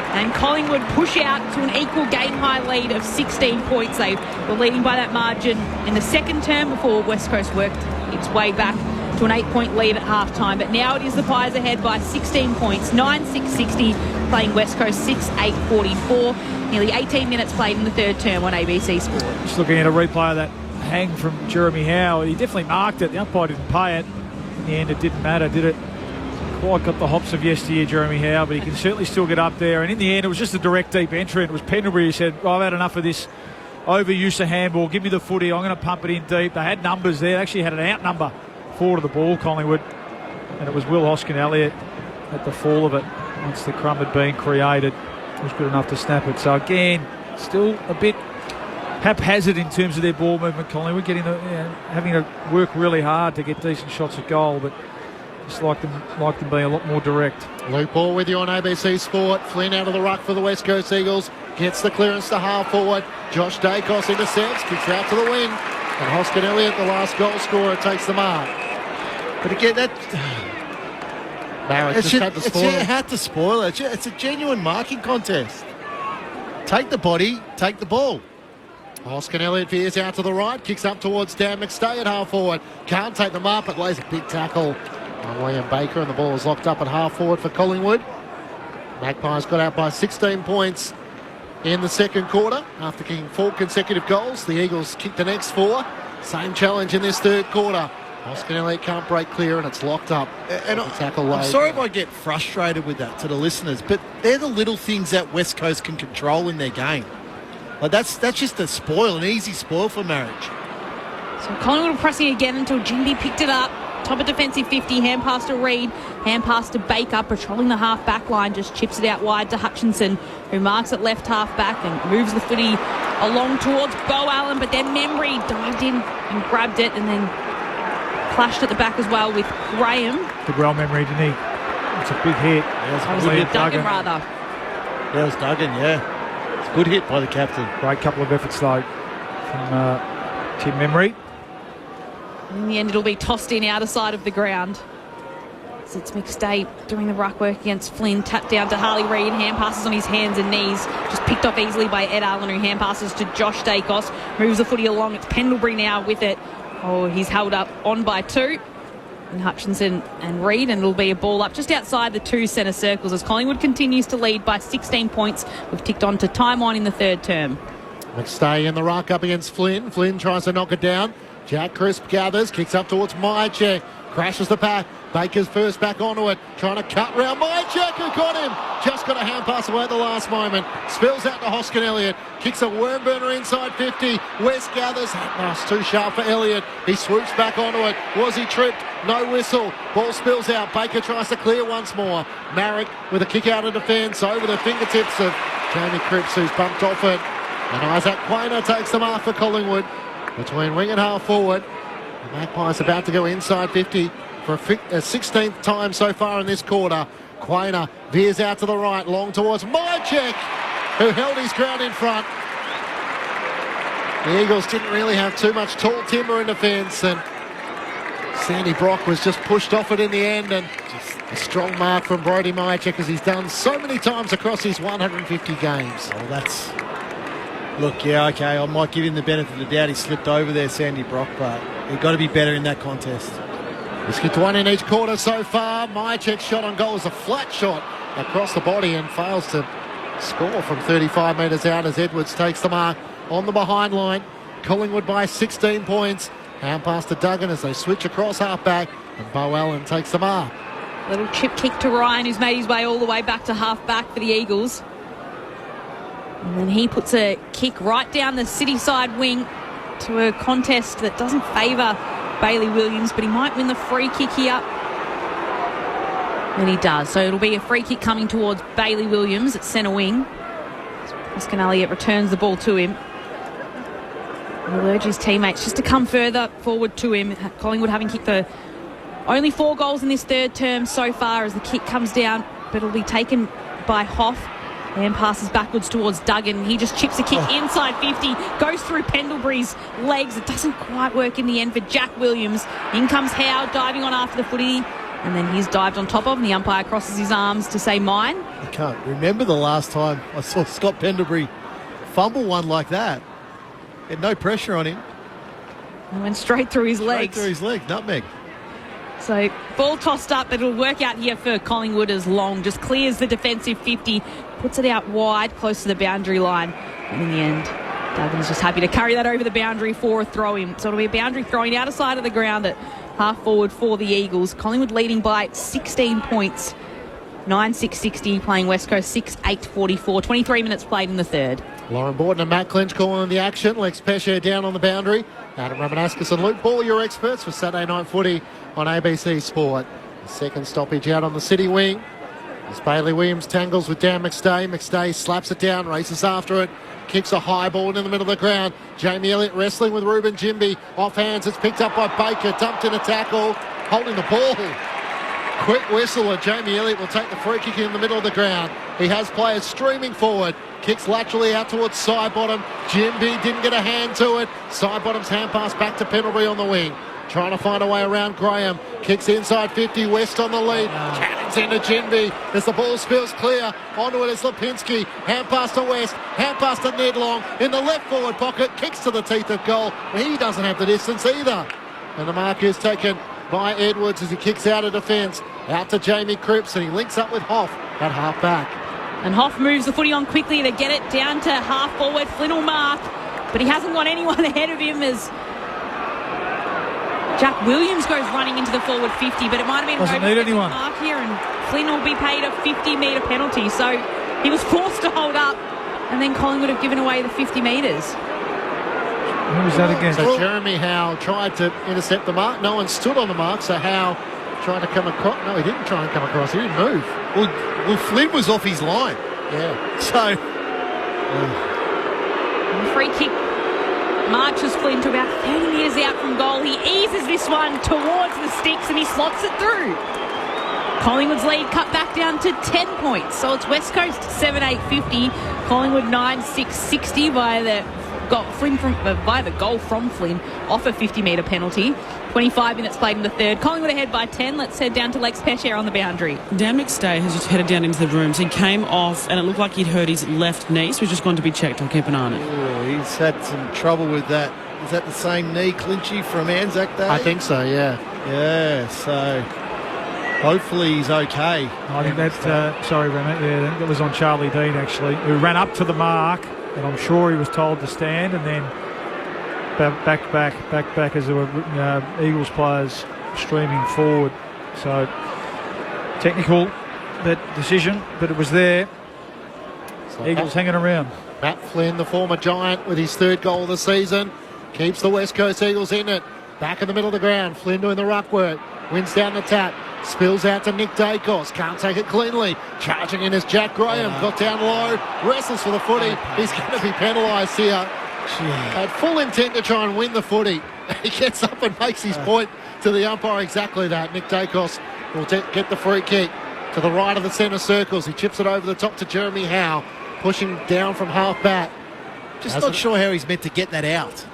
And Collingwood push out to an equal game-high lead of 16 points. They were leading by that margin in the second term before West Coast worked its way back to an 8-point lead at half-time. But now it is the Pies ahead by 16 points, 9-6-60, playing West Coast 6-8-44. Nearly 18 minutes played in the third term on ABC Sport. Just looking at a replay of that hang from Jeremy Howe. He definitely marked it. The umpire didn't pay it. In the end, it didn't matter, did it? Quite got the hops of yesteryear, Jeremy Howe, but he can certainly still get up there. And in the end, it was just a direct deep entry. It was Pendlebury who said, I've had enough of this overuse of handball. Give me the footy. I'm going to pump it in deep. They had numbers there. They actually had an out number forward of the ball, Collingwood. And it was Will Hoskin-Elliott at the fall of it. Once the crumb had been created, it was good enough to snap it. So again, still a bit haphazard in terms of their ball movement, Collingwood, having to work really hard to get decent shots at goal, but just like them being a lot more direct. Luke Ball with you on ABC Sport. Flynn out of the ruck for the West Coast Eagles. Gets the clearance to half forward. Josh Dacos intercepts, kicks out to the wing. And Hoskin Elliott, the last goal scorer, takes the mark. But again, that Barrett just had to spoil it. It had to spoil it. It's a genuine marking contest. Take the body, take the ball. Hoskin Elliott veers out to the right, kicks up towards Dan McStay at half forward. Can't take them up, but lays a big tackle on William Baker, and the ball is locked up at half forward for Collingwood. Magpies got out by 16 points in the second quarter after kicking 4 consecutive goals. The Eagles kicked the next 4. Same challenge in this third quarter. Hoskin Elliott can't break clear, and it's locked up. And I'm sorry if I get frustrated with that to the listeners, but they're the little things that West Coast can control in their game. Like that's just a spoil, an easy spoil for marriage. So Collingwood were pressing again until Jimby picked it up. Top of defensive 50, hand pass to Reid, hand pass to Baker, patrolling the half-back line, just chips it out wide to Hutchinson, who marks at left half-back and moves the footy along towards Beau Allen, but then Membry dived in and grabbed it and then clashed at the back as well with Graham. Did well Membry, didn't he? It's a big hit. Yeah, it was Duggan rather. Yeah, it was Duggan, yeah. It's a good hit by the captain. Great couple of efforts, though, from Tim Membry. In the end, it'll be tossed in outer side of the ground. So it's McStay doing the ruck work against Flynn. Tapped down to Harley Reid. Hand passes on his hands and knees. Just picked off easily by Ed Allen, who hand passes to Josh Dacos. Moves the footy along. It's Pendlebury now with it. Oh, he's held up on by 2. And Hutchinson and Reid, and it'll be a ball up just outside the 2 centre circles as Collingwood continues to lead by 16 points. We've ticked on to time on in the third term. McStay in the ruck up against Flynn. Flynn tries to knock it down. Jack Crisp gathers, kicks up towards Myercheck, crashes the pack. Baker's first back onto it, trying to cut round Myercheck, who got him. Just got a hand pass away at the last moment. Spills out to Hoskin Elliott, kicks a worm burner inside 50. West gathers, that pass too sharp for Elliott. He swoops back onto it. Was he tripped? No whistle. Ball spills out. Baker tries to clear once more. Marek with a kick out of defence over the fingertips of Jamie Cripps, who's bumped off it. And Isaac Quainer takes the mark for Collingwood. Between wing and half forward. The Magpies about to go inside 50 for a 16th time so far in this quarter. Quainer veers out to the right, long towards Myercheck, who held his ground in front. The Eagles didn't really have too much tall timber in defence, and Sandy Brock was just pushed off it in the end, and just a strong mark from Brodie Myercheck, as he's done so many times across his 150 games. Oh, that's... Look, yeah, okay, I might give him the benefit of the doubt. He slipped over there, Sandy Brock, but he's got to be better in that contest. He's kicked one in each quarter so far. Myercheck's shot on goal is a flat shot across the body and fails to score from 35 metres out as Edwards takes the mark on the behind line. Collingwood by 16 points. Hand pass to Duggan as they switch across half-back, and Bo Allen takes the mark. Little chip kick to Ryan, who's made his way all the way back to half-back for the Eagles. And then he puts a kick right down the city side wing to a contest that doesn't favour Bailey Williams, but he might win the free kick here. And he does. So it'll be a free kick coming towards Bailey Williams at centre wing. Preston Elliott returns the ball to him. He'll urge his teammates just to come further forward to him. Collingwood having kicked the only 4 goals in this third term so far as the kick comes down, but it'll be taken by Hoff. And passes backwards towards Duggan. He just chips a kick inside 50, goes through Pendlebury's legs. It doesn't quite work in the end for Jack Williams. In comes Howe, diving on after the footy, and then he's dived on top of him. The umpire crosses his arms to say mine. I can't remember the last time I saw Scott Pendlebury fumble one like that. Had no pressure on him. It went straight through his legs. Straight through his legs, nutmeg. So ball tossed up, but it'll work out here for Collingwood as Long just clears the defensive 50, puts it out wide, close to the boundary line. And in the end, Duggan's just happy to carry that over the boundary for a throw-in. So it'll be a boundary throwing out of side of the ground at half-forward for the Eagles. Collingwood leading by 16 points. 9-6-60, playing West Coast 6-8-44. 23 minutes played in the third. Lauren Borton and Matt Clinch calling the action. Lex Pesce down on the boundary. Adam Ramanauskas and Luke Ball, your experts for Saturday Night Footy on ABC Sport. The second stoppage out on the city wing as Bailey Williams tangles with Dan McStay. McStay slaps it down, races after it, kicks a high ball in the middle of the ground. Jamie Elliott wrestling with Ruben Jimby. Off hands, it's picked up by Baker, dumped in a tackle, holding the ball. Quick whistle, and Jamie Elliott will take the free kick in the middle of the ground. He has players streaming forward. Kicks laterally out towards Sidebottom. Jimby didn't get a hand to it. Sidebottom's hand pass back to Pendlebury on the wing. Trying to find a way around Graham. Kicks inside 50. West on the lead. Cannons into Jimby as the ball spills clear. Onto it is Lipinski. Hand pass to West. Hand pass to Ned Long. In the left forward pocket. Kicks to the teeth of goal. He doesn't have the distance either. And the mark is taken by Edwards as he kicks out of defence. Out to Jamie Cripps, and he links up with Hoff at half back. And Hoff moves the footy on quickly to get it down to half forward. Flynn will mark, but he hasn't got anyone ahead of him as Jack Williams goes running into the forward 50, but it might have been doesn't need anyone. Mark here, and Flynn will be paid a 50-metre penalty. So he was forced to hold up, and then Collingwood have given away the 50 metres. Who was that against? So Jeremy Howe tried to intercept the mark. No one stood on the mark, so Howe tried to come across. No, he didn't try and come across. He didn't move. Well, Flynn was off his line. Yeah. So... The free kick marches Flynn to about 30 metres out from goal. He eases this one towards the sticks and he slots it through. Collingwood's lead cut back down to 10 points. So it's West Coast 7-8-50. Collingwood 9-6-60 by the goal from Flynn off a 50-metre penalty. 25 minutes played in the third. Collingwood ahead by 10. Let's head down to Lex Pesce on the boundary. Dan McStay has just headed down into the rooms. He came off and it looked like he'd hurt his left knee, so he's just gone to be checked. I'll keep an eye on it. Oh, he's had some trouble with that. Is that the same knee, Clinchy, from Anzac Day? I think so, yeah. Yeah, so hopefully he's okay. I think that, sorry, Remit, yeah, that was on Charlie Dean, actually, who ran up to the mark, and I'm sure he was told to stand, and then back as there were Eagles players streaming forward. So technical, that decision, but it was there. So Eagles hanging around. Matt Flynn, the former Giant, with his third goal of the season, keeps the West Coast Eagles in it. Back in the middle of the ground, Flynn doing the ruck work, wins down the tap, spills out to Nick Dacos, can't take it cleanly. Charging in is Jack Graham, got down low, wrestles for the footy. He's going to be penalised here. Had full intent to try and win the footy. He gets up and makes his point to the umpire, exactly that. Nick Dacos will get the free kick to the right of the centre circles. He chips it over the top to Jeremy Howe, pushing down from half back. Just not sure how he's meant to get that out.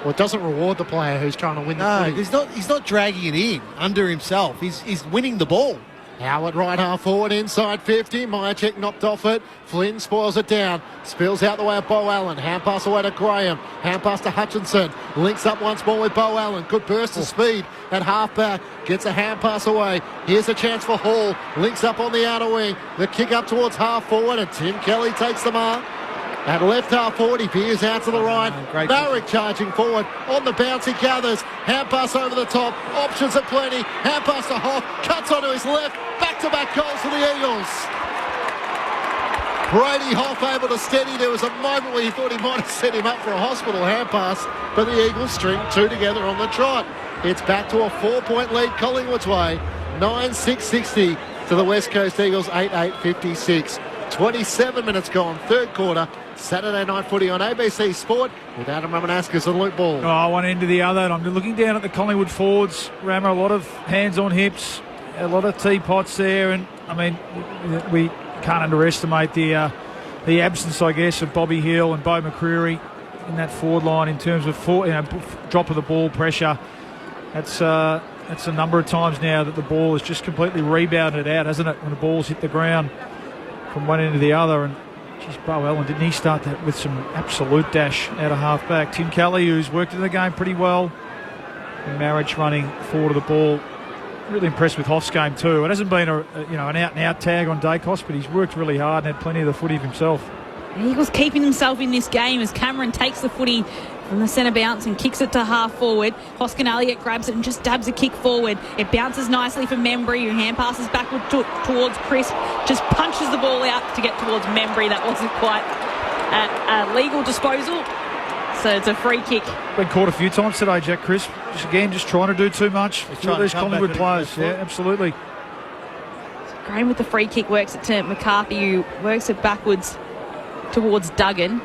Well, it doesn't reward the player who's trying to win the footy. He's not dragging it in under himself. He's winning the ball. Howard right half forward inside 50. Myercheck knocked off it. Flynn spoils it down. Spills out the way of Bo Allen. Hand pass away to Graham. Hand pass to Hutchinson. Links up once more with Bo Allen. Good burst of speed at half-back. Gets a hand pass away. Here's a chance for Hall. Links up on the outer wing. The kick up towards half forward, and Tim Kelly takes the mark. At left half forward, he veers out to the right. Barrick charging forward. On the bounce, he gathers. Hand pass over the top. Options are plenty. Hand pass to Hoff. Cuts onto his left. Back-to-back goals for the Eagles. Brady Hoff able to steady. There was a moment where he thought he might have set him up for a hospital hand pass, but the Eagles string two together on the trot. It's back to a 4-point lead Collingwood's way. 9-6-60 to the West Coast Eagles, 8-8-56. 27 minutes gone, third quarter. Saturday night footy on ABC Sport with Adam Ramanaskas and Luke Ball. One end to the other, and I'm looking down at the Collingwood forwards. Rammer, a lot of hands on hips, a lot of teapots there, and I mean, we can't underestimate the absence, I guess, of Bobby Hill and Bo McCreary in that forward line in terms of drop of the ball pressure. That's a number of times now that the ball has just completely rebounded out, hasn't it, when the ball's hit the ground from one end to the other. And geez, Bo Allen, didn't he start that with some absolute dash out of half-back? Tim Kelly, who's worked in the game pretty well, and Marriage running forward of the ball. Really impressed with Hoff's game too. It hasn't been an out-and-out tag on Dacos, but he's worked really hard and had plenty of the footy of himself. The Eagles keeping himself in this game as Cameron takes the footy from the centre bounce and kicks it to half forward. Hoskin Elliott grabs it and just dabs a kick forward. It bounces nicely for Membry, who hand passes backward towards Crisp. Just punches the ball out to get towards Membry. That wasn't quite a legal disposal. So it's a free kick. Been caught a few times today, Jack Crisp. Just trying to do too much for these Collingwood players. Yeah, absolutely. Graham with the free kick works it to McCarthy, who works it backwards towards Duggan.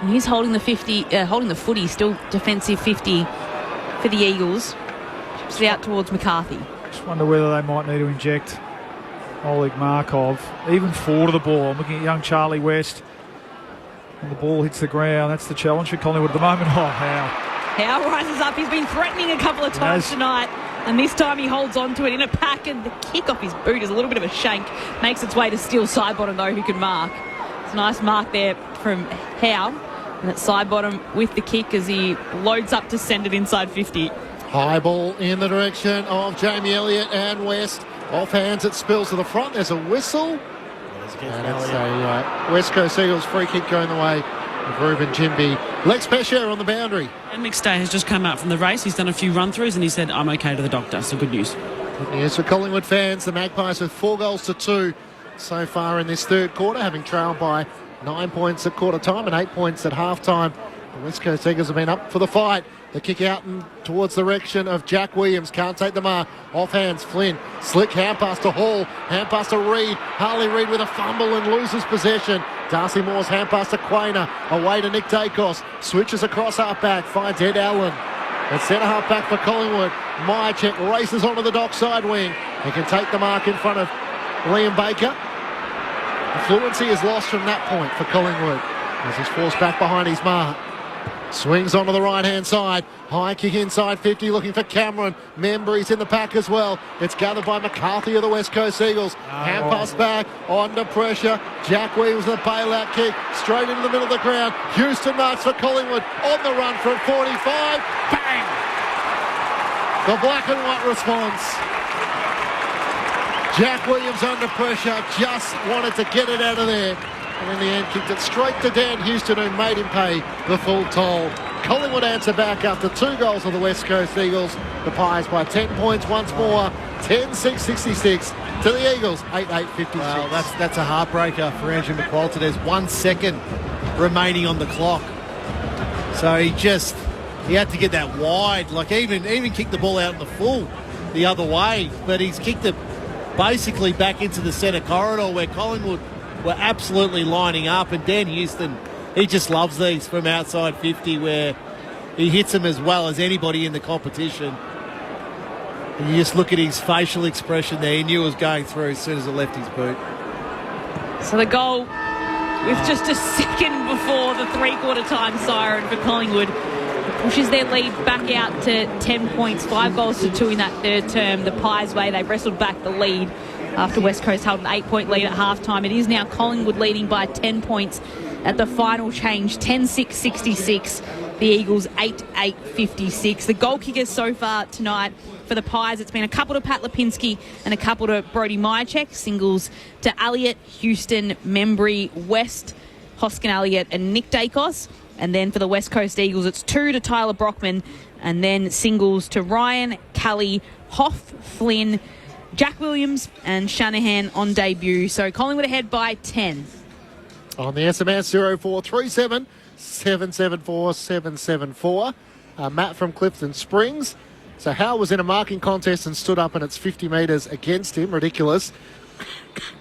And he's holding the footy, still defensive 50 for the Eagles. Chips it out towards McCarthy. Just wonder whether they might need to inject Oleg Markov even forward of the ball. I'm looking at young Charlie West. And the ball hits the ground. That's the challenge for Collingwood at the moment. Oh, Howe rises up. He's been threatening a couple of times tonight. And this time he holds on to it in a pack. And the kick off his boot is a little bit of a shank. Makes its way to Steele Sidebottom, though, who can mark. It's a nice mark there from Howe. And it's Sidebottom with the kick as he loads up to send it inside 50. High ball in the direction of Jamie Elliott and West. Off hands, it spills to the front. There's a whistle. And it's a West Coast Eagles free kick going the way of Ruben Jimby. Lex Pesher on the boundary. And McStay has just come out from the race. He's done a few run-throughs and he said, I'm okay to the doctor. So good news. Good news for Collingwood fans. The Magpies with 4-2 so far in this third quarter, having trailed by 9 points at quarter time and 8 points at half time. The West Coast Eagles have been up for the fight. The kick out and towards the direction of Jack Williams. Can't take the mark. Off hands, Flynn. Slick hand pass to Hall. Hand pass to Reid. Harley Reid with a fumble and loses possession. Darcy Moore's hand pass to Quainer. Away to Nick Dacos. Switches across half back. Finds Ed Allen. At centre half back for Collingwood. Myercheck races onto the dockside wing. He can take the mark in front of Liam Baker. The fluency is lost from that point for Collingwood as he's forced back behind his mark. Swings onto the right-hand side. High kick inside 50, looking for Cameron. Membry's in the pack as well. It's gathered by McCarthy of the West Coast Eagles. Hand pass back, under pressure. Jack Williams with a bailout kick, straight into the middle of the ground. Houston marks for Collingwood, on the run from 45. Bang! The black and white response. Jack Williams under pressure, just wanted to get it out of there. And in the end, kicked it straight to Dan Houston, who made him pay the full toll. Collingwood answer back after 2 goals of the West Coast Eagles. The Pies by 10 points once more. 10-6-66 to the Eagles, 8-8-56. Well, that's a heartbreaker for Andrew McQualter. There's 1 second remaining on the clock. So he had to get that wide. Like even kicked the ball out in the full the other way. But he's kicked it basically back into the centre corridor where Collingwood were absolutely lining up, and Dan Houston, he just loves these from outside 50 where he hits them as well as anybody in the competition. And you just look at his facial expression there. He knew it was going through as soon as it left his boot. So the goal with just a second before the three-quarter time siren for Collingwood. pushes their lead back out to 10 points, 5 goals to 2 in that third term. The Pies way, they wrestled back the lead after West Coast held an 8-point lead at halftime. It is now Collingwood leading by 10 points at the final change, 10-6-66. The Eagles 8-8-56. The goal kickers so far tonight for the Pies, it's been a couple to Pat Lipinski and a couple to Brodie Myercheck. Singles to Elliott, Houston, Membry, West, Hoskin Elliott and Nick Dacos. And then for the West Coast Eagles, it's 2 to Tyler Brockman, and then singles to Ryan, Cully, Hoff, Flynn, Jack Williams and Shanahan on debut. So Collingwood ahead by 10. On the SMS 0437 774 774. Matt from Clifton Springs. So Howe was in a marking contest and stood up, and it's 50 metres against him. Ridiculous.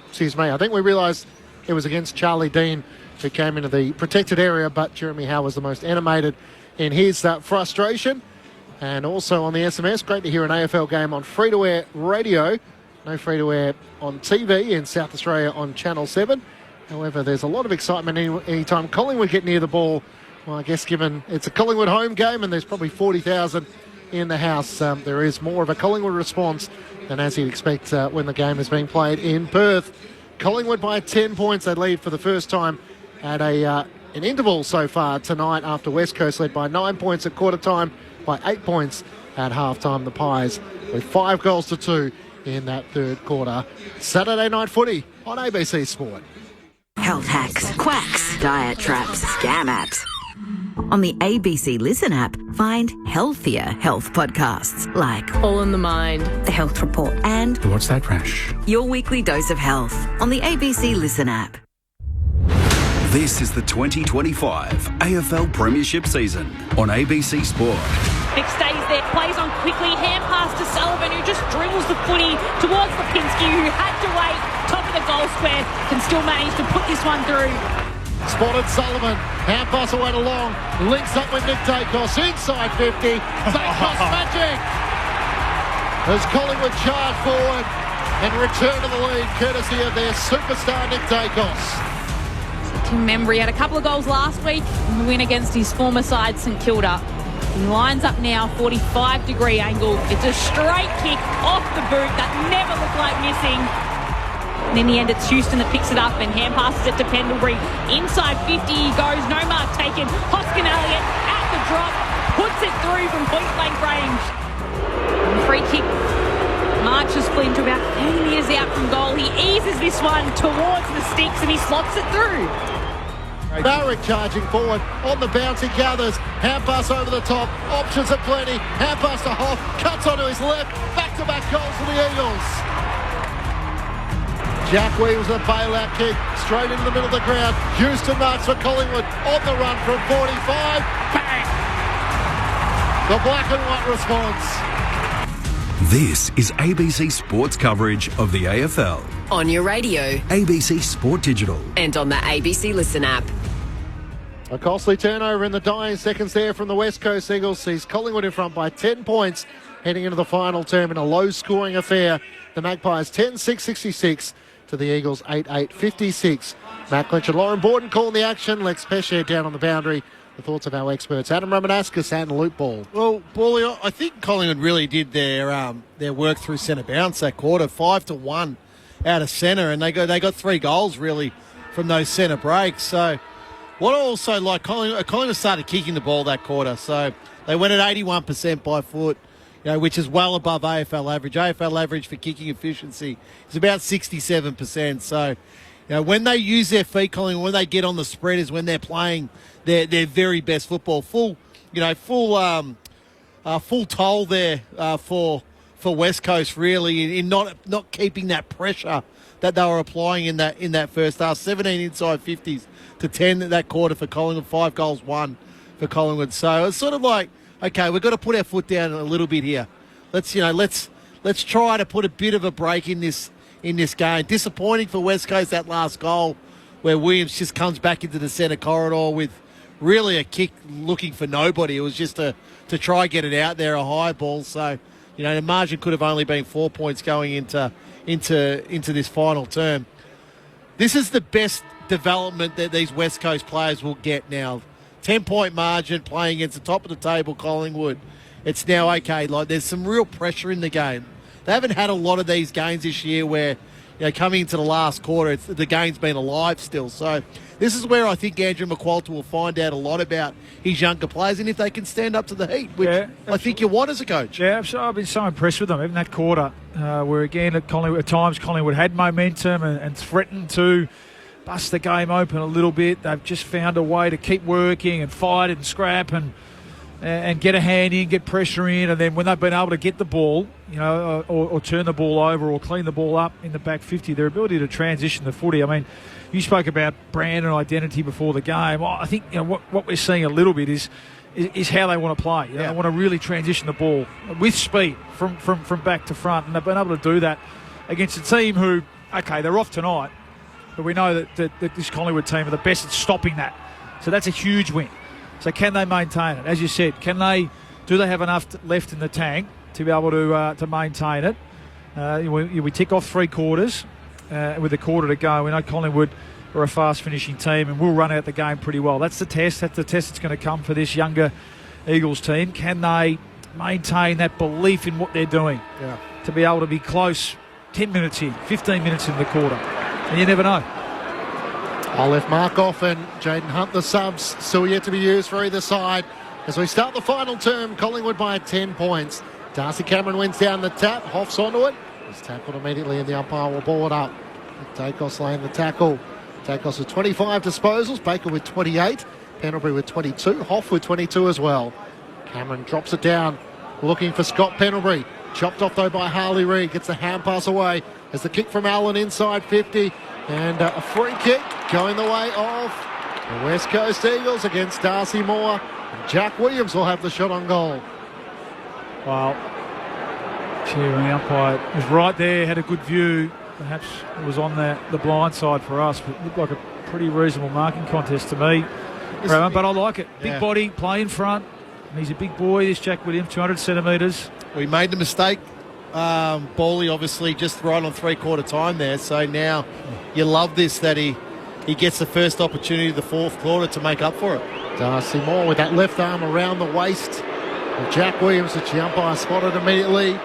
Excuse me. I think we realised it was against Charlie Dean, who came into the protected area, but Jeremy Howe was the most animated in his frustration. And also on the SMS, great to hear an AFL game on free-to-air radio. No free-to-air on TV in South Australia on Channel 7. However, there's a lot of excitement any time Collingwood get near the ball. Well, I guess given it's a Collingwood home game and there's probably 40,000 in the house, there is more of a Collingwood response than as you'd expect when the game is being played in Perth. Collingwood by 10 points. They lead for the first time at an interval so far tonight after West Coast led by 9 points at quarter time, by 8 points at half-time. The Pies with 5 goals to 2 in that third quarter. Saturday night footy on ABC Sport. Health hacks, quacks, diet traps, scam apps. On the ABC Listen app, find healthier health podcasts like All in the Mind, The Health Report, and What's That Rash? Your Weekly Dose of Health on the ABC Listen app. This is the 2025 AFL Premiership season on ABC Sport. Vic stays there, plays on quickly, hand pass to Sullivan, who just dribbles the footy towards Lipinski, who had to wait, top of the goal square, can still manage to put this one through. Spotted Sullivan, hand pass away to Long, links up with Nick Dacos, inside 50, Dacos magic! As Collingwood charge forward and return to the lead, courtesy of their superstar Nick Dacos. Tim Membry had a couple of goals last week in the win against his former side, St Kilda. He lines up now, 45-degree angle. It's a straight kick off the boot that never looked like missing. And in the end, it's Houston that picks it up and hand passes it to Pendlebury. Inside 50 he goes, no mark taken. Hoskin Elliott at the drop, puts it through from point-blank range. And the free kick marches Flynn to about 30 metres out from goal. He eases this one towards the sticks and he slots it through. Barrick charging forward, on the bounce he gathers, hand pass over the top, options are plenty, hand pass to Hoff, cuts onto his left, back-to-back goals for the Eagles. Jack Williams with a bailout kick, straight into the middle of the ground, Houston marks for Collingwood, on the run from 45, bang! The black and white response. This is ABC Sports coverage of the AFL. On your radio, ABC Sport Digital, and on the ABC Listen app. A costly turnover in the dying seconds there from the West Coast Eagles sees Collingwood in front by 10 points heading into the final term in a low-scoring affair. The Magpies 10-6-66 to the Eagles 8-8-56. Matt Clinch and Lauren Borden calling the action. Lex Pesce down on the boundary. The thoughts of our experts, Adam Romanascus and Luke Ball. Well, Bally, I think Collingwood really did their work through centre bounce that quarter, 5-1 out of centre, and they got 3 goals really from those centre breaks. So what I also like, Collingwood started kicking the ball that quarter, so they went at 81% by foot, which is well above AFL average. AFL average for kicking efficiency is about 67%. So when they use their feet, Collingwood, when they get on the spread is when they're playing their very best football. Full toll there for West Coast really in not keeping that pressure that they were applying in that first half. 17 inside 50s to 10 that quarter for Collingwood. 5 goals, 1 for Collingwood. So it's sort of like, okay, we've got to put our foot down a little bit here. Let's try to put a bit of a break in this game. Disappointing for West Coast, that last goal where Williams just comes back into the centre corridor with really a kick looking for nobody. It was just to try get it out there, a high ball. So, the margin could have only been 4 points going into this final term. This is the best development that these West Coast players will get now. 10-point margin playing against the top of the table Collingwood. It's now okay. Like, there's some real pressure in the game. They haven't had a lot of these games this year where, coming into the last quarter, the game's been alive still. So this is where I think Andrew McQualter will find out a lot about his younger players and if they can stand up to the heat, which I think you want as a coach. Yeah, I've been so impressed with them, even that quarter, where again at times Collingwood had momentum and threatened to bust the game open a little bit. They've just found a way to keep working and fight and scrap and get a hand in, get pressure in, and then when they've been able to get the ball, or turn the ball over or clean the ball up in the back 50, their ability to transition the footy. I mean, you spoke about brand and identity before the game. Well, I think what we're seeing a little bit is how they want to play. They want to really transition the ball with speed from back to front, and they've been able to do that against a team who, okay, they're off tonight, but we know that this Collingwood team are the best at stopping that. So that's a huge win. So can they maintain it? As you said, do they have enough left in the tank to be able to maintain it? We tick off 3 quarters with a quarter to go. We know Collingwood are a fast-finishing team and will run out the game pretty well. That's the test. That's the test that's going to come for this younger Eagles team. Can they maintain that belief in what they're doing to be able to be close 10 minutes in, 15 minutes in the quarter? And you never know. Olaf Markov and Jaden Hunt, the subs, still yet to be used for either side. As we start the final term, Collingwood by 10 points. Darcy Cameron wins down the tap. Hoff's onto it. He's tackled immediately and the umpire will ball it up. Dacos laying the tackle. Dacos with 25 disposals. Baker with 28. Pendlebury with 22. Hoff with 22 as well. Cameron drops it down, looking for Scott Pendlebury. Chopped off though by Harley Reid. Gets the hand pass away as the kick from Allen inside 50. And a free kick going the way of the West Coast Eagles against Darcy Moore. And Jack Williams will have the shot on goal. Well, when the umpire was right there, had a good view. Perhaps it was on the blind side for us, but it looked like a pretty reasonable marking contest to me. But I like it. Big body, play in front. And he's a big boy, this Jack Williams, 200 centimetres. We made the mistake. Bawley obviously just right on 3/4 time there. So now you love this, that he gets the first opportunity of the 4th quarter to make up for it. Darcy Moore with that left arm around the waist of Jack Williams, which the umpire spotted immediately.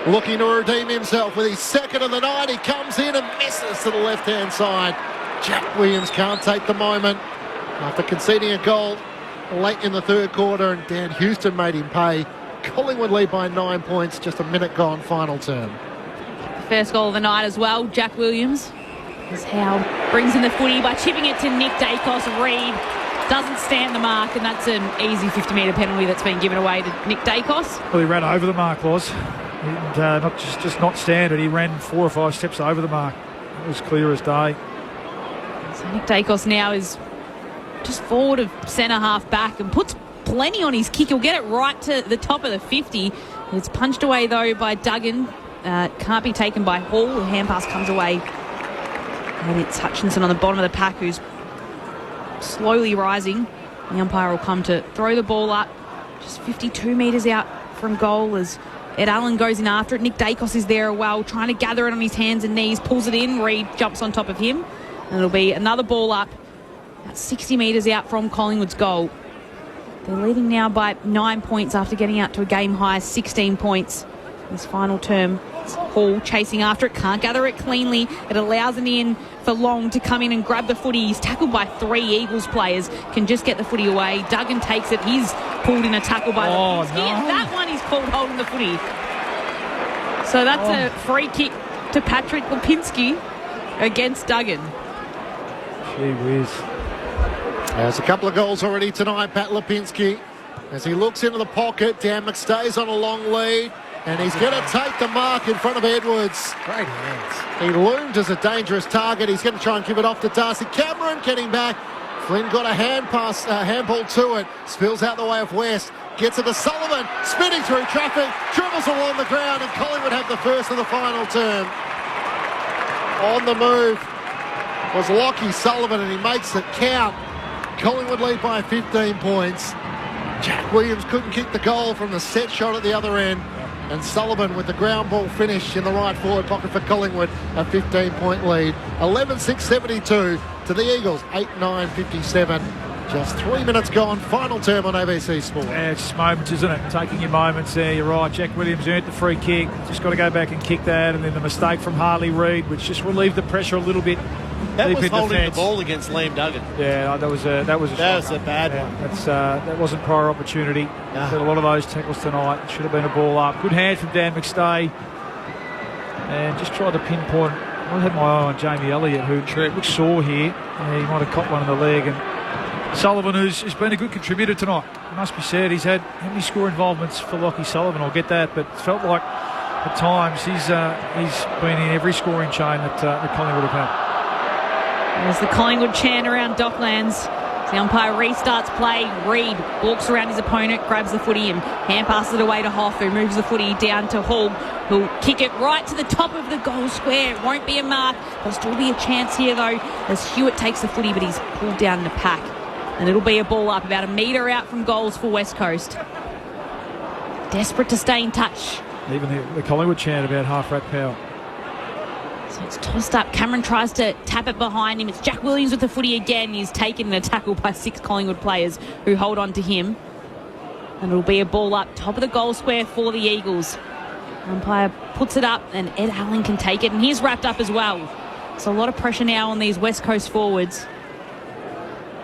Looking to redeem himself with his 2nd of the night. He comes in and misses to the left-hand side. Jack Williams can't take the moment after conceding a goal late in the 3rd quarter, and Dan Houston made him pay. Collingwood lead by 9 points, just a minute gone, final term. The first goal of the night as well, Jack Williams. Is how brings in the footy by chipping it to Nick Dacos. Reid doesn't stand the mark, and that's an easy 50-metre penalty that's been given away to Nick Dacos. Well, he ran over the mark, Loz. And not just not stand it. He ran 4 or 5 steps over the mark. It was clear as day. So Nick Dacos now is just forward of centre half back and puts plenty on his kick. He'll get it right to the top of the 50. It's punched away though by Duggan. Can't be taken by Hall. The hand pass comes away. And it's Hutchinson on the bottom of the pack who's slowly rising. The umpire will come to throw the ball up. Just 52 metres out from goal as Ed Allen goes in after it. Nick Dacos is there as well, trying to gather it on his hands and knees, pulls it in. Reid jumps on top of him. And it'll be another ball up, about 60 metres out from Collingwood's goal. They're leading now by 9 points after getting out to a game high 16 points. This final term, it's Hall chasing after it, can't gather it cleanly. It allows an in for Long to come in and grab the footy. He's tackled by 3 Eagles players, can just get the footy away. Duggan takes it, he's pulled in a tackle by Lipinski, and that one is called holding the footy. So that's a free kick to Patrick Lipinski against Duggan. Gee whiz. There's a couple of goals already tonight, Pat Lipinski. As he looks into the pocket, Dan McStay's on a long lead, and he's going to take the mark in front of Edwards. Great hands. He loomed as a dangerous target. He's going to try and give it off to Darcy Cameron, getting back. Flynn got a handball to it, spills out the way of West, gets it to Sullivan, spinning through traffic, dribbles along the ground, and Collingwood have the first of the final term. On the move was Lockie Sullivan, and he makes it count. Collingwood lead by 15 points. Jack Williams couldn't kick the goal from the set shot at the other end. And Sullivan with the ground ball finish in the right forward pocket for Collingwood, a 15-point lead. 11-6-72 to the Eagles, 8-9-57 Just 3 minutes gone, final term on ABC Sport. Yeah, it's just moments, isn't it? Taking your moments there, you're right. Jack Williams earned the free kick. Just got to go back and kick that. And then the mistake from Harley Reid, which just relieved the pressure a little bit. That was holding the ball against Liam Duggan. Yeah, that was a bad one. That wasn't prior opportunity. Had a lot of those tackles tonight. Should have been a ball up. Good hand from Dan McStay. And just tried to pinpoint. I had my eye on Jamie Elliott, who looks sore here. He might have caught one in the leg. And Sullivan, who's been a good contributor tonight, it must be said. He's had how many score involvements for Lockie Sullivan? I'll get that, but it felt like at times he's been in every scoring chain that Collingwood have had. There's the Collingwood chant around Docklands. The umpire restarts play. Reid walks around his opponent, grabs the footy and hand passes it away to Hoff, who moves the footy down to Hull, who'll kick it right to the top of the goal square. It won't be a mark. There'll still be a chance here, though, as Hewitt takes the footy, but he's pulled down in the pack. And it'll be a ball up about a metre out from goals for West Coast. Desperate to stay in touch. Even the Collingwood chant about half-rat power. So it's tossed up. Cameron tries to tap it behind him. It's Jack Williams with the footy again. He's taken in a tackle by 6 Collingwood players who hold on to him. And it'll be a ball up top of the goal square for the Eagles. Umpire puts it up and Ed Allen can take it. And he's wrapped up as well. So a lot of pressure now on these West Coast forwards.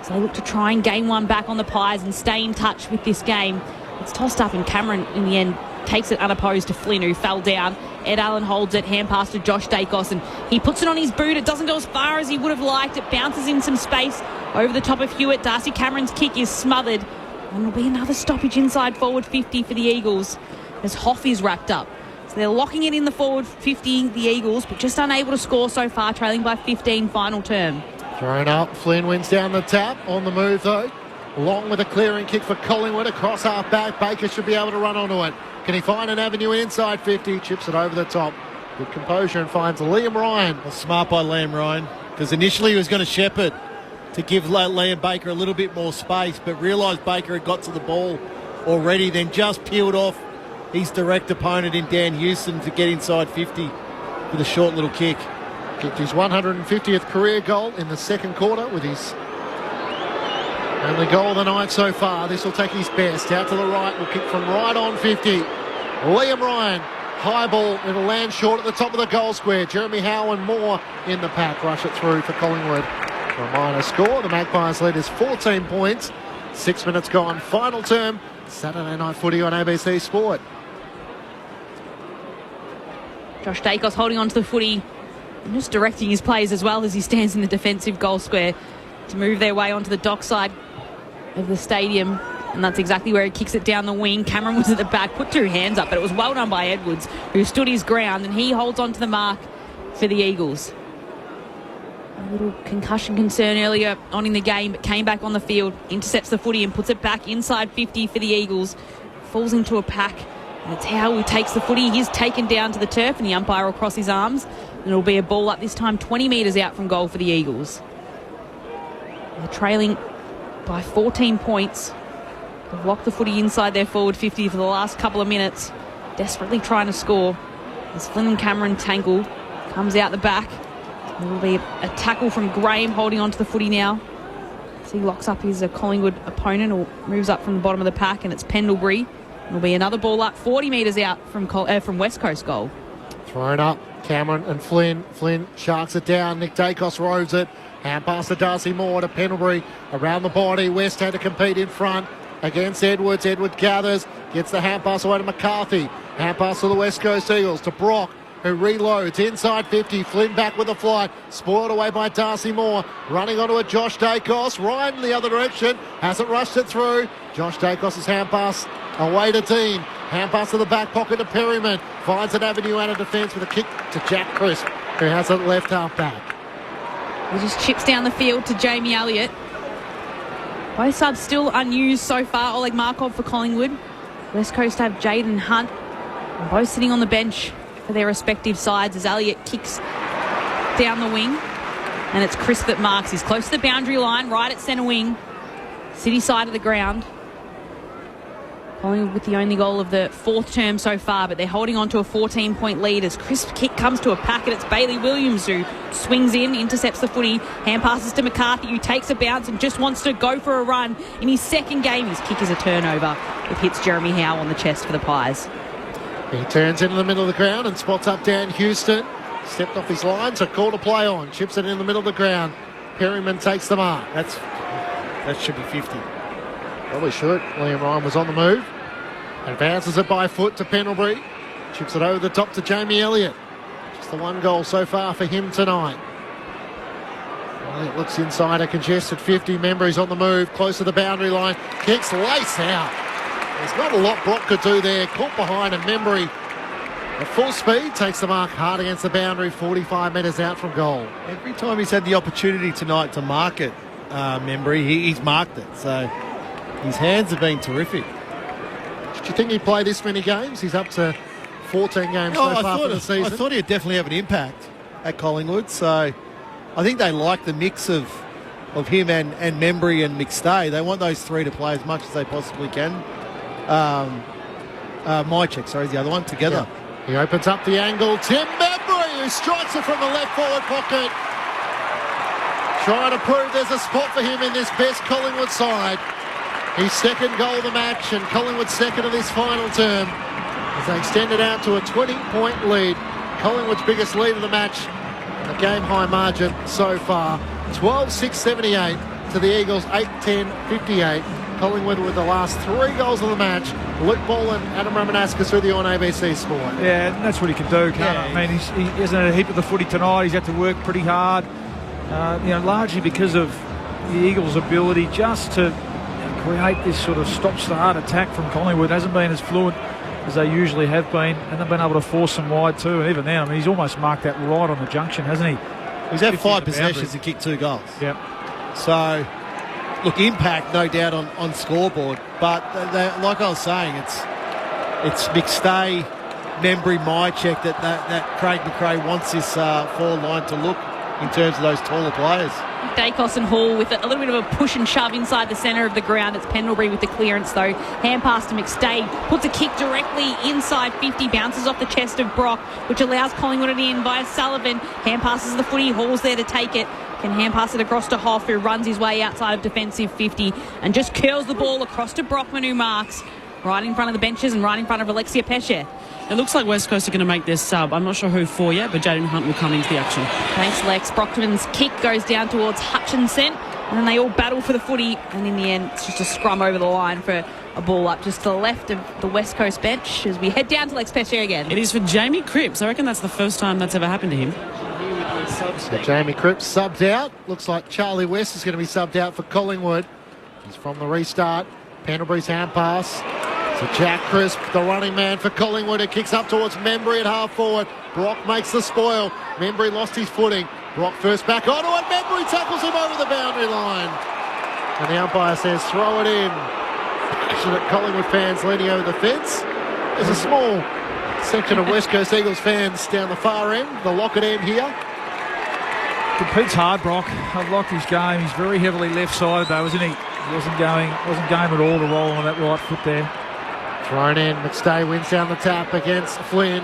So they look to try and gain one back on the Pies and stay in touch with this game. It's tossed up and Cameron in the end takes it unopposed to Flynn, who fell down. Ed Allen holds it, hand pass to Josh Dacos, and he puts it on his boot. It doesn't go as far as he would have liked. It bounces in some space over the top of Hewitt. Darcy Cameron's kick is smothered. And there'll be another stoppage inside forward 50 for the Eagles as Hoff is wrapped up. So they're locking it in the forward 50, the Eagles, but just unable to score so far, trailing by 15 final term. Thrown up, Flynn wins down the tap, on the move though. Long with a clearing kick for Collingwood, across half back. Baker should be able to run onto it. Can he find an avenue inside 50? Chips it over the top. Good composure and finds Liam Ryan. Well, smart by Liam Ryan, because initially he was going to shepherd to give Liam Baker a little bit more space, but realised Baker had got to the ball already, then just peeled off his direct opponent in Dan Houston to get inside 50 with a short little kick. Kicked his 150th career goal in the second quarter with his only goal of the night so far. This will take his best. Out to the right, will kick from right on 50. Liam Ryan, high ball, it'll land short at the top of the goal square. Jeremy Howe and Moore in the pack. Rush it through for Collingwood. For a minor score, the Magpies lead is 14 points. 6 minutes gone, final term. Saturday night footy on ABC Sport. Josh Dacos holding on to the footy and just directing his players as well as he stands in the defensive goal square to move their way onto the dock side of the stadium, and that's exactly where he kicks it down the wing. Cameron was at the back, put 2 hands up, but it was well done by Edwards, who stood his ground, and he holds on to the mark for the Eagles. A little concussion concern earlier on in the game, but came back on the field, intercepts the footy and puts it back inside 50 for the Eagles. Falls into a pack, and it's Howe who takes the footy. He's taken down to the turf, and the umpire will cross his arms, and it'll be a ball up, this time 20 metres out from goal for the Eagles. They're trailing by 14 points. They've locked the footy inside their forward 50 for the last couple of minutes, desperately trying to score. As Flynn and Cameron tangle, comes out the back. There will be a tackle from Graham holding onto the footy now. So he locks up his Collingwood opponent, or moves up from the bottom of the pack, and it's Pendlebury. There'll be another ball up 40 metres out from West Coast goal. Thrown up, Cameron and Flynn. Flynn sharks it down. Nick Dacos roves it. Hand pass to Darcy Moore to Pendlebury. Around the body, West had to compete in front against Edwards. Edwards gathers, gets the hand pass away to McCarthy. Hand pass to the West Coast Eagles, to Brock, who reloads inside 50. Flynn back with the flight, spoiled away by Darcy Moore. Running onto a Josh Dacos. Ryan the other direction, hasn't rushed it through. Josh Dacos' hand pass away to Dean. Hand pass to the back pocket to Perryman. Finds an avenue out of defence with a kick to Jack Crisp, who has it left half back. He just chips down the field to Jamie Elliott. Both subs still unused so far. Oleg Markov for Collingwood. West Coast have Jaden Hunt. And both sitting on the bench for their respective sides as Elliott kicks down the wing. And it's Crisp that marks. He's close to the boundary line, right at centre wing. City side of the ground. Collingwood with the only goal of the fourth term so far, but they're holding on to a 14-point lead as crisp kick comes to a packet. It's Bailey Williams who swings in, intercepts the footy, hand passes to McCarthy, who takes a bounce and just wants to go for a run. In his second game, his kick is a turnover. It hits Jeremy Howe on the chest for the Pies. He turns into the middle of the ground and spots up Dan Houston. Stepped off his line, so call to play on. Chips it in the middle of the ground. Perryman takes the mark. That should be 50. Probably should. Liam Ryan was on the move. Advances it by foot to Pendlebury. Chips it over the top to Jamie Elliott. Just the one goal so far for him tonight. Elliott looks inside a congested 50. Membry's on the move, close to the boundary line. Kicks lace out. There's not a lot Brock could do there. Caught behind, and Membry at full speed takes the mark hard against the boundary, 45 metres out from goal. Every time he's had the opportunity tonight to mark it, Membry, he's marked it. So his hands have been terrific. Do you think he'd play this many games? He's up to 14 games so far for the season. I thought he'd definitely have an impact at Collingwood. So I think they like the mix of him and Membry and McStay. They want those three to play as much as they possibly can. Mychek, sorry, is the other one, together. Yeah. He opens up the angle. Tim Membry, who strikes it from the left forward pocket. Trying to prove there's a spot for him in this best Collingwood side. His second goal of the match, and Collingwood's second of this final term, as they extend it out to a 20-point lead. Collingwood's biggest lead of the match, a game-high margin so far. 12-6-78 to the Eagles, 8-10-58. Collingwood with the last three goals of the match. Luke Ball and Adam Ramanauskas with you on ABC Sport. Yeah, that's what he can do, can't he? I mean, he hasn't had a heap of the footy tonight. He's had to work pretty hard, largely because of the Eagles' ability just to create this sort of stop-start attack from Collingwood. Hasn't been as fluent as they usually have been, and they've been able to force them wide too. And even then, I mean, he's almost marked that right on the junction, hasn't he? He's had 5 possessions and kicked 2 goals. Yep. So, look, impact, no doubt, on scoreboard. But like I was saying, it's McStay, Membry, Mychek that Craig McRae wants this forward line to look in terms of those taller players. Dacos and Hall with a little bit of a push and shove inside the centre of the ground. It's Pendlebury with the clearance though. Hand pass to McStay. Puts a kick directly inside 50. Bounces off the chest of Brock, which allows Collingwood it in by Sullivan. Hand passes the footy. Hall's there to take it. Can hand pass it across to Hoff, who runs his way outside of defensive 50 and just curls the ball across to Brockman, who marks right in front of the benches and right in front of Alexia Pesce. It looks like West Coast are going to make their sub. I'm not sure who for yet, but Jaden Hunt will come into the action. Thanks, Lex. Brockman's kick goes down towards Hutchinson, and then they all battle for the footy, and in the end, it's just a scrum over the line for a ball up just to the left of the West Coast bench as we head down to Lex Pesce again. It is for Jamie Cripps. I reckon that's the first time that's ever happened to him. So Jamie Cripps subbed out. Looks like Charlie West is going to be subbed out for Collingwood. He's from the restart. Pendlebury's hand pass. So Jack Crisp, the running man for Collingwood, who kicks up towards Membry at half forward. Brock makes the spoil. Membry lost his footing. Brock first back onto it. Membry tackles him over the boundary line. And the umpire says throw it in. Passionate Collingwood fans leaning over the fence. There's a small section of West Coast Eagles fans down the far end, the Lockett end here. Competes hard, Brock. I've liked his game. He's very heavily left-sided though, isn't he? He wasn't going at all to roll on that right foot there. Thrown in, McStay wins down the tap against Flynn.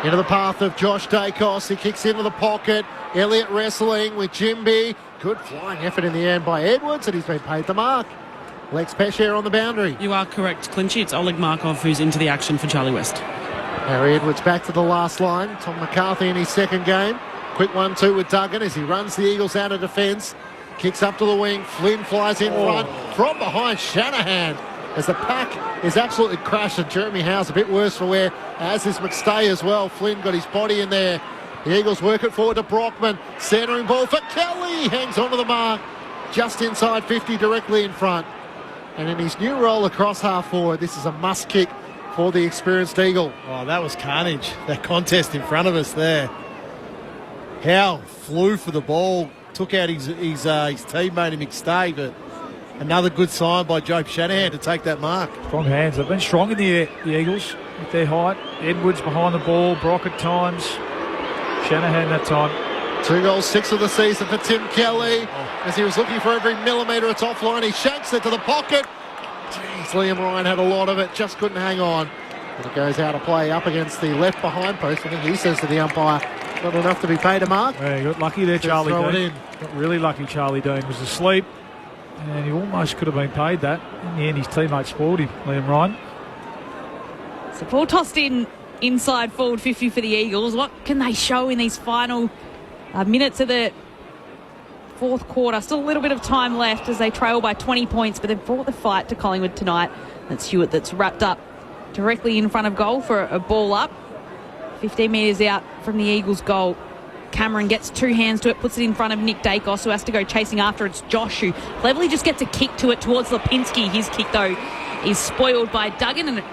Into the path of Josh Dacos. He kicks into the pocket. Elliott wrestling with Jimby. Good flying effort in the end by Edwards, and he's been paid the mark. Lex Pesce on the boundary. You are correct, Clinchy. It's Oleg Markov who's into the action for Charlie West. Harry Edwards back to the last line. Tom McCarthy in his second game. Quick 1-2 with Duggan as he runs the Eagles out of defence. Kicks up to the wing. Flynn flies in front. From behind Shanahan. As the pack is absolutely crashed, and Jeremy Howe's a bit worse for wear, as is McStay as well. Flynn got his body in there. The Eagles work it forward to Brockman. Centering ball for Kelly. Hangs onto the mark. Just inside 50, directly in front. And in his new role across half forward, this is a must kick for the experienced Eagle. Oh, that was carnage. That contest in front of us there. Howe flew for the ball. Took out his teammate McStay, but another good sign by Joe Shanahan to take that mark. Strong hands. They've been strong in the air, the Eagles, with their height. Edwards behind the ball, Brock at times. Shanahan that time. 2 goals, 6 of the season for Tim Kelly. As he was looking for every millimetre, it's offline. He shanks it to the pocket. Jeez, chance. Liam Ryan had a lot of it, just couldn't hang on. And it goes out of play up against the left behind post. I think he says to the umpire, not enough to be paid a mark. Yeah, you got lucky there, Charlie throw it Dean. in. Got really lucky. Charlie Dean was asleep, and he almost could have been paid that. In the end, his teammate spoiled him, Liam Ryan. So ball tossed in inside forward 50 for the Eagles. What can they show in these final minutes of the fourth quarter? Still a little bit of time left as they trail by 20 points, but they've brought the fight to Collingwood tonight. That's Hewitt that's wrapped up directly in front of goal for a ball up. 15 metres out from the Eagles' goal. Cameron gets two hands to it, puts it in front of Nick Dacos, who has to go chasing after. It's Josh, who cleverly just gets a kick to it towards Lipinski. His kick, though, is spoiled by Duggan, and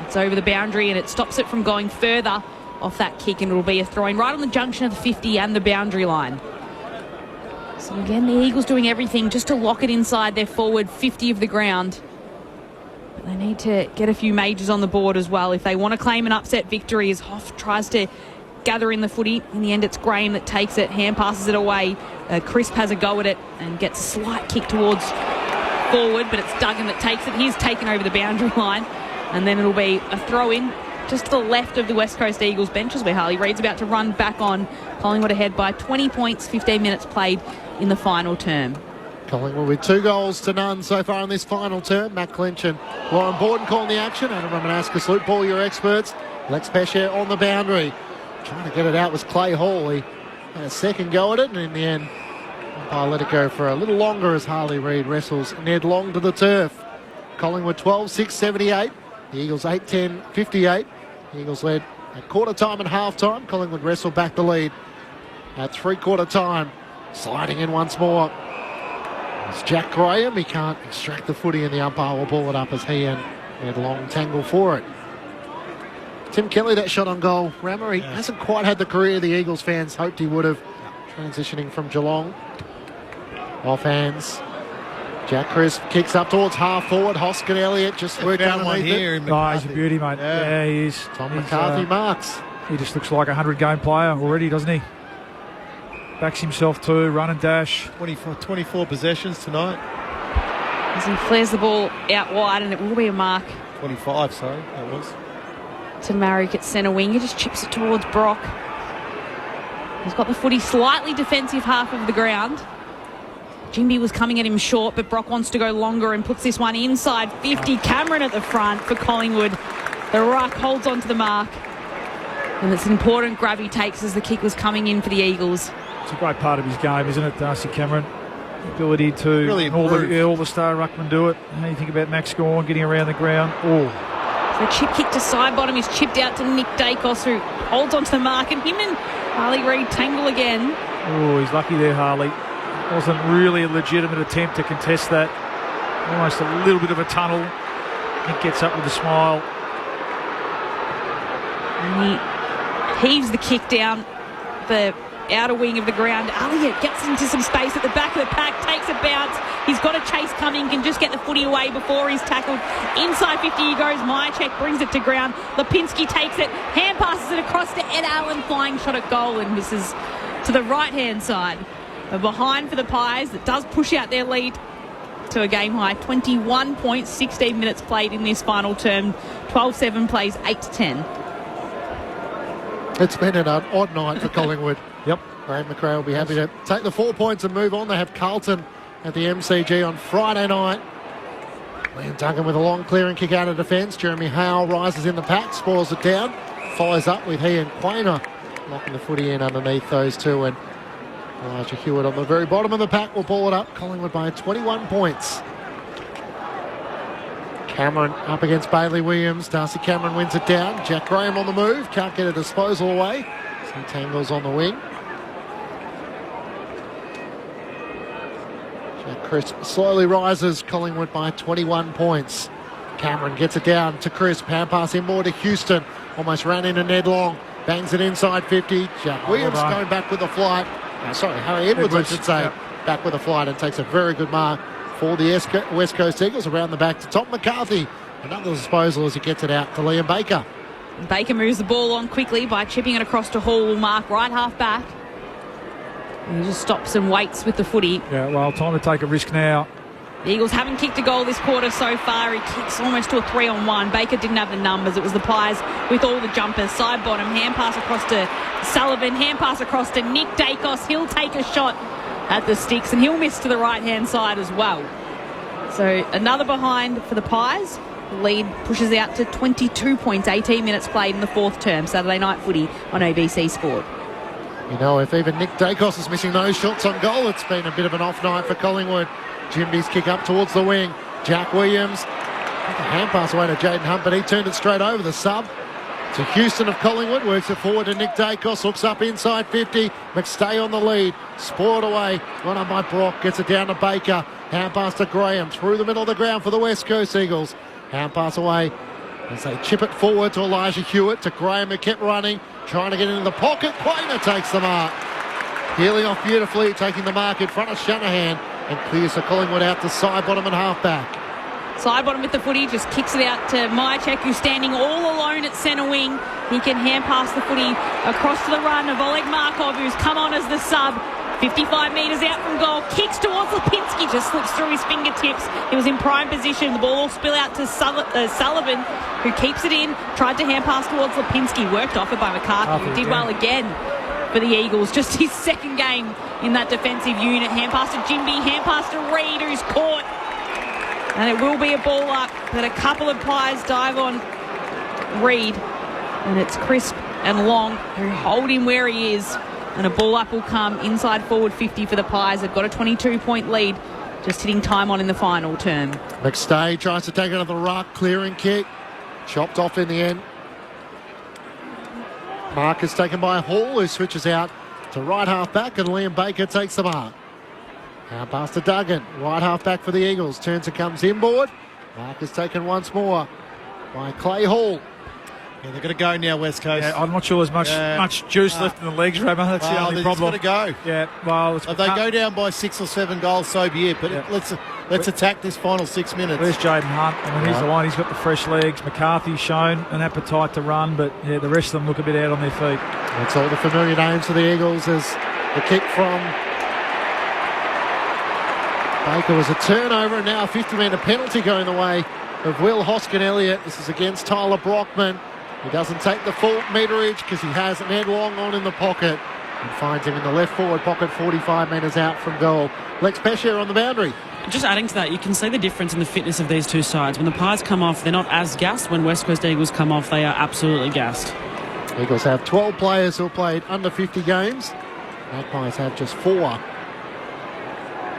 it's over the boundary, and it stops it from going further off that kick, and it'll be a throw-in right on the junction of the 50 and the boundary line. So again, the Eagles doing everything just to lock it inside their forward 50 of the ground. But they need to get a few majors on the board as well if they want to claim an upset victory, as Hoff tries to gather in the footy. In the end, it's Graham that takes it, hand passes it away. Crisp has a go at it and gets a slight kick towards forward, but it's Duggan that takes it. He's taken over the boundary line, and then it'll be a throw-in just to the left of the West Coast Eagles benches, where Harley Reid's about to run back on. Collingwood ahead by 20 points, 15 minutes played in the final term. Collingwood with 2 goals to none so far in this final term. Matt Clinch and Lauren Borden calling the action. Adam Romanascus, Luke Ball, your experts. Lex Pesce on the boundary. Trying to get it out was Clay Hall. He had a second go at it, and in the end, umpire let it go for a little longer as Harley Reid wrestles Ned Long to the turf. Collingwood 12-6-78. The Eagles 8-10-58. The Eagles led at quarter time and half time. Collingwood wrestled back the lead at 3/4 time. Sliding in once more. It's Jack Graham. He can't extract the footy, and the umpire will ball it up as he and Ned Long tangle for it. Tim Kelly, that shot on goal. Rammer, he hasn't quite had the career the Eagles fans hoped he would have. Transitioning from Geelong. Off hands. Jack Crisp kicks up towards half forward. Hoskin Elliott just worked found one underneath here. it. He's a beauty, mate. Yeah, he is. Tom McCarthy marks. He just looks like a 100-game player already, doesn't he? Backs himself too, run and dash. 24 possessions tonight. As he flares the ball out wide, and it will be a mark 25, sorry, that was. to Marrick at centre wing. He just chips it towards Brock. He's got the footy slightly defensive half of the ground. Jimby was coming at him short, but Brock wants to go longer and puts this one inside 50. Cameron at the front for Collingwood. The ruck holds on to the mark. And it's an important grab he takes as the kick was coming in for the Eagles. It's a great part of his game, isn't it, Darcy Cameron? The ability to really all the star ruckmen do it. How do you think about Max Gawn getting around the ground? Oh, So chip kick to side bottom is chipped out to Nick Dacos, who holds onto the mark, and him and Harley Reid tangle again. oh, he's lucky there, Harley. Wasn't really a legitimate attempt to contest that. Almost a little bit of a tunnel. Nick gets up with a smile. And he heaves the kick down the outer wing of the ground. Elliott gets into some space at the back of the pack, takes a bounce. He's got a chase coming, can just get the footy away before he's tackled. Inside 50 he goes. Myercheck brings it to ground. Lipinski takes it, hand passes it across to Ed Allen, flying shot at goal, and misses to the right-hand side. A behind for the Pies that does push out their lead to a game high 21 points, 16 minutes played in this final term. 12-7 plays 8-10. It's been an odd night for Collingwood. Yep. Graham McRae will be happy to take the 4 points and move on. They have Carlton at the MCG on Friday night. Liam Duggan with a long clearing kick out of defence. Jeremy Howe rises in the pack, spoils it down, follows up with he and Quainer locking the footy in underneath those two, and Elijah Hewitt on the very bottom of the pack will ball it up. Collingwood by 21 points. Cameron up against Bailey Williams. Darcy Cameron wins it down. Jack Graham on the move. Can't get a disposal away. He tangles on the wing. Jack Crisp slowly rises. Collingwood by 21 points. Cameron gets it down to Crisp. Hand pass in more to Houston. Almost ran into Ned Long. Bangs it inside 50. Jack Williams going back with the flight. Harry Edwards, I should say. Yep. Back with a flight and takes a very good mark for the West Coast Eagles. Around the back to Tom McCarthy. Another disposal as he gets it out to Liam Baker. Baker moves the ball on quickly by chipping it across to Hall, mark right half back. And he just stops and waits with the footy. Yeah, well, time to take a risk now. The Eagles haven't kicked a goal this quarter so far. He kicks almost to a 3-on-1. Baker didn't have the numbers. It was the Pies with all the jumpers. Side bottom, hand pass across to Sullivan, hand pass across to Nick Dacos. He'll take a shot at the sticks and he'll miss to the right-hand side as well. So another behind for the Pies. The lead pushes out to 22 points, 18 minutes played in the fourth term. Saturday night footy on ABC Sport. You know, if even Nick Dacos is missing those shots on goal, it's been a bit of an off night for Collingwood. Jimby's kick up towards the wing. Jack Williams, a hand pass away to Jaden Hunt, but he turned it straight over the sub to Houston of Collingwood. Works it forward to Nick Dacos, hooks up inside 50. McStay on the lead, spoiled away. One on by Brock, gets it down to Baker. Hand pass to Graham, through the middle of the ground for the West Coast Eagles. Hand pass away as they chip it forward to Elijah Hewitt, to Graham, who kept running, trying to get into the pocket. Quainer takes the mark. Peeling off beautifully, taking the mark in front of Shanahan, and clears the Collingwood out to side bottom and half back. Side bottom with the footy, just kicks it out to Myercheck, who's standing all alone at centre wing. He can hand pass the footy across to the run of Oleg Markov, who's come on as the sub. 55 metres out from goal, kicks towards Lipinski, just slips through his fingertips. He was in prime position. The ball will spill out to Sullivan, who keeps it in, tried to hand pass towards Lipinski, worked off it by McCarthy, who did well again for the Eagles. Just his second game in that defensive unit. Hand pass to Jimby, hand pass to Reid, who's caught. And it will be a ball up, but a couple of Pies dive on Reid, and it's Crisp and Long who hold him where he is. And a ball up will come inside forward 50 for the Pies. They've got a 22-point lead, just hitting time on in the final term. McStay tries to take it to the ruck, clearing kick, chopped off in the end. Mark is taken by Hall, who switches out to right half back, and Liam Baker takes the mark. Now pass to Duggan, right half back for the Eagles, turns and comes inboard. Mark is taken once more by Clay Hall. Yeah, they're going to go now, West Coast. Yeah, I'm not sure there's much juice left in the legs, Rammer. That's the only problem. They're going to go. Yeah, well, if they go down by 6 or 7 goals, so be it. But let's attack this final 6 minutes. Where's Jaden Hunt? I mean, he's the line. He's got the fresh legs. McCarthy's shown an appetite to run, but yeah, the rest of them look a bit out on their feet. That's all the familiar names for the Eagles as the kick from Baker was a turnover, and now a 50-metre penalty going the way of Will Hoskin-Elliott. This is against Tyler Brockman. He doesn't take the full meterage because he has Ned Long on in the pocket and finds him in the left forward pocket, 45 metres out from goal. Lex Pescier on the boundary. Just adding to that, you can see the difference in the fitness of these two sides. When the Pies come off, they're not as gassed. When West Coast Eagles come off, they are absolutely gassed. Eagles have 12 players who have played under 50 games. Magpies have just 4.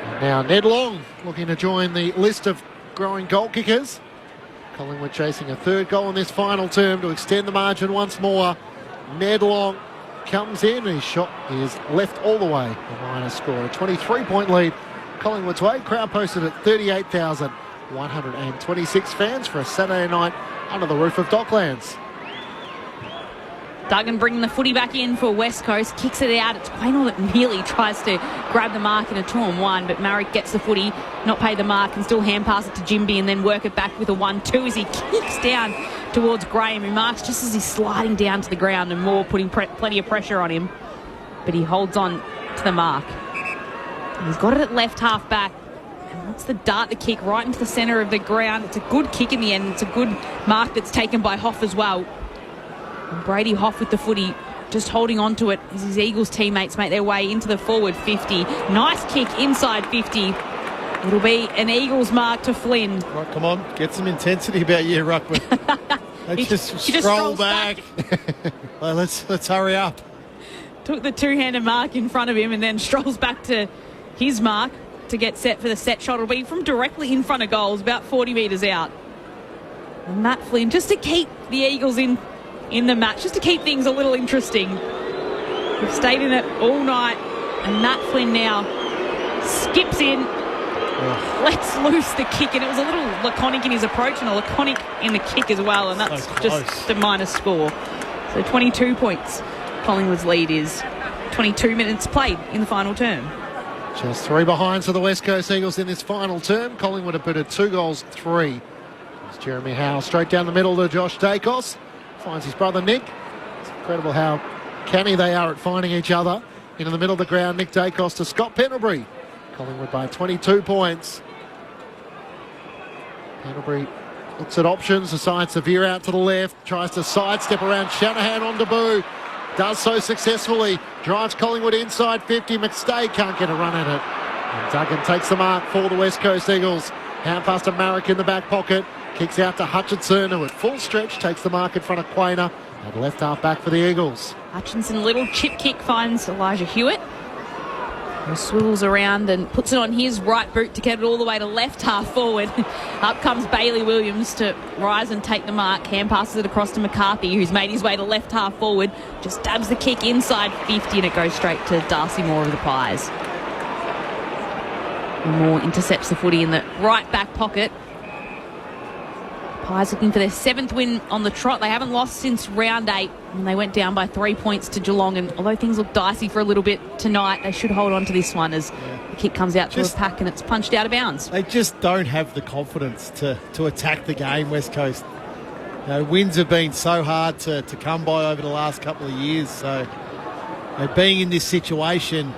And now Ned Long looking to join the list of growing goal kickers. Collingwood chasing a third goal in this final term to extend the margin once more. Ned Long comes in, and his shot is left all the way. The minus score, a 23-point lead Collingwood's way. Crowd posted at 38,126 fans for a Saturday night under the roof of Docklands. Duggan bringing the footy back in for West Coast, kicks it out. It's Quaynor that nearly tries to grab the mark in a 2-on-1, but Marrick gets the footy, not pay the mark, and still hand pass it to Jimby and then work it back with a 1-2 as he kicks down towards Graham, who marks just as he's sliding down to the ground, and Moore putting plenty of pressure on him, but he holds on to the mark. And he's got it at left half back, and wants to dart the kick right into the centre of the ground. It's a good kick in the end. It's a good mark that's taken by Hoff as well. And Brady Hoff with the footy, just holding on to it as his Eagles teammates make their way into the forward 50. Nice kick inside 50. It'll be an Eagles mark to Flynn. Right, come on, get some intensity about you, Ruckman. Let's just scroll back. Well, let's hurry up. Took the two-handed mark in front of him and then strolls back to his mark to get set for the set shot. It'll be from directly in front of goals, about 40 metres out. And Matt Flynn, just to keep the Eagles in the match, just to keep things a little interesting. We've stayed in it all night, and Matt Flynn now skips in, lets loose the kick, and it was a little laconic in his approach and a laconic in the kick as well, and that's just the minus score. So 22 points. Collingwood's lead is 22 minutes played in the final term. Just 3 behinds for the West Coast Eagles in this final term. Collingwood have put it 2 goals, 3. It's Jeremy Howe straight down the middle to Josh Dacos. Finds his brother Nick. It's incredible how canny they are at finding each other. Into the middle of the ground, Nick Dacos to Scott Pendlebury. Collingwood by 22 points. Pendlebury looks at options, decides to veer out to the left, tries to sidestep around Shanahan on debut. Does so successfully. Drives Collingwood inside 50. McStay can't get a run at it. And Duggan takes the mark for the West Coast Eagles. Hand pass to Marrick in the back pocket. Kicks out to Hutchinson, who at full stretch takes the mark in front of Quainer. And left half back for the Eagles. Hutchinson, little chip kick, finds Elijah Hewitt. He swivels around and puts it on his right boot to get it all the way to left half forward. Up comes Bailey Williams to rise and take the mark. Hand passes it across to McCarthy, who's made his way to left half forward. Just dabs the kick inside 50 and it goes straight to Darcy Moore of the Pies. Moore intercepts the footy in the right back pocket. Pies looking for their 7th win on the trot. They haven't lost since round 8 when they went down by 3 points to Geelong. And although things look dicey for a little bit tonight, they should hold on to this one as the kick comes out to a pack and it's punched out of bounds. They just don't have the confidence to attack the game, West Coast. You know, wins have been so hard to come by over the last couple of years. So being in this situation,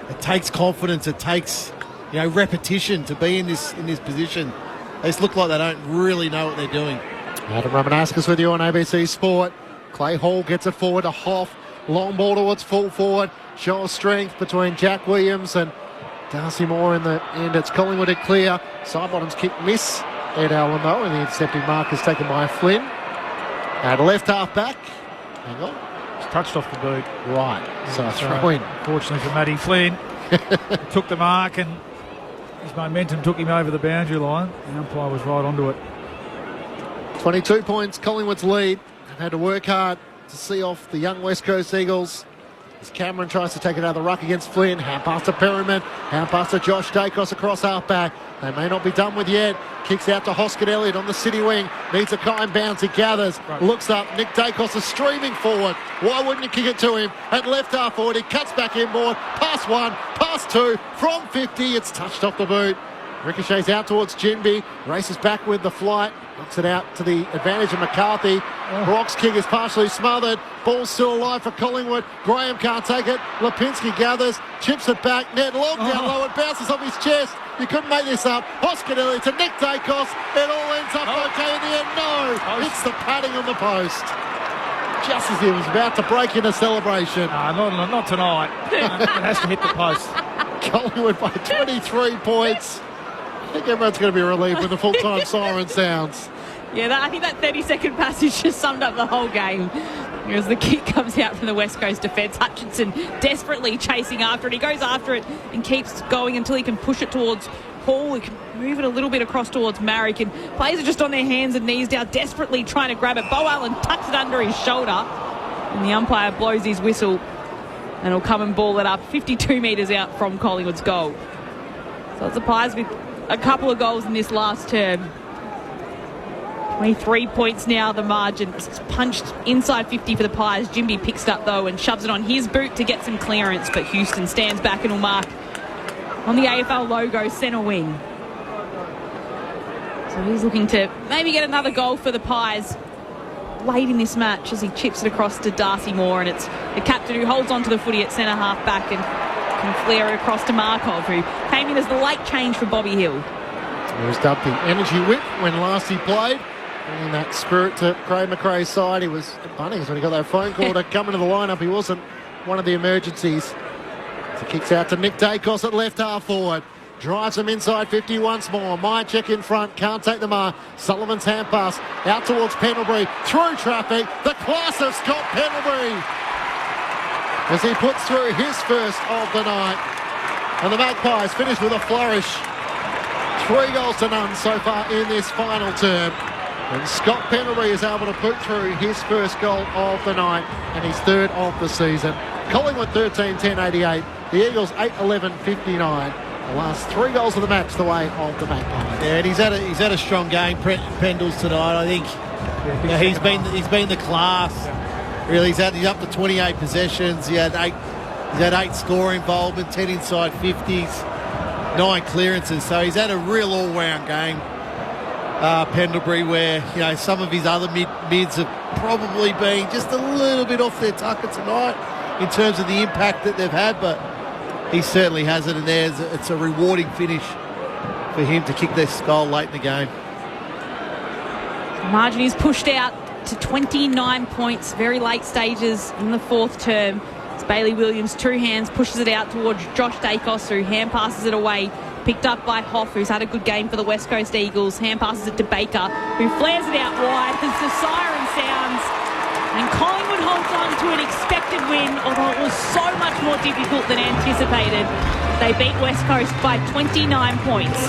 it takes confidence. It takes repetition to be in this position. They just look like they don't really know what they're doing. Adam Ramanauskas with you on ABC Sport. Clay Hall gets it forward to Hoff. Long ball towards full forward. Show of strength between Jack Williams and Darcy Moore in the end. It's Collingwood at clear. Side bottoms kick miss. Ed Allen though, and the intercepting mark is taken by Flynn. At left half back. Hang on. It's touched off the boot. Right. So a throw in. Fortunately for Matty Flynn. Took the mark and his momentum took him over the boundary line. The umpire was right onto it. 22 points, Collingwood's lead. They've had to work hard to see off the young West Coast Eagles. As Cameron tries to take another ruck against Flynn. Hand pass to Perryman. Hand pass to Josh Dacos across half-back. They may not be done with yet. Kicks out to Hoskin Elliott on the city wing. Needs a kind bounce. He gathers. Right. Looks up. Nick Dacos is streaming forward. Why wouldn't you kick it to him? At left half forward. He cuts back inboard. Pass 1. Pass 2. From 50. It's touched off the boot. Ricochets out towards Jinby. Races back with the flight. Looks it out to the advantage of McCarthy. Brock's kick is partially smothered. Ball still alive for Collingwood. Graham can't take it. Lipinski gathers. Chips it back. Ned Long down low. It bounces off his chest. You couldn't make this up. Hoskin to Nick Dacos. It all ends up okay in the end. No. It's the padding on the post. Just as he was about to break into celebration. Not tonight. It has to hit the post. Collingwood by 23 points. I think everyone's going to be relieved when the full-time siren sounds. Yeah, I think that 30-second passage just summed up the whole game. As the kick comes out from the West Coast defence, Hutchinson desperately chasing after it. He goes after it and keeps going until he can push it towards Hall. He can move it a little bit across towards Marrick. And players are just on their hands and knees down, desperately trying to grab it. Bo Allen tucks it under his shoulder. And the umpire blows his whistle. And he'll come and ball it up 52 metres out from Collingwood's goal. So it's the Pies with a couple of goals in this last term. 23 points now, the margin. It's punched inside 50 for the Pies. Jimby picks it up, though, and shoves it on his boot to get some clearance, but Houston stands back and will mark on the AFL logo, centre wing. So he's looking to maybe get another goal for the Pies late in this match as he chips it across to Darcy Moore, and it's the captain who holds onto the footy at centre half back and can flare it across to Markov, who came in as the late change for Bobby Hill. He was dubbed the energy whip when last he played. Bringing that spirit to Craig McRae's side. He was at Bunnings when he got that phone call to come into the lineup. He wasn't one of the emergencies. So kicks out to Nick Dacos at left half forward. Drives him inside 50 once more. Myercheck in front. Can't take the mark. Sullivan's hand pass out towards Pendlebury. Through traffic. The class of Scott Pendlebury as he puts through his first of the night. And the Magpies finish with a flourish. 3 goals to none so far in this final term. And Scott Pendlebury is able to put through his first goal of the night and his third of the season. Collingwood 13-10-88. The Eagles 8-11-59. The last 3 goals of the match the way of the Magpies. Yeah, and he's had a strong game, Pendles, tonight. I think he's been the class. Really, he's up to 28 possessions. He's had 8 score involvement, 10 inside 50s, 9 clearances. So he's had a real all-round game. Pendlebury, where some of his other mids have probably been just a little bit off their tucker tonight in terms of the impact that they've had, but he certainly has it, and it's a rewarding finish for him to kick this goal late in the game. Margin is pushed out to 29 points, very late stages in the fourth term. It's Bailey Williams, two hands, pushes it out towards Josh Dacos, who hand passes it away. Picked up by Hoff, who's had a good game for the West Coast Eagles. Hand passes it to Baker, who flares it out wide as the siren sounds. And Collingwood holds on to an expected win, although it was so much more difficult than anticipated. They beat West Coast by 29 points.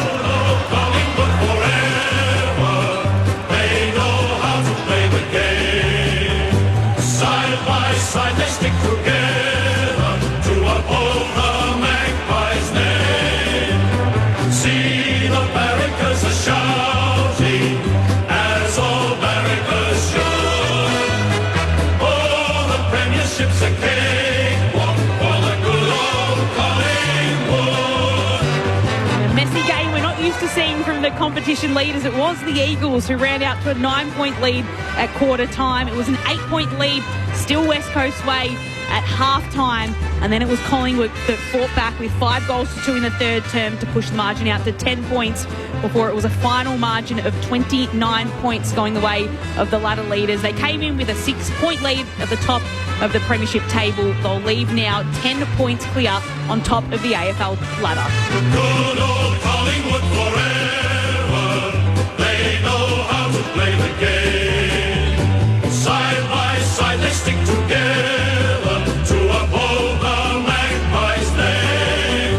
Side by side they stick together to uphold the Magpies' name. See the barricades are shouting as all barricades should. Oh, the premiership's a cakewalk for the good old Collingwood. A messy game we're not used to seeing from the competition leaders. It was the Eagles who ran out to a 9-point lead at quarter time. It was an 8-point lead, still West Coast way at half time, and then it was Collingwood that fought back with 5 goals to 2 in the third term to push the margin out to 10 points before it was a final margin of 29 points going the way of the ladder leaders. They came in with a 6-point lead at the top of the premiership table. They'll leave now 10 points clear on top of the AFL ladder. Good old Collingwood forever. They know how to play the game. Side by side they stick together to uphold the Magpies' name.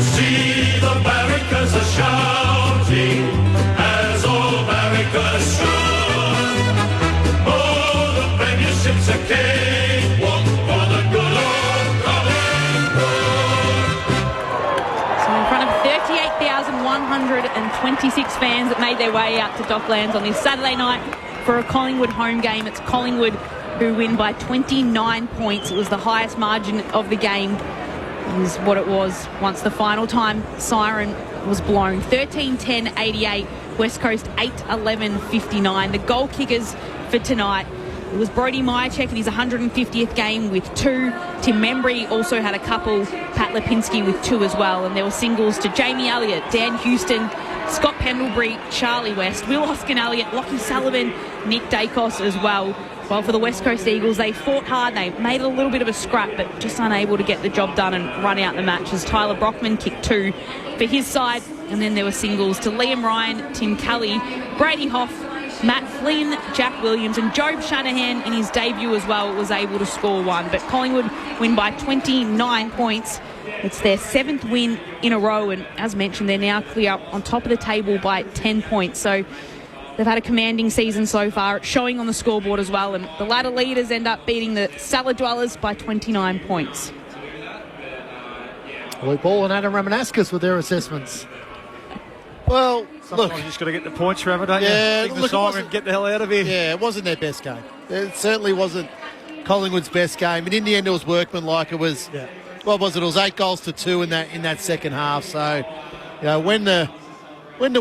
See the barricades are shouting as all barricades should. Oh, the premiership's a cakewalk for the good old Collingwood. So in front of 38,126 fans that made their way out to Docklands on this Saturday night for a Collingwood home game. It's Collingwood who win by 29 points. It was the highest margin of the game, is what it was once the final time siren was blown. 13-10-88, West Coast 8-11-59. The goal kickers for tonight, it was Brodie Myercheck in his 150th game with 2. Tim Membry also had a couple. Pat Lipinski with 2 as well. And there were singles to Jamie Elliott, Dan Houston, Scott Pendlebury, Charlie West, Will Hoskin-Elliott, Lockie Sullivan, Nick Dacos as well. Well, for the West Coast Eagles, they fought hard. They made a little bit of a scrap, but just unable to get the job done and run out the match as Tyler Brockman kicked 2 for his side. And then there were singles to Liam Ryan, Tim Kelly, Brady Hoff, Matt Flynn, Jack Williams, and Job Shanahan in his debut as well was able to score 1. But Collingwood win by 29 points. It's their 7th win in a row, and as mentioned, they're now clear up on top of the table by 10 points. So they've had a commanding season so far. It's showing on the scoreboard as well, and the ladder leaders end up beating the Salad Dwellers by 29 points. Luke Ball and Adam Ramanaskas with their assessments. Well, sometimes look, you just got to get the points forever, don't you? Yeah, Look, and get the hell out of here. Yeah, it wasn't their best game. It certainly wasn't Collingwood's best game. And in the end, it was workmanlike. It was, what was it? It was 8 goals to 2 in that second half. So, you know, when the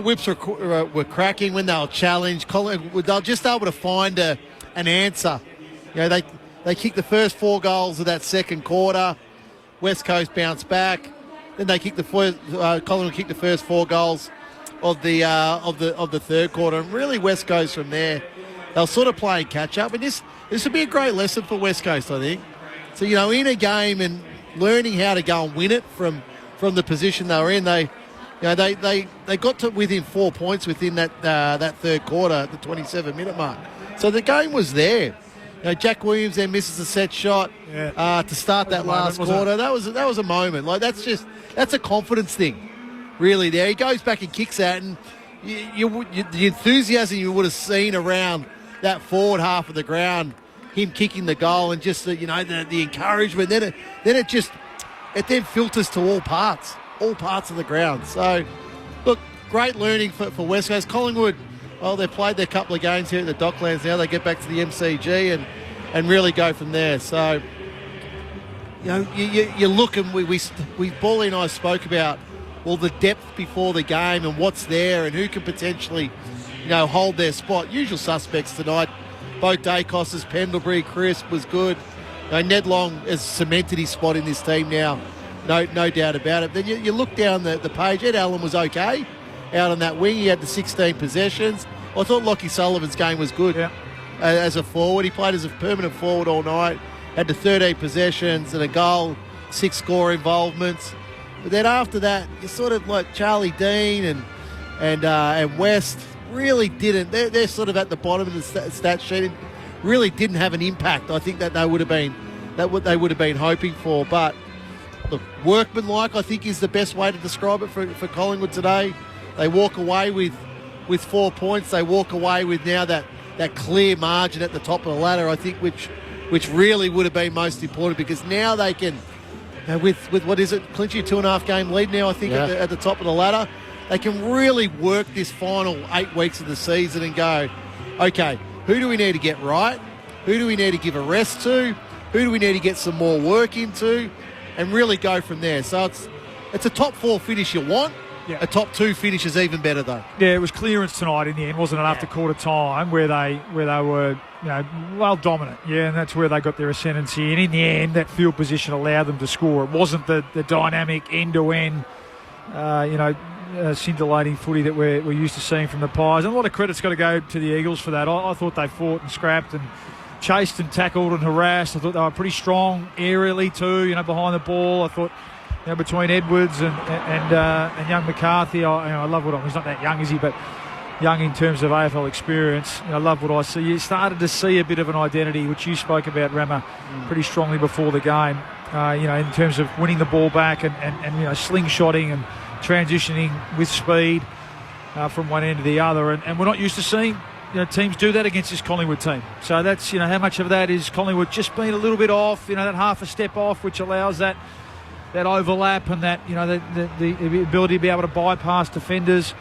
whips were cracking, when they were challenged, Collingwood, they were just able to find an answer. You know, they kicked the first 4 goals of that second quarter. West Coast bounced back. Then they kicked Collingwood kicked the first 4 goals of the third quarter, and really West Coast from there, they were sort of playing catch up. And this would be a great lesson for West Coast, I think. So, you know, in a game and learning how to go and win it from the position they were in, they got to within 4 points within that third quarter at the 27-minute mark. So the game was there. You know, Jack Williams then misses a set shot to start that last quarter. That was a moment. Like that's a confidence thing. Really, there he goes back and kicks that, and the enthusiasm you would have seen around that forward half of the ground, him kicking the goal, and just the encouragement. Then it filters to all parts of the ground. So, look, great learning for West Coast. Collingwood, well, they've played their couple of games here at the Docklands. Now they get back to the MCG and really go from there. So, you know, you look, and we Paulie and I spoke about, well, the depth before the game and what's there and who can potentially, you know, hold their spot. Usual suspects tonight. Both Dacos, Pendlebury, Crisp was good. You know, Ned Long has cemented his spot in this team now. No doubt about it. Then you look down the page. Ed Allen was okay. out on that wing. He had the 16 possessions. I thought Lockie Sullivan's game was good as a forward. He played as a permanent forward all night, had the 13 possessions and a goal, 6 score involvements. But then after that, you sort of like Charlie Dean and West really didn't. They're sort of at the bottom of the stat sheet and really didn't have an impact. I think that they would have been hoping for. But look, workmanlike, I think, is the best way to describe it for Collingwood today. They walk away with 4 points. They walk away with now that clear margin at the top of the ladder, I think, which really would have been most important, because now they can, with what is it, clinching a 2.5 game lead now, I think, at the top of the ladder, they can really work this final 8 weeks of the season and go, okay, who do we need to get right? Who do we need to give a rest to? Who do we need to get some more work into? And really go from there. So it's a top 4 finish you want. Yeah. A top 2 finish is even better, though. Yeah, it was clearance tonight in the end, wasn't it? After quarter time, where they were, well dominant. Yeah, and that's where they got their ascendancy. And in the end, that field position allowed them to score. It wasn't the dynamic end-to-end, scintillating footy that we're used to seeing from the Pies. And a lot of credit's got to go to the Eagles for that. I thought they fought and scrapped and chased and tackled and harassed. I thought they were pretty strong aerially too, behind the ball. I thought, between Edwards and young McCarthy, I love what he's not that young, is he? But young in terms of AFL experience. I love what I see. You started to see a bit of an identity, which you spoke about, Rama, pretty strongly before the game. In terms of winning the ball back and slingshotting and transitioning with speed from one end to the other. And we're not used to seeing teams do that against this Collingwood team. So that's, how much of that is Collingwood just being a little bit off, that half a step off, which allows that overlap and that, the ability to be able to bypass defenders,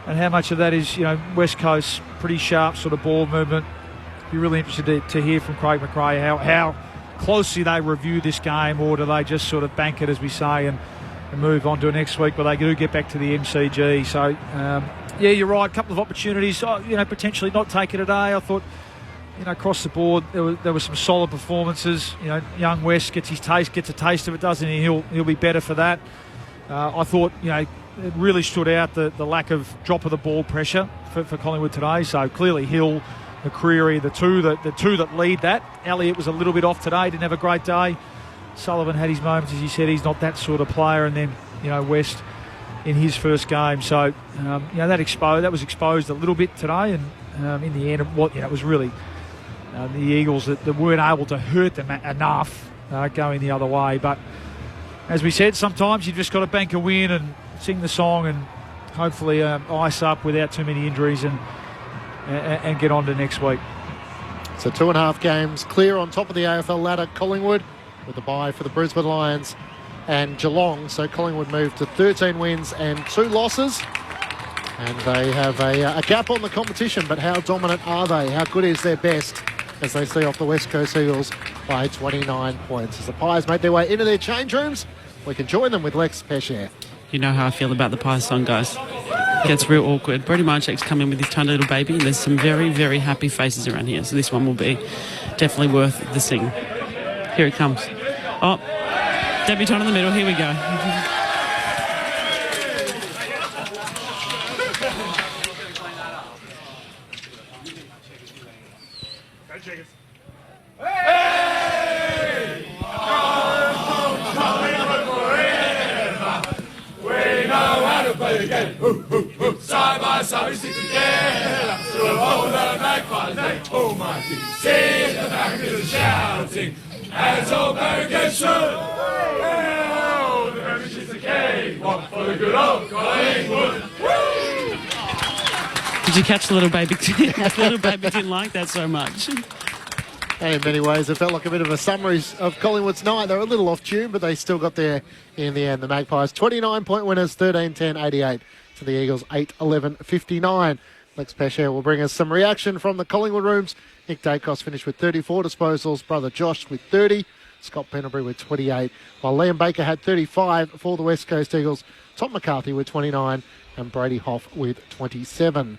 and how much of that is, West Coast pretty sharp sort of ball movement. Be really interested to hear from Craig McRae how closely they review this game, or do they just sort of bank it, as we say, and move on to next week, but they do get back to the MCG. So, you're right, a couple of opportunities, potentially not take it today. I thought, across the board, there were some solid performances. Young West gets a taste of it, doesn't he? He'll be better for that. I thought, it really stood out the lack of drop of the ball pressure for Collingwood today. So clearly Hill, McCreery, the two that lead that. Elliott was a little bit off today, didn't have a great day. Sullivan had his moments, as you said. He's not that sort of player. And then, West in his first game. So, that was exposed a little bit today. And in the end, it was really the Eagles that weren't able to hurt them enough going the other way. But as we said, sometimes you've just got to bank a win and sing the song and hopefully ice up without too many injuries and get on to next week. So 2.5 games clear on top of the AFL ladder, Collingwood, with a bye for the Brisbane Lions and Geelong. So Collingwood moved to 13 wins and 2 losses. And they have a gap on the competition, but how dominant are they? How good is their best as they see off the West Coast Eagles by 29 points? As the Pies make their way into their change rooms, we can join them with Lex Pesher. You know how I feel about the Pies song, guys. It gets real awkward. Brody Marchek's come in with his tiny little baby, and there's some very, very happy faces around here. So this one will be definitely worth the sing. Here it comes. Oh, debutant in the middle. Here we go. Side by side we stick together. So hold the magpies, they hold my feet. Sing the backers shouting, as old barricades should. Oh, the membership's a cave, one for the good old Collingwood. Did you catch the little baby? The little baby didn't like that so much. And in many ways, it felt like a bit of a summary of Collingwood's night. They were a little off tune, but they still got there in the end. The Magpies, 29-point winners, 13-10-88 to the Eagles, 8-11-59. Lex Pesher will bring us some reaction from the Collingwood rooms. Nick Dacos finished with 34 disposals, brother Josh with 30, Scott Pendlebury with 28, while Liam Baker had 35 for the West Coast Eagles, Tom McCarthy with 29, and Brady Hoff with 27.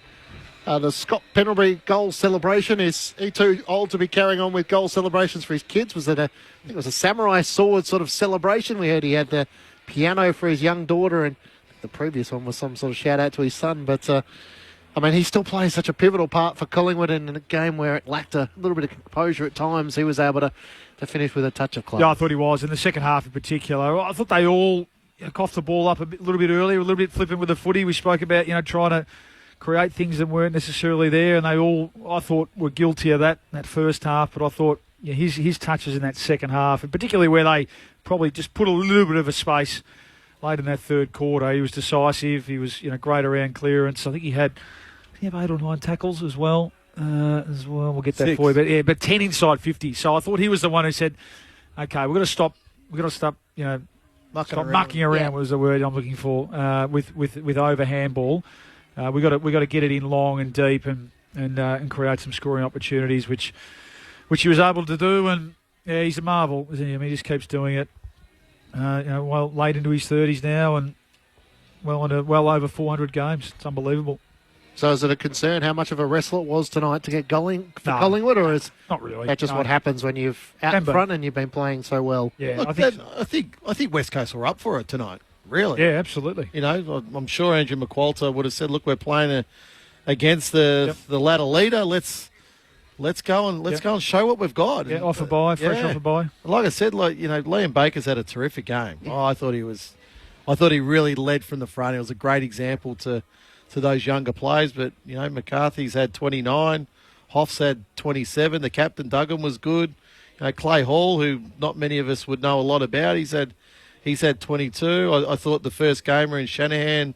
The Scott Pendlebury goal celebration, is he too old to be carrying on with goal celebrations for his kids? Was it I think it was a samurai sword sort of celebration? We heard he had the piano for his young daughter and the previous one was some sort of shout out to his son, but I mean, he still plays such a pivotal part for Collingwood in a game where it lacked a little bit of composure at times. He was able to finish with a touch of class. Yeah, I thought he was in the second half in particular. I thought they all coughed the ball up a little bit earlier, a little bit flipping with the footy. We spoke about trying to create things that weren't necessarily there, and they all, I thought, were guilty of that first half. But I thought his touches in that second half, and particularly where they probably just put a little bit of a space late in that third quarter. He was decisive. He was great around clearance. I think he had 8 or 9 tackles as well. We'll get that 6. for you, but 10 inside 50. So I thought he was the one who said, "Okay, we've got to stop. We've got to stop. Mucking around was the word I'm looking for with over handball. We got to get it in long and deep and create some scoring opportunities, which he was able to do. And yeah, he's a marvel, isn't he? I mean, he just keeps doing it. Late into his 30s now, and well over 400 games. It's unbelievable. So is it a concern how much of a wrestle it was tonight to get going for Collingwood, or is not really that just what happens when you've out in front and you've been playing so well? Yeah, Look, I think West Coast were up for it tonight. Really? Yeah, absolutely. I'm sure Andrew McQualter would have said, "Look, we're playing against the ladder leader. Let's go and show what we've got." Yeah, off a bye, fresh off a bye. Like I said, Liam Baker's had a terrific game. I thought he really led from the front. It was a great example to those younger players. But McCarthy's had 29, Hoff's had 27. The captain Duggan was good. Clay Hall, who not many of us would know a lot about, he's had 22. I thought the first gamer in Shanahan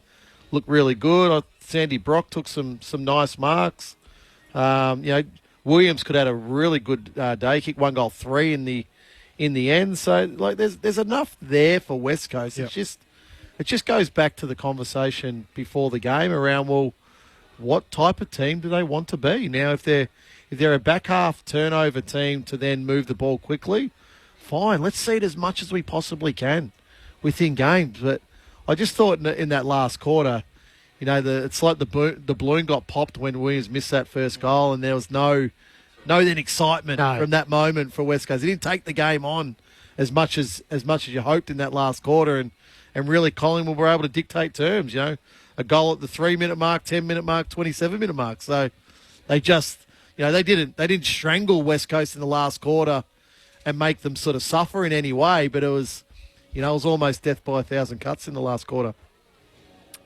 looked really good. Sandy Brock took some nice marks. Williams could have had a really good day. Kicked 1 goal 3 in the end. So there's enough there for West Coast. Yep. It just goes back to the conversation before the game around, well, what type of team do they want to be? Now, if they're a back half turnover team to then move the ball quickly, fine. Let's see it as much as we possibly can within games. But I just thought in that last quarter, it's like the balloon got popped when Williams missed that first goal, and there was no excitement from that moment for West Coast. They didn't take the game on as much as you hoped in that last quarter, and really Collingwood were able to dictate terms. A goal at the 3-minute mark, 10-minute mark, 27-minute mark. So they just they didn't strangle West Coast in the last quarter and make them sort of suffer in any way, but it was almost death by 1,000 cuts in the last quarter.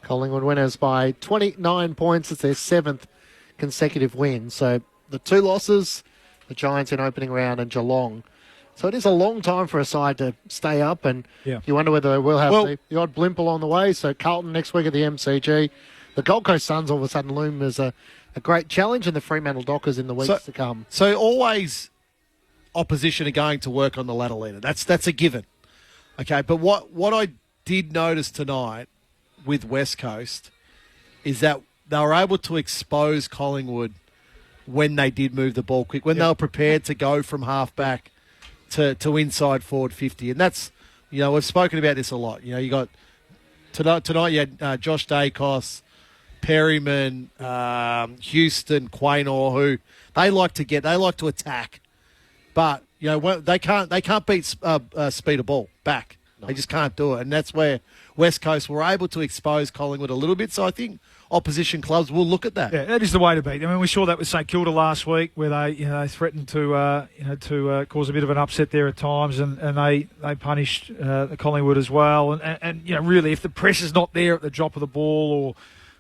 Collingwood winners by 29 points. It's their 7th consecutive win. So the 2 losses, the Giants in opening round and Geelong. So it is a long time for a side to stay up, and you wonder whether they will have the odd blimp along the way. So Carlton next week at the MCG. The Gold Coast Suns all of a sudden loom as a great challenge, and the Fremantle Dockers in the weeks to come. So always opposition are going to work on the ladder leader. That's a given. Okay, but what I did notice tonight with West Coast is that they were able to expose Collingwood when they did move the ball quick, when they were prepared to go from half back to inside forward 50. And that's, we've spoken about this a lot. You got tonight you had Josh Dacos, Perryman, Houston, Quaynor, who they like to attack, but they can't beat speed of ball back. No. They just can't do it, and that's where West Coast were able to expose Collingwood a little bit. So I think opposition clubs will look at that. Yeah, that is the way to beat. I mean, we saw that with St Kilda last week, where they threatened to cause a bit of an upset there at times, and they punished Collingwood as well. And really, if the pressure's not there at the drop of the ball,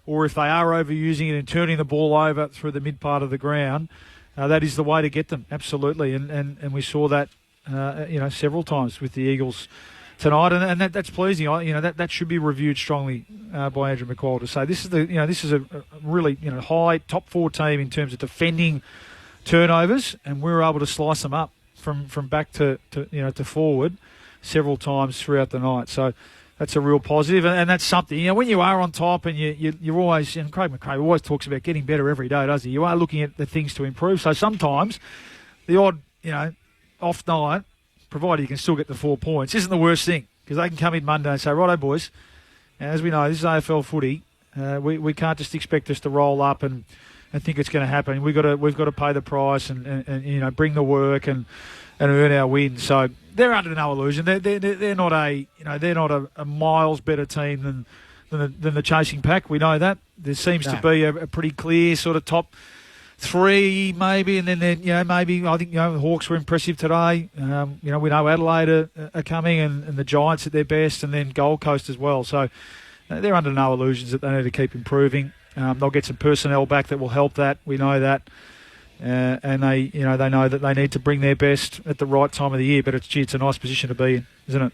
or if they are overusing it and turning the ball over through the mid part of the ground, that is the way to get them. Absolutely, and we saw that several times with the Eagles tonight, and that's pleasing. That should be reviewed strongly by Andrew McQualter. So this is a really high top 4 team in terms of defending turnovers, and we were able to slice them up from back to forward several times throughout the night. So that's a real positive, and that's something. When you are on top, and you're always, and Craig McRae always talks about getting better every day, doesn't he? You are looking at the things to improve. So sometimes the odd off night, provided you can still get the 4 points, isn't the worst thing, because they can come in Monday and say, righto, boys, as we know, this is AFL footy. We can't just expect us to roll up and think it's going to happen. We've got to pay the price and bring the work and earn our win. So they're under no illusion. They're not a miles better team than the chasing pack. We know that. There seems to be a pretty clear sort of top three, maybe, and then maybe I think the Hawks were impressive today. We know Adelaide are coming, and the Giants at their best, and then Gold Coast as well. So they're under no illusions that they need to keep improving. They'll get some personnel back that will help that. We know that, and they know that they need to bring their best at the right time of the year. But it's a nice position to be in, isn't it?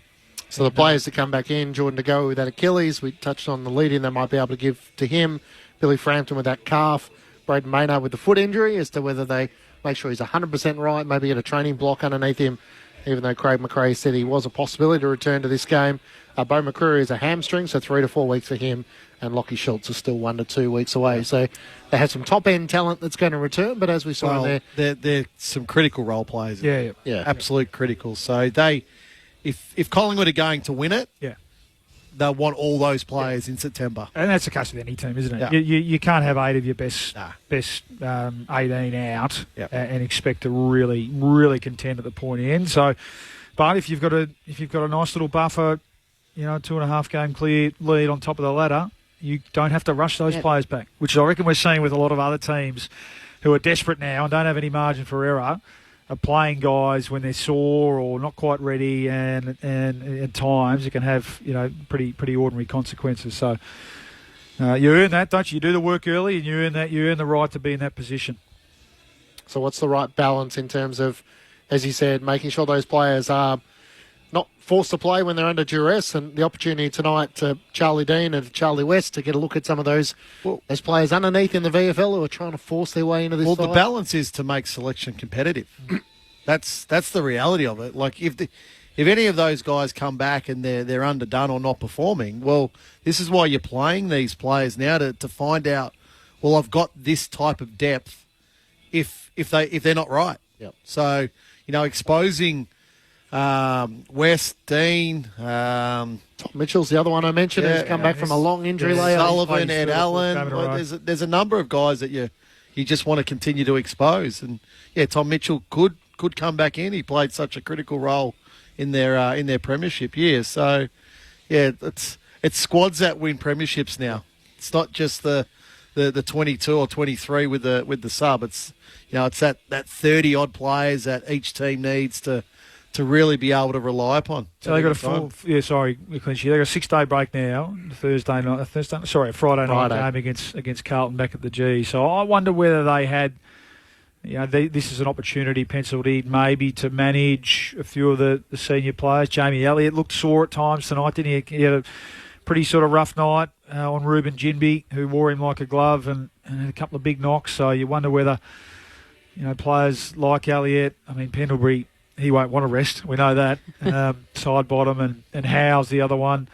So the players that come back in, Jordan De Goey with that Achilles, we touched on the lead-in they might be able to give to him. Billy Frampton with that calf. Braden Maynard with the foot injury, as to whether they make sure he's 100% right, maybe get a training block underneath him, even though Craig McRae said he was a possibility to return to this game. Bo McCreary is a hamstring, so 3 to 4 weeks for him, and Lockie Schultz is still 1 to 2 weeks away. So they have some top-end talent that's going to return, but as we saw in there... They're some critical role players. Yeah. Absolute critical. So if Collingwood are going to win it... Yeah. They'll want all those players in September. And that's the case with any team, isn't it? Yeah. You can't have 8 of your best 18 out and expect to really, really contend at the pointy end. So, but if you've got a nice little buffer, 2.5 game clear lead on top of the ladder, you don't have to rush those players back, which I reckon we're seeing with a lot of other teams who are desperate now and don't have any margin for error. Are playing guys when they're sore or not quite ready, and at times it can have pretty ordinary consequences. So you earn that, don't you? You do the work early, and you earn the right to be in that position. So what's the right balance in terms of, as you said, making sure those players are not forced to play when they're under duress, and the opportunity tonight to Charlie Dean and Charlie West to get a look at some of those players underneath in the VFL who are trying to force their way into this side. The balance is to make selection competitive. That's the reality of it. Like if any of those guys come back and they're underdone or not performing, well, this is why you're playing these players now to find out. Well, I've got this type of depth. If they're not right, So exposing. West, Dean, Tom Mitchell's the other one I mentioned who's come back from a long injury layoff. Sullivan, Ed Allen. There's a number of guys that you just want to continue to expose, and Tom Mitchell could come back in. He played such a critical role in their premiership year. So it's squads that win premierships now. It's not just the 22 or 23 with the sub. It's it's that 30 odd players that each team needs to really be able to rely upon. So they got a They got a 6-day break now. A Friday night game against Carlton back at the G. So I wonder whether they had, this is an opportunity penciled in maybe to manage a few of the senior players. Jamie Elliott looked sore at times tonight, didn't he? He had a pretty sort of rough night on Ruben Ginbey, who wore him like a glove and had a couple of big knocks. So you wonder whether, players like Elliott, Pendlebury, he won't want to rest. We know that. Side bottom and Howe's the other one.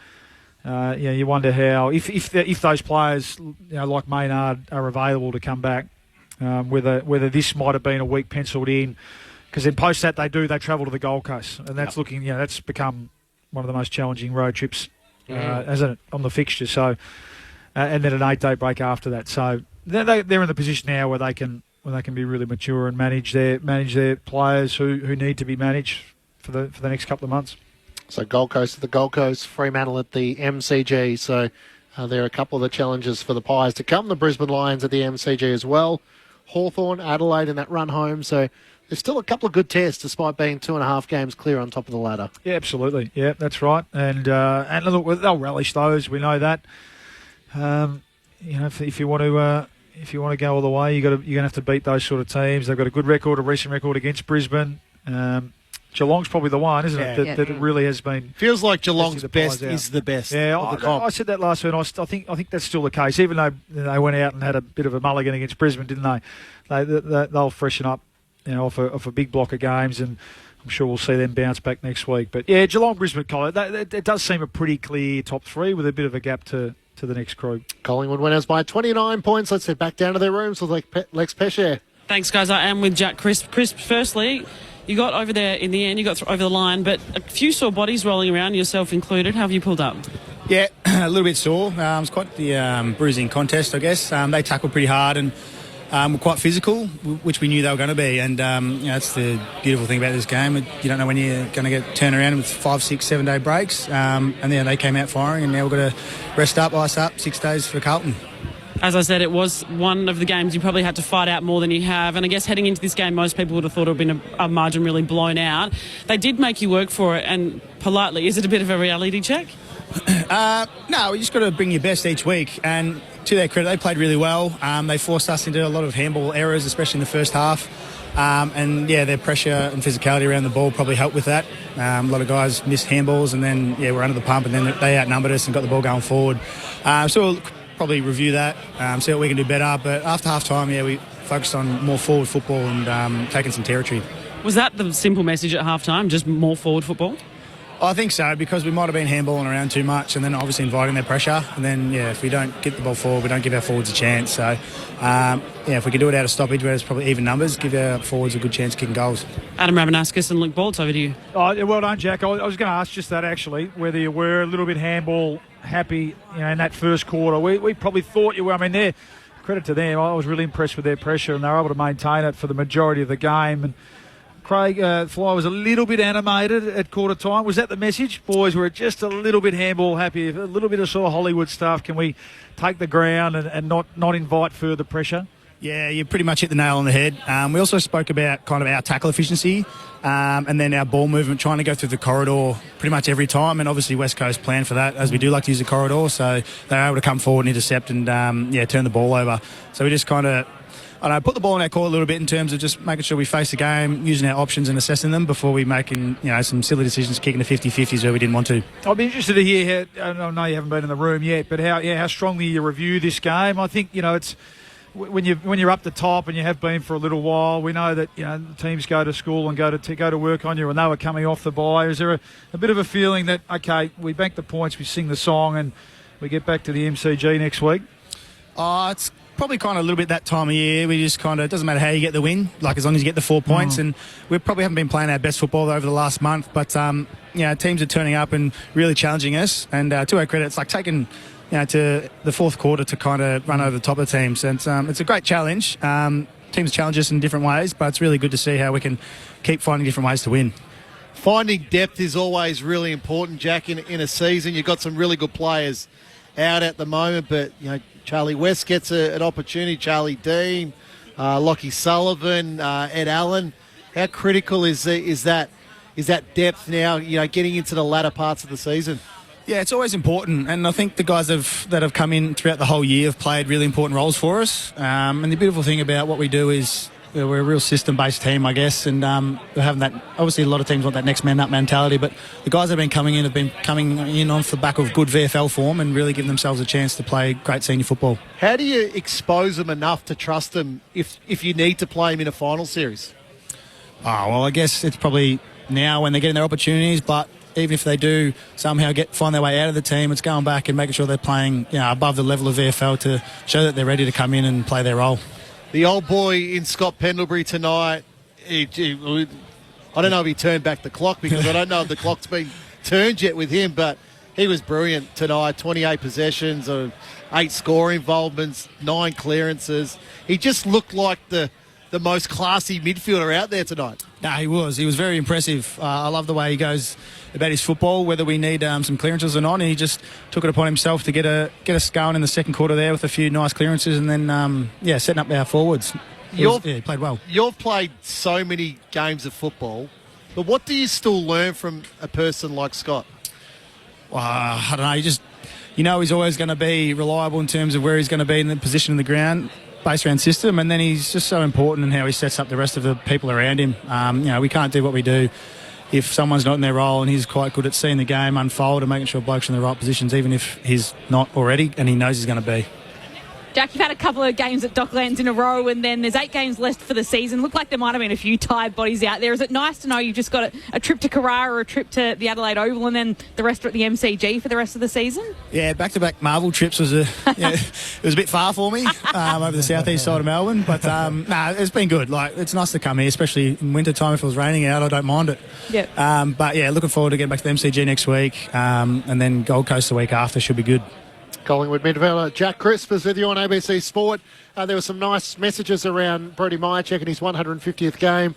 You wonder how if those players like Maynard are available to come back, whether this might have been a week penciled in, because then post that they travel to the Gold Coast, and that's looking that's become one of the most challenging road trips, hasn't it, on the fixture? So and then an 8-day break after that. So they're in the position now where they can be really mature and manage their players who need to be managed for the next couple of months. So Gold Coast at the Gold Coast, Fremantle at the MCG. So there are a couple of the challenges for the Pies to come. The Brisbane Lions at the MCG as well. Hawthorn, Adelaide in that run home. So there's still a couple of good tests despite being 2.5 games clear on top of the ladder. Yeah, absolutely. Yeah, that's right. And look, they'll relish those. We know that. If you want to go all the way, you're going to have to beat those sort of teams. They've got a good record, a recent record against Brisbane. Geelong's probably the one, isn't it? That it really has been. Feels like Geelong's best is the best. Yeah, of the comp. I said that last week. And I think that's still the case. Even though they went out and had a bit of a mulligan against Brisbane, didn't they? They'll freshen up, off a big block of games, and I'm sure we'll see them bounce back next week. But yeah, Geelong, Brisbane, Collingwood. It does seem a pretty clear top three with a bit of a gap to the next crew. Collingwood winners by 29 points. Let's head back down to their rooms with Lex Pesce. Thanks, guys. I am with Jack Crisp. Crisp, firstly, you got over there in the end, you got over the line, but a few sore bodies rolling around, yourself included. How have you pulled up? Yeah, a little bit sore. It's quite the bruising contest, I guess. They tackled pretty hard, and were quite physical, which we knew they were going to be. And that's the beautiful thing about this game. You don't know when you're going to get turned around with 5, 6, 7 day breaks. And then they came out firing, and now we've got to rest up, ice up, 6 days for Carlton. As I said, it was one of the games you probably had to fight out more than you have. And I guess heading into this game, most people would have thought it would have been a margin really blown out. They did make you work for it. And politely, is it a bit of a reality check? No, you just got to bring your best each week. And to their credit, they played really well. They forced us into a lot of handball errors, especially in the first half. Their pressure and physicality around the ball probably helped with that. A lot of guys missed handballs, and then we're under the pump, and then they outnumbered us and got the ball going forward. So we'll probably review that, see what we can do better. But after half time, we focused on more forward football and taking some territory. Was that the simple message at half time, just more forward football? I think so, because we might have been handballing around too much and then obviously inviting their pressure. And then, if we don't get the ball forward, we don't give our forwards a chance. So, if we can do it out of stoppage where it's probably even numbers, give our forwards a good chance of kicking goals. Adam Ramanaskas and Luke Bolts, over to you. Oh, well done, Jack. I was going to ask just that, actually, whether you were a little bit handball happy in that first quarter. We probably thought you were. I mean, credit to them. I was really impressed with their pressure, and they were able to maintain it for the majority of the game. And Craig Fly was a little bit animated at quarter time. Was that the message? Boys, we're just a little bit handball happy, a little bit of sort of Hollywood stuff. Can we take the ground and not invite further pressure? Yeah, you pretty much hit the nail on the head. We also spoke about kind of our tackle efficiency and then our ball movement, trying to go through the corridor pretty much every time. And obviously West Coast planned for that, as we do like to use the corridor. So they're able to come forward and intercept and, turn the ball over. So we just kind of put the ball in our court a little bit in terms of just making sure we face the game, using our options and assessing them before we making some silly decisions, kicking the 50-50s where we didn't want to. I'll be interested to hear how, I know you haven't been in the room yet, but how strongly you review this game. I think, it's when you're up the top, and you have been for a little while, we know that the teams go to school and go to work on you, and they were coming off the bye. Is there a bit of a feeling that, okay, we bank the points, we sing the song, and we get back to the MCG next week? It's probably kind of a little bit that time of year. We just kind of, it doesn't matter how you get the win, like as long as you get the 4 points. And we probably haven't been playing our best football over the last month, but teams are turning up and really challenging us. And to our credit, it's like taking to the fourth quarter to kind of run over the top of the teams. And it's a great challenge. Teams challenge us in different ways, but it's really good to see how we can keep finding different ways to win. Finding depth is always really important, Jack, in a season. You've got some really good players out at the moment, but Charlie West gets an opportunity, Charlie Dean, Lockie Sullivan, Ed Allen. How critical is that depth now, getting into the latter parts of the season? Yeah, it's always important, and I think the guys that have come in throughout the whole year have played really important roles for us. And the beautiful thing about what we do is we're a real system-based team, I guess, and we're having that. Obviously, a lot of teams want that next man up mentality, but the guys that have been coming in off the back of good VFL form and really giving themselves a chance to play great senior football. How do you expose them enough to trust them if you need to play them in a final series? Oh, well, I guess it's probably now when they're getting their opportunities, but even if they do somehow find their way out of the team, it's going back and making sure they're playing above the level of VFL to show that they're ready to come in and play their role. The old boy in Scott Pendlebury tonight, I don't know if he turned back the clock, because I don't know if the clock's been turned yet with him, but he was brilliant tonight. 28 possessions, 8 score involvements, 9 clearances. He just looked like the most classy midfielder out there tonight. No, he was. He was very impressive. I love the way he goes about his football, whether we need some clearances or not. And he just took it upon himself to get us going in the second quarter there with a few nice clearances, and then setting up our forwards. He played well. You've played so many games of football, but what do you still learn from a person like Scott? I don't know. He's always going to be reliable in terms of where he's going to be in the position in the ground, base round system, and then he's just so important in how he sets up the rest of the people around him. We can't do what we do if someone's not in their role, and he's quite good at seeing the game unfold and making sure blokes are in the right positions, even if he's not already, and he knows he's going to be. Jack, you've had a couple of games at Docklands in a row, and then there's 8 games left for the season. Looked like there might have been a few tired bodies out there. Is it nice to know you've just got a trip to Carrara or a trip to the Adelaide Oval, and then the rest are at the MCG for the rest of the season? Yeah, back-to-back Marvel trips was it was a bit far for me over the southeast side of Melbourne, but it's been good. It's nice to come here, especially in winter time. If it was raining out, I don't mind it. Yep. But looking forward to getting back to the MCG next week, and then Gold Coast the week after should be good. Collingwood midfielder Jack Crisp is with you on ABC Sport. There were some nice messages around Brodie Myercheck and his 150th game.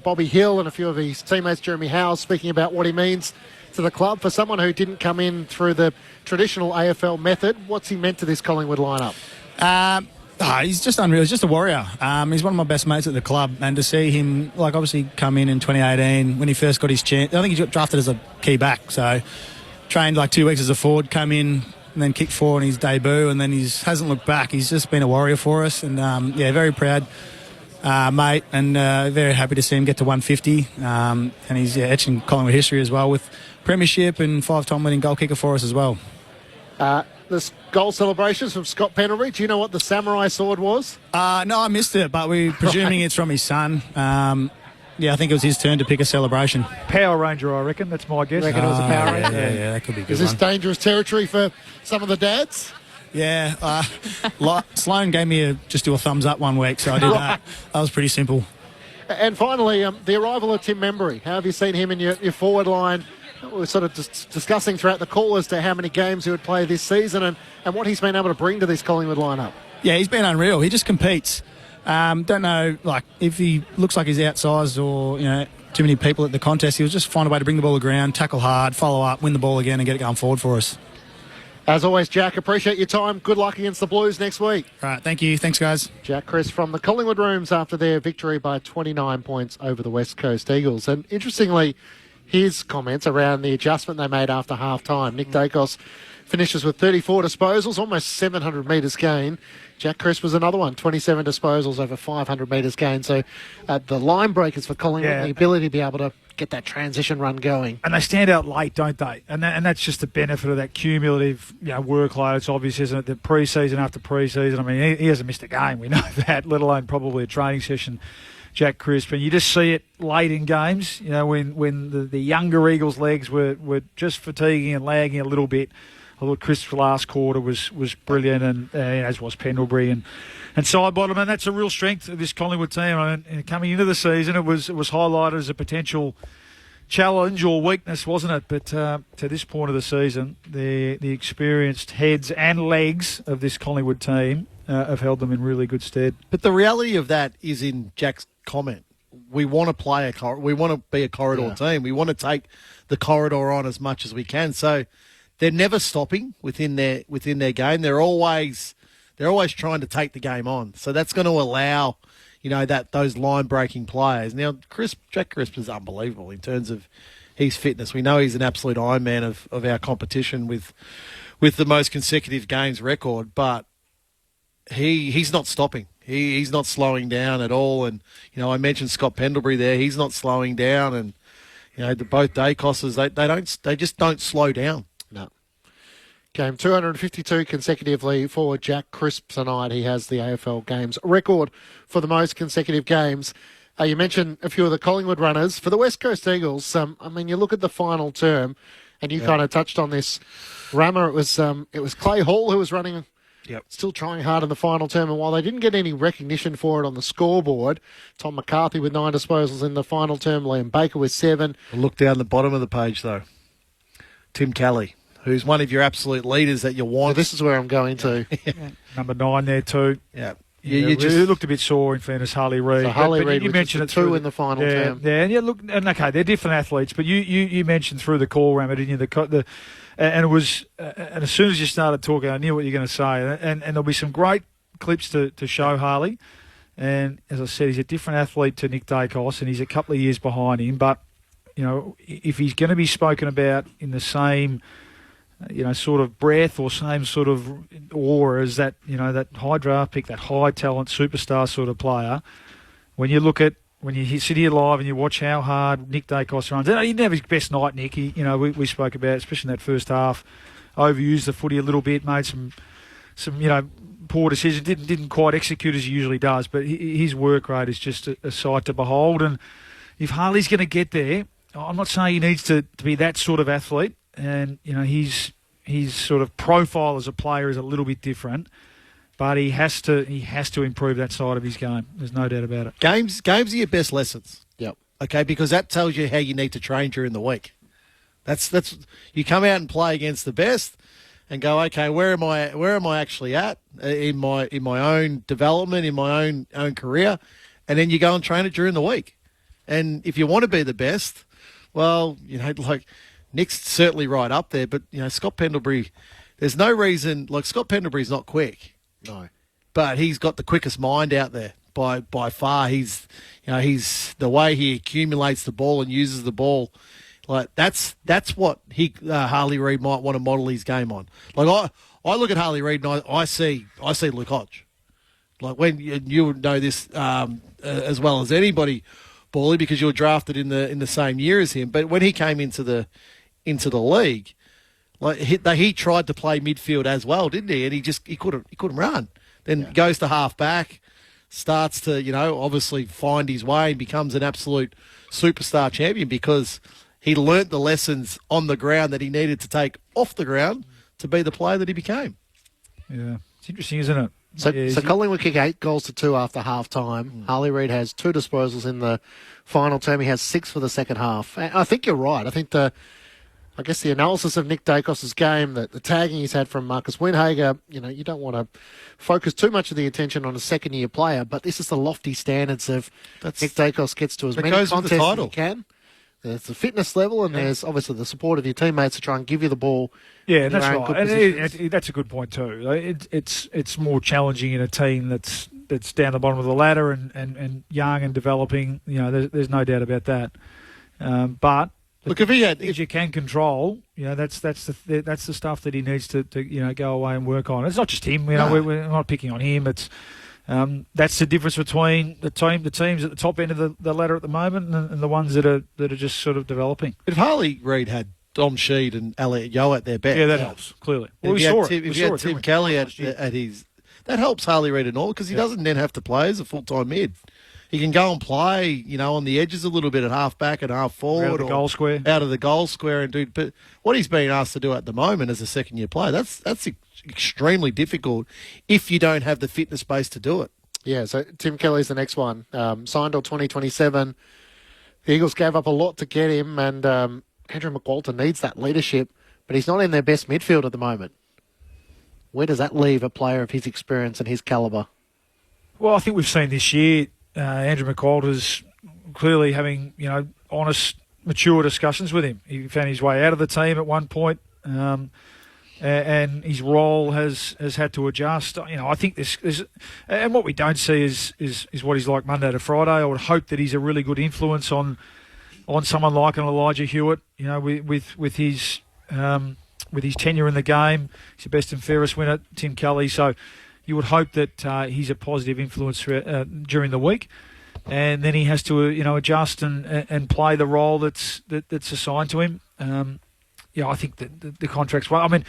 Bobby Hill and a few of his teammates, Jeremy Howell, speaking about what he means to the club. For someone who didn't come in through the traditional AFL method, what's he meant to this Collingwood lineup? He's just unreal. He's just a warrior. He's one of my best mates at the club, and to see him, obviously come in 2018 when he first got his chance. I think he got drafted as a key back, so trained 2 weeks as a forward, come in and then kicked 4 in his debut, and then he hasn't looked back. He's just been a warrior for us, and very proud mate, and very happy to see him get to 150. And he's etching Collingwood history as well with premiership and 5-time winning goal kicker for us as well. This goal celebrations from Scott Pendlebury. Do you know what the samurai sword was? No, I missed it, but we're presuming it's from his son. I think it was his turn to pick a celebration. Power Ranger, I reckon. That's my guess. I reckon it was a Power Ranger. Yeah, that could be a good. Is this dangerous territory for some of the dads? Yeah. Sloan gave me just do a thumbs up one week, so I did that. That was pretty simple. And finally, the arrival of Tim Membry. How have you seen him in your forward line? We were sort of discussing throughout the call as to how many games he would play this season and what he's been able to bring to this Collingwood lineup. Yeah, he's been unreal. He just competes. Don't know, if he looks like he's outsized or, too many people at the contest, he'll just find a way to bring the ball to the ground, tackle hard, follow up, win the ball again and get it going forward for us. As always, Jack, appreciate your time. Good luck against the Blues next week. All right, thank you. Thanks, guys. Jack Crisp from the Collingwood Rooms after their victory by 29 points over the West Coast Eagles. And interestingly, his comments around the adjustment they made after half-time. Nick Dacos finishes with 34 disposals, almost 700 metres gain. Jack Crisp was another one, 27 disposals over 500 metres gain. So the line breakers for Collingwood, the ability to be able to get that transition run going. And they stand out late, don't they? And that's just the benefit of that cumulative workload. It's obvious, isn't it, that pre-season after pre-season, I mean, he hasn't missed a game, we know that, let alone probably a training session, Jack Crisp. And you just see it late in games, when the younger Eagles' legs were just fatiguing and lagging a little bit. I thought Crisp's last quarter was brilliant, and as was Pendlebury and Sidebottom, and that's a real strength of this Collingwood team. I mean, coming into the season, it was highlighted as a potential challenge or weakness, wasn't it? But to this point of the season, the experienced heads and legs of this Collingwood team have held them in really good stead. But the reality of that is in Jack's comment. We want to we want to be a corridor team. We want to take the corridor on as much as we can. So they're never stopping within their game. They're always trying to take the game on. So that's going to allow, those line breaking players. Now, Jack Crisp is unbelievable in terms of his fitness. We know he's an absolute Iron Man of our competition with the most consecutive games record, but he's not stopping. He's not slowing down at all. And I mentioned Scott Pendlebury there. He's not slowing down, and both Dacoses they just don't slow down. No. Game 252 consecutively for Jack Crisp tonight. He has the AFL games record for the most consecutive games. You mentioned a few of the Collingwood runners. For the West Coast Eagles, you look at the final term, and you kind of touched on this, Rammer. It was Clay Hall who was running, still trying hard in the final term. And while they didn't get any recognition for it on the scoreboard, Tom McCarthy with 9 disposals in the final term, Liam Baker with 7. Look down the bottom of the page, though. Tim Kelly, who's one of your absolute leaders that you want. So this is where I'm going to. Number 9 there too. Yeah. You just looked a bit sore, in fairness, Harley Reid. So Harley Reid, you mentioned it 2 in the final term. Yeah, and look, and okay, they're different athletes, but you mentioned through the call, Rammer, didn't you? And it was, and as soon as you started talking, I knew what you were going to say, and there'll be some great clips to show Harley. And as I said, he's a different athlete to Nick Dacos, and he's a couple of years behind him. But if he's going to be spoken about in the same sort of breath or same sort of aura as that, that high draft pick, that high talent superstar sort of player, when you sit here live and you watch how hard Nick Dacos runs, he didn't have his best night, Nick. We spoke about, especially in that first half, overused the footy a little bit, made some poor decisions, didn't quite execute as he usually does, but his work rate is just a sight to behold. And if Harley's going to get there, I'm not saying he needs to be that sort of athlete, and his sort of profile as a player is a little bit different, but he has to improve that side of his game. There's no doubt about it. Games are your best lessons. Yep. Okay, because that tells you how you need to train during the week. That's you come out and play against the best, and go, okay, where am I actually at in my own development, in my own career, and then you go and train it during the week. And if you want to be the best, well, like Nick's certainly right up there, but Scott Pendlebury, there's no reason, like Scott Pendlebury's not quick. No. But he's got the quickest mind out there by far. He's the way he accumulates the ball and uses the ball. Like that's what Harley Reid might want to model his game on. Like I look at Harley Reid and I see Luke Hodge. Like when you would know this as well as anybody, Paulie, because you were drafted in the same year as him. But when he came into the league, like he tried to play midfield as well, didn't he? And he couldn't run. Then goes to half back, starts to obviously find his way and becomes an absolute superstar champion because he learnt the lessons on the ground that he needed to take off the ground to be the player that he became. Yeah, it's interesting, isn't it? So Collingwood kick 8 goals to 2 after half time. Harley Reid has 2 disposals in the final term. He has 6 for the second half. I think you're right. I think the analysis of Nick Dacos's game, the tagging he's had from Marcus Windhager, you don't want to focus too much of the attention on a second-year player, but this is the lofty standards of Nick Dacos gets to as many contests as he can. There's the fitness level, and there's obviously the support of your teammates to try and give you the ball. Yeah, that's right. And that's a good point too. It's more challenging in a team that's down the bottom of the ladder and young and developing. There's no doubt about that. But look, if you can control, that's the stuff that he needs to go away and work on. It's not just him. We're not picking on him. It's that's the difference between the teams at the top end of the ladder at the moment and the ones that are just sort of developing. If Harley Reid had Dom Sheed and Elliot Yeo at their best, that helps clearly. Well, if you had Tim Kelly at his, that helps Harley Reid and all because he doesn't then have to play as a full-time mid. He can go and play, on the edges a little bit at half back and half forward, out of the goal square, and do. But what he's being asked to do at the moment as a second-year player, that's extremely difficult if you don't have the fitness base to do it. Yeah. So Tim Kelly's the next one, signed till 2027. The Eagles gave up a lot to get him, and Andrew McWalter needs that leadership, but he's not in their best midfield at the moment. Where does that leave a player of his experience and his calibre? Well, I think we've seen this year. Andrew McWalter's clearly having, honest, mature discussions with him. He found his way out of the team at one point, and his role has had to adjust. I think this and what we don't see is what he's like Monday to Friday. I would hope that he's a really good influence on someone like an Elijah Hewitt. With his tenure in the game, he's the best and fairest winner, Tim Kelly. So you would hope that he's a positive influence during the week, and then he has to adjust and play the role that's assigned to him. I think that the contract's well. I mean,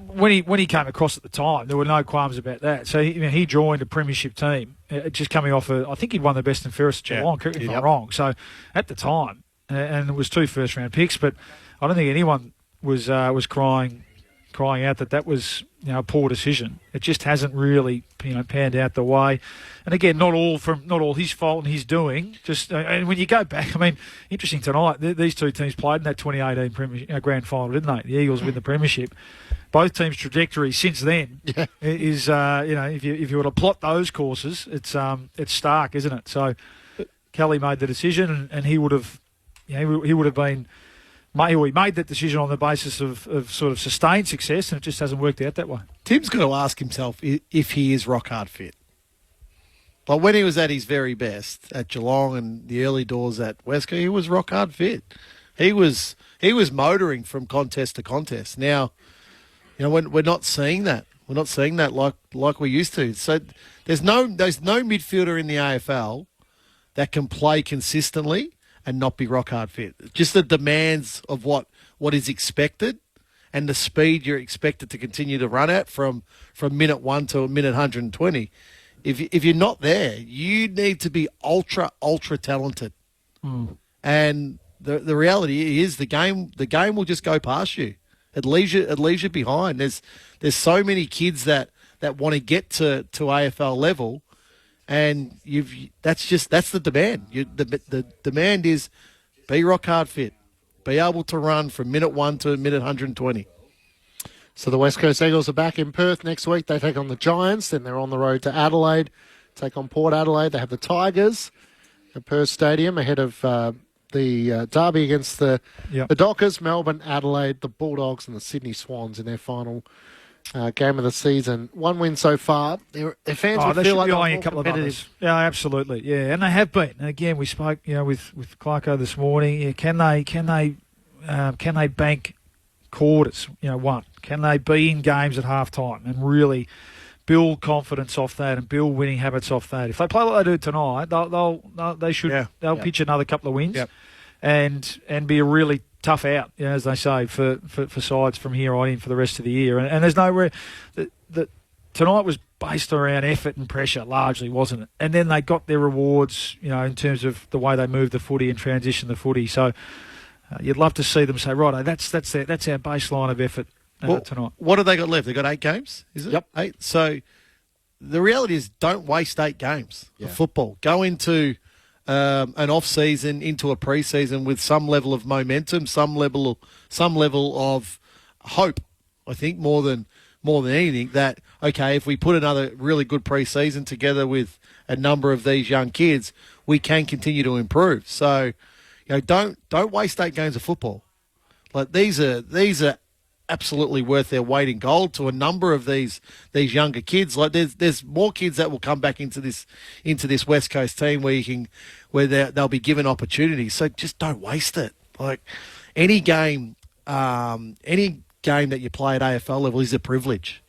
when he came across at the time, there were no qualms about that. So he joined a premiership team, just coming off I think he'd won the best and fairest at Geelong, if I'm not wrong. So at the time, and it was 2 first-round picks, but I don't think anyone was crying out that was a poor decision. It just hasn't really panned out the way. And again, not all his fault and his doing. Just and when you go back, I mean, interesting tonight. These two teams played in that 2018 premiership, grand final, didn't they? The Eagles win the premiership. Both teams' trajectory since then is if you were to plot those courses, it's stark, isn't it? So Kelly made the decision, and he would have been. He made that decision on the basis of sort of sustained success, and it just hasn't worked out that way. Tim's got to ask himself if he is rock hard fit. Like when he was at his very best at Geelong and the early doors at Westco, he was rock hard fit. He was motoring from contest to contest. Now, we're not seeing that. We're not seeing that like we used to. So there's no midfielder in the AFL that can play consistently and not be rock hard fit. Just the demands of what is expected and the speed you're expected to continue to run at from minute 1 to minute 120. If you're not there, you need to be ultra talented. And the reality is the game will just go past you. It leaves you behind. There's so many kids that want to get to AFL level. And that's the demand. The demand is be rock hard fit, be able to run from minute 1 to minute 120. So the West Coast Eagles are back in Perth next week. They take on the Giants. Then they're on the road to Adelaide, take on Port Adelaide. They have the Tigers at Perth Stadium ahead of the derby against the Dockers, Melbourne, Adelaide, the Bulldogs and the Sydney Swans in their final game of the season. One win so far. Their fans would feel like they're a couple of others. Yeah, absolutely. Yeah, and they have been. And again, we spoke, with Clarko this morning. Yeah, can they bank quarters? One. Can they be in games at halftime and really build confidence off that and build winning habits off that? If they play like they do tonight, they'll pitch another couple of wins and be a really tough out, as they say, for sides from here on in for the rest of the year. And there's nowhere that tonight was based around effort and pressure largely, wasn't it? And then they got their rewards, in terms of the way they moved the footy and transitioned the footy. So you'd love to see them say, right, that's our baseline of effort tonight. What have they got left? They've got 8 games, is it? Yep. 8. So the reality is, don't waste 8 games of football. Go into an off-season, into a pre-season with some level of momentum, some level of hope. I think more than anything that, okay, if we put another really good pre-season together with a number of these young kids, we can continue to improve. So, don't waste 8 games of football. Like these are absolutely worth their weight in gold to a number of these younger kids. Like there's more kids that will come back into this West Coast team where they'll be given opportunities. So just don't waste it. Like any game that you play at AFL level is a privilege,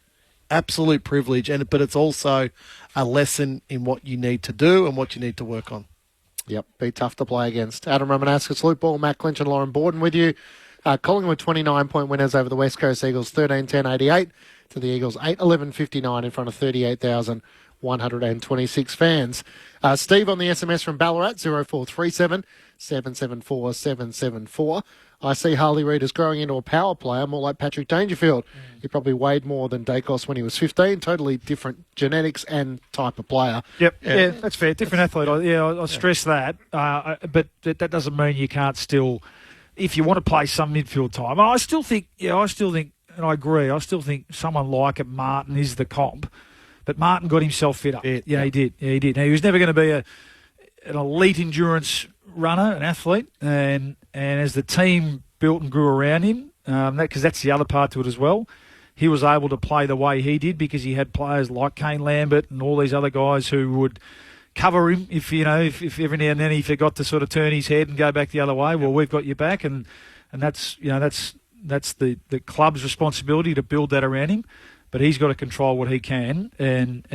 absolute privilege, but it's also a lesson in what you need to do and what you need to work on. Yep, be tough to play against. Adam Romanascus, Luke Ball, Matt Clinch and Lauren Borden with you. Collingwood 29-point winners over the West Coast Eagles, 13-10-88 to the Eagles, 8-11-59 in front of 38,126 fans. Steve on the SMS from Ballarat, 0437 774 774. I see Harley Reid is growing into a power player, more like Patrick Dangerfield. He probably weighed more than Dacos when he was 15. Totally different genetics and type of player. Yep, yeah, that's fair. Different athlete. I stress that. But that doesn't mean you can't still, if you want to play some midfield time. I still think, and I agree, I still think someone like Martin is the comp. But Martin got himself fit up. Yeah, he did. Yeah, he did. Now, he was never going to be an elite endurance runner, an athlete, and as the team built and grew around him, because that's the other part to it as well, he was able to play the way he did because he had players like Kane Lambert and all these other guys who would cover him if every now and then he forgot to sort of turn his head and go back the other way. Well, we've got your back, and that's the club's responsibility to build that around him. But he's got to control what he can and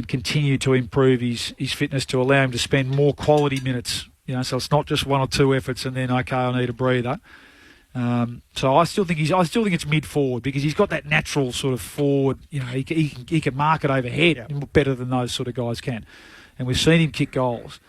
continue to improve his fitness to allow him to spend more quality minutes. So it's not just 1 or 2 efforts and then, okay, I need a breather. So I still think it's mid forward because he's got that natural sort of forward. He can mark it overhead better than those sort of guys can, and we've seen him kick goals.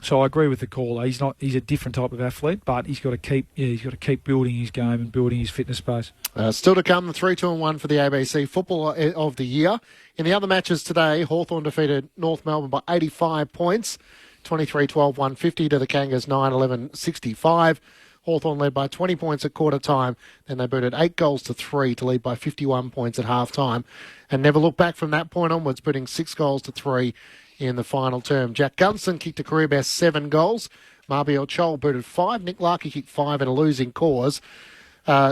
So I agree with the caller. He's a different type of athlete, but he's got to keep building his game and building his fitness base. Still to come, the 3-2-1 for the ABC Footballer of the Year. In the other matches today, Hawthorn defeated North Melbourne by 85 points, 23-12-150 to the Kangas 9-11-65. Hawthorn led by 20 points at quarter time. Then they booted 8-3 to lead by 51 points at half time and never looked back from that point onwards, putting 6-3 in the final term. Jack Gunston kicked a career best 7 goals. Marbiel Chol booted 5. Nick Larkey kicked 5 in a losing cause.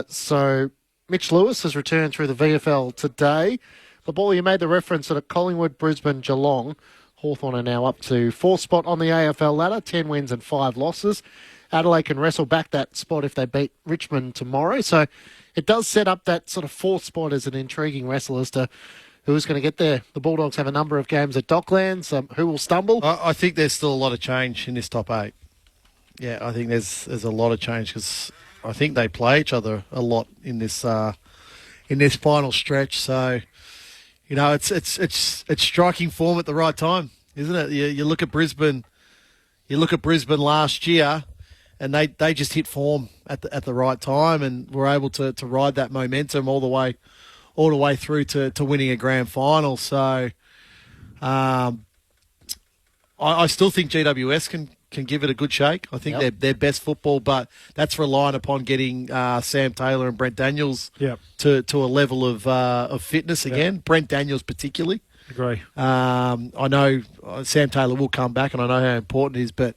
So Mitch Lewis has returned through the VFL today. But, Ball, you made the reference that at Collingwood, Brisbane, Geelong, Hawthorn are now up to 4th spot on the AFL ladder, 10 wins and 5 losses. Adelaide can wrestle back that spot if they beat Richmond tomorrow. So it does set up that sort of 4th spot as an intriguing wrestle as to who's going to get there. The Bulldogs have a number of games at Docklands. Who will stumble? I think there's still a lot of change in this top 8. Yeah, I think there's a lot of change because I think they play each other a lot in this final stretch. So, it's striking form at the right time, isn't it? You look at Brisbane. You look at Brisbane last year, and they just hit form at the right time and were able to ride that momentum all the way through to winning a grand final. So I still think GWS can give it a good shake. I think they're their best football, but that's relying upon getting Sam Taylor and Brent Daniels to a level of fitness again. Brent Daniels particularly. Agree. I know Sam Taylor will come back, and I know how important it is, but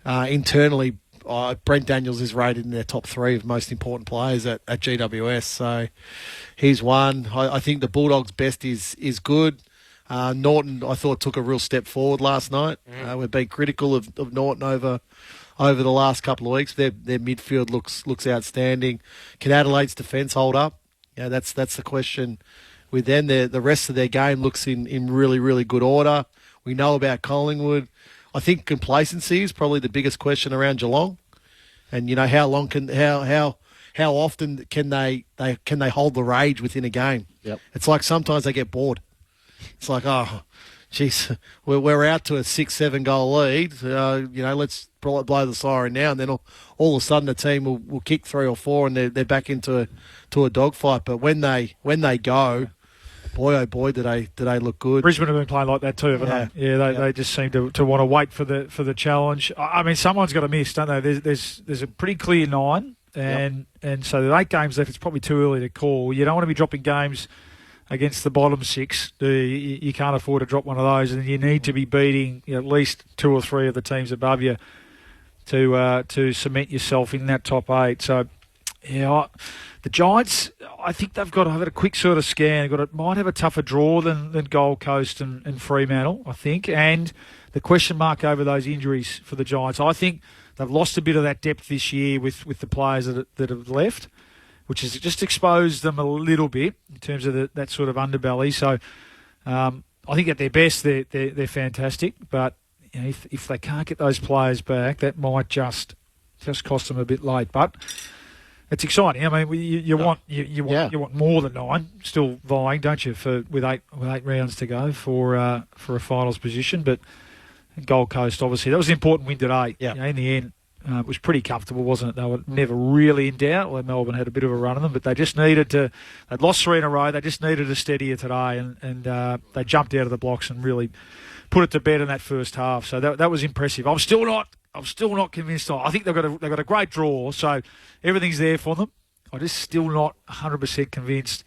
internally, Brent Daniels is rated in their top 3 of most important players at GWS. So he's one. I think the Bulldogs' best is good. Norton, I thought, took a real step forward last night. We've been critical of Norton over the last couple of weeks. Their midfield looks outstanding. Can Adelaide's defence hold up? Yeah, that's the question with them. The rest of their game looks in really, really good order. We know about Collingwood. I think complacency is probably the biggest question around Geelong, and how often can they hold the rage within a game? Yep. It's like sometimes they get bored. It's like, oh, geez, we're out to a 6-7 goal lead. Let's blow the siren now, and then all of a sudden the team will kick 3 or 4, and they're back into a dogfight. But when they go, boy, oh boy, do they look good. Brisbane have been playing like that too, haven't they? Yeah, they just seem to want to wait for the challenge. I mean, someone's got to miss, don't they? There's a pretty clear 9, and so there are 8 games left. It's probably too early to call. You don't want to be dropping games against the bottom 6. You can't afford to drop one of those, and you need to be beating at least 2 or 3 of the teams above you to cement yourself in that top 8. So, the Giants, I think they've got to have a quick sort of scan. Might have a tougher draw than Gold Coast and Fremantle, I think, and the question mark over those injuries for the Giants. I think they've lost a bit of that depth this year with the players that have left, which has just exposed them a little bit in terms of that sort of underbelly. So I think at their best they're fantastic, but if they can't get those players back, that might just cost them a bit late. But it's exciting. I mean, you want more than 9, still vying, don't you? With eight rounds to go for a finals position. But Gold Coast, obviously, that was an important win today. Yeah. In the end. It was pretty comfortable, wasn't it? They were never really in doubt. Well, Melbourne had a bit of a run on them, but they just needed to. They'd lost 3 in a row. They just needed a steadier today, and they jumped out of the blocks and really put it to bed in that first half. So that was impressive. I'm still not convinced. I think they've got a great draw, so everything's there for them. I'm just still not 100% convinced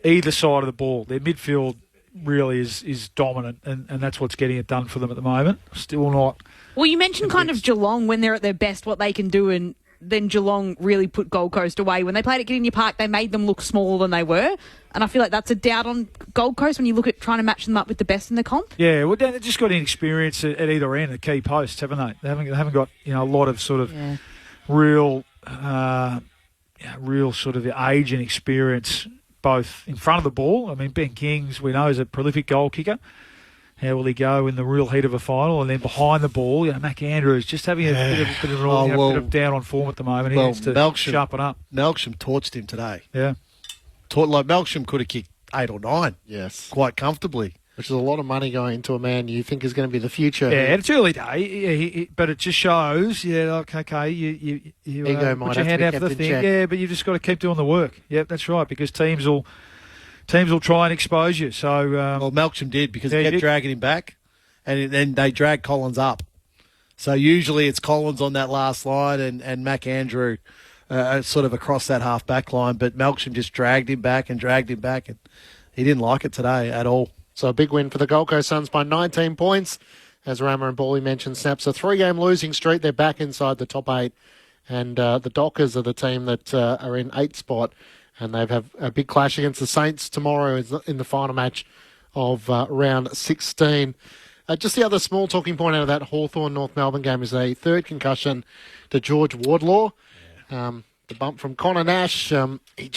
either side of the ball. Their midfield really is dominant, and that's what's getting it done for them at the moment. Still not. Well, you mentioned kind of Geelong when they're at their best, what they can do, and then Geelong really put Gold Coast away. When they played at Kardinia Park, they made them look smaller than they were, and I feel like that's a doubt on Gold Coast when you look at trying to match them up with the best in the comp. Yeah, well, they've just got inexperience at either end, at key posts, haven't they? They haven't got a lot of sort of real sort of age and experience both in front of the ball. I mean, Ben Kings, we know, is a prolific goal kicker. How will he go in the real heat of a final? And then behind the ball, Mac Andrews just having a bit of down on form at the moment. He needs to sharpen up. Melksham torched him today. Yeah. Melksham could have kicked 8 or 9. Yes. Quite comfortably. Which is a lot of money going into a man you think is going to be the future. Yeah, it's early day, but it just shows, okay, you Ego might put your hand out for the thing. Yeah, but you've just got to keep doing the work. Yep, that's right, because teams will try and expose you. So well, Melksham did, because they kept dragging him back, and then they dragged Collins up. So usually it's Collins on that last line and Mac Andrew sort of across that half-back line, but Melksham just dragged him back, and he didn't like it today at all. So a big win for the Gold Coast Suns by 19 points. As Rama and Bally mentioned, snaps a 3-game losing streak. They're back inside the top 8. And the Dockers are the team that are in 8th spot. And they've have a big clash against the Saints tomorrow in the final match of round 16. Just the other small talking point out of that Hawthorn-North Melbourne game is a 3rd concussion to George Wardlaw. The bump from Connor Nash. He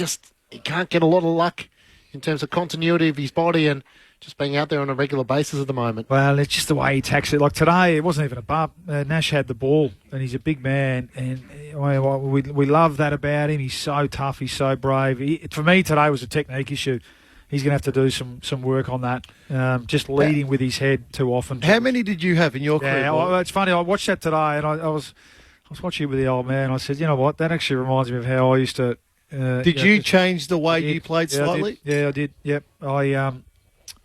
can't get a lot of luck in terms of continuity of his body and just being out there on a regular basis at the moment. Well, it's just the way he tackles it. Like today, it wasn't even a bump. Nash had the ball, and he's a big man, and we love that about him. He's so tough. He's so brave. For me, today was a technique issue. He's going to have to do some work on that. Just leading with his head too often. How many did you have in your career? Yeah, it's funny. I watched that today, and I was watching it with the old man. I said, you know what? That actually reminds me of how I used to. Did you change the way you played slightly? I did. Yep.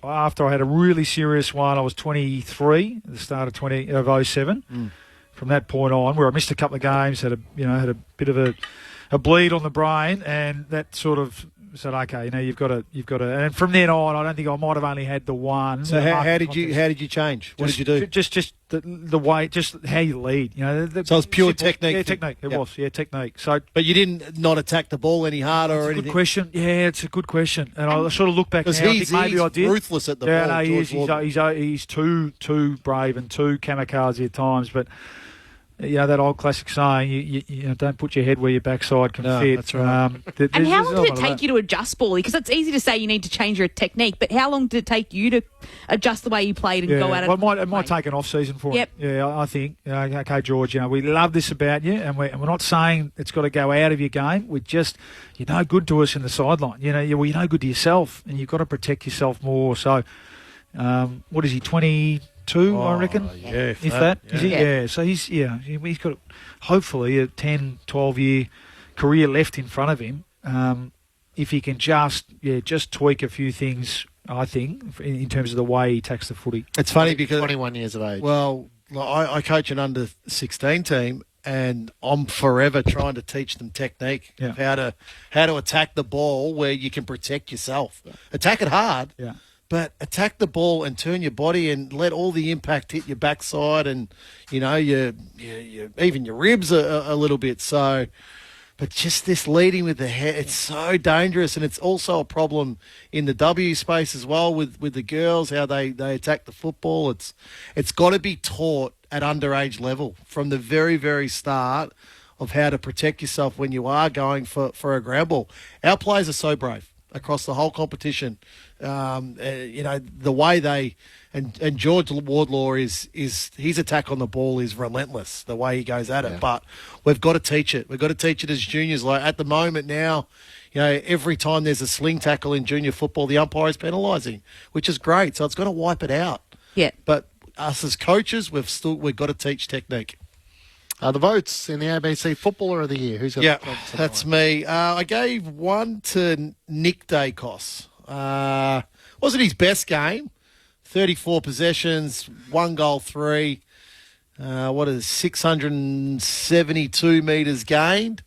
After I had a really serious one, I was 23 at the start of 07. from that point on, where I missed a couple of games, had a bit of a bleed on the brain, and that sort of said, okay, you've got to, and from then on, I don't think I might have only had the one. So how did you change? What did you do? Just the way, just how you lead. So it's pure technique. Yeah, technique. It was, technique. So, but you didn't not attack the ball any harder or anything. Good question. Yeah, it's a good question, and I sort of look back now. I think maybe I did. Ruthless at the ball. No, he's too brave and too kamikaze at times, but. That old classic saying, you don't put your head where your backside can fit. That's right. And how long did it take you to adjust, Paulie? Because it's easy to say you need to change your technique, but how long did it take you to adjust the way you played and go at it? Well, it might take an off-season for him. Yeah, I think. Okay, George, we love this about you, and we're not saying it's got to go out of your game. We're just, you're no good to us in the sideline. You're no good to yourself, and you've got to protect yourself more. So, what is he, 22, I reckon? Yeah, if that. Is he? Yeah. So he's got hopefully a 10, 12-year career left in front of him. If he can just tweak a few things, I think, in terms of the way he attacks the footy. It's funny because 21 years of age. Well, I coach an under-16 team, and I'm forever trying to teach them technique of how to attack the ball where you can protect yourself. Attack it hard. Yeah. But attack the ball and turn your body and let all the impact hit your backside and, your even your ribs a little bit. So, but just this leading with the head, it's so dangerous, and it's also a problem in the W space as well with the girls, how they attack the football. It's got to be taught at underage level from the very, very start of how to protect yourself when you are going for a grab ball. Our players are so brave across the whole competition. The way they and George Wardlaw is his attack on the ball is relentless. The way he goes at it, but we've got to teach it. We've got to teach it as juniors. Like at the moment now, every time there's a sling tackle in junior football, the umpire is penalising, which is great. So it's got to wipe it out. Yeah. But us as coaches, we've got to teach technique. The votes in the ABC Footballer of the Year. Who's got the top that's me. I gave one to Nick Dacos. Wasn't his best game. 34 possessions, 1 goal, 3. 672 metres gained.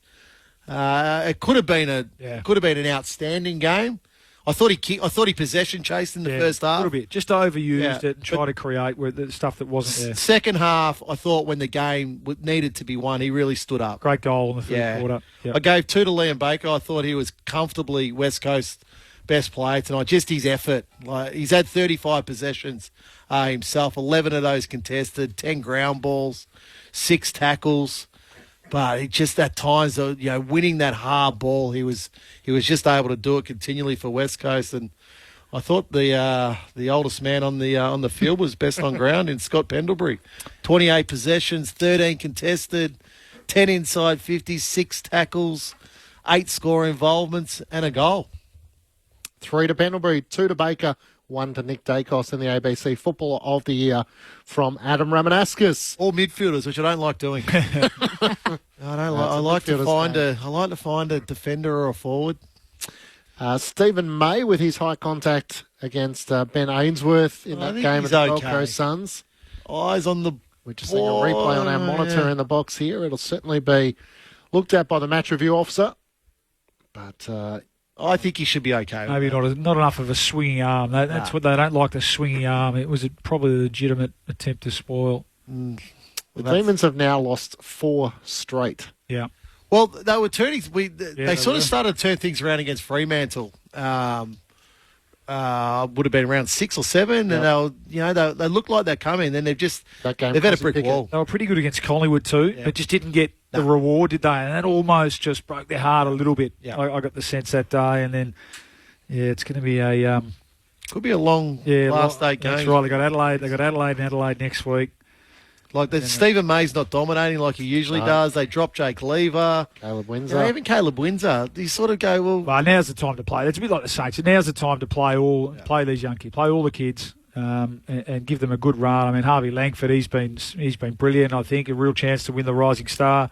It could have been an outstanding game. I thought he possession chased in the first half. A little bit. Just overused it and tried to create with the stuff that wasn't there. Second half, I thought when the game needed to be won, he really stood up. Great goal in the third quarter. Yep. I gave 2 to Liam Baker. I thought he was comfortably West Coast best player tonight. Just his effort. He's had 35 possessions himself, 11 of those contested, 10 ground balls, 6 tackles. But it just at times, winning that hard ball, he was just able to do it continually for West Coast. And I thought the oldest man on the field was best on ground in Scott Pendlebury. 28 possessions, 13 contested, 10 inside 50, 6 tackles, 8 score involvements, and a goal. 3 to Pendlebury, 2 to Baker, 1 to Nick Dacos in the ABC Footballer of the Year from Adam Ramanauskas. All midfielders, which I don't like doing. I like to find a defender or a forward. Stephen May with his high contact against Ben Ainsworth in that game at the Gold Coast Suns. Eyes on the We're just seeing a replay on our monitor in the box here. It'll certainly be looked at by the match review officer. But I think he should be okay. Maybe not enough of a swinging arm. That's what they don't like, the swinging arm. It was probably a legitimate attempt to spoil. The Demons have now lost 4 straight. Yeah. Well, they were turning. They sort of started to turn things around against Fremantle. Would have been around 6 or 7, and they looked like they're coming. Then they've had a brick wall. They were pretty good against Collingwood too, but just didn't get the reward, did they? And that almost just broke their heart a little bit. Yeah. I got the sense that day, and then it's going to be a could be a long last 8 games. That's right. They got Adelaide next week. Stephen May's not dominating like he usually does. They dropped Jake Lever. Caleb Windsor. Even Caleb Windsor. You sort of go, well, now's the time to play. It's a bit like the Saints. Now's the time to play these young kids, play all the kids, and give them a good run. I mean, Harvey Langford, he's been brilliant. I think a real chance to win the Rising Star.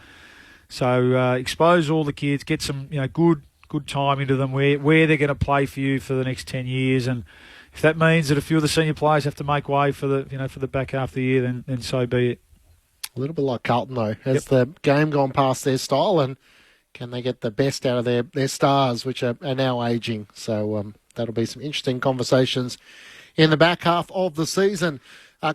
So expose all the kids, get some good time into them where they're going to play for you for the next 10 years, and if that means that a few of the senior players have to make way for the back half of the year, then so be it. A little bit like Carlton, though. Has the game gone past their style, and can they get the best out of their stars, which are now ageing? So that'll be some interesting conversations in the back half of the season.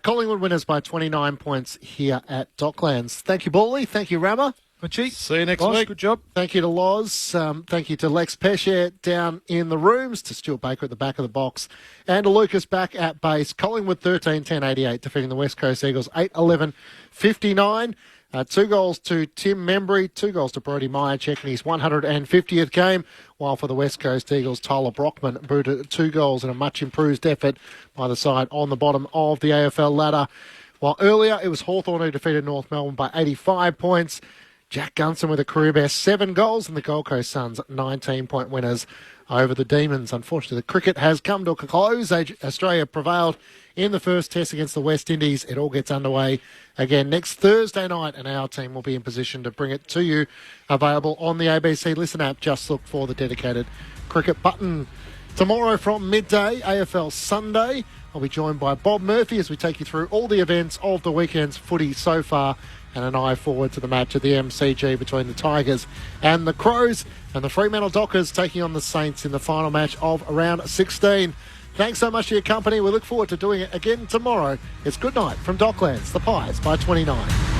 Collingwood winners by 29 points here at Docklands. Thank you, Bally. Thank you, Rammer. See you next week. Good job. Thank you to Loz. Thank you to Lex Pesce down in the rooms, to Stuart Baker at the back of the box, and to Lucas back at base. Collingwood 13-10-88, defeating the West Coast Eagles 8-11-59. 2 goals to Tim Membry, 2 goals to Brodie Myercheck in his 150th game, while for the West Coast Eagles, Tyler Brockman booted 2 goals in a much improved effort by the side on the bottom of the AFL ladder. While earlier it was Hawthorn who defeated North Melbourne by 85 points. Jack Gunson with a career best 7 goals, and the Gold Coast Suns 19-point winners over the Demons. Unfortunately, the cricket has come to a close. Australia prevailed in the first test against the West Indies. It all gets underway again next Thursday night, and our team will be in position to bring it to you, available on the ABC Listen app. Just look for the dedicated cricket button. Tomorrow from midday, AFL Sunday, I'll be joined by Bob Murphy as we take you through all the events of the weekend's footy so far, and an eye forward to the match at the MCG between the Tigers and the Crows, and the Fremantle Dockers taking on the Saints in the final match of round 16. Thanks so much for your company. We look forward to doing it again tomorrow. It's good night from Docklands, the Pies by 29.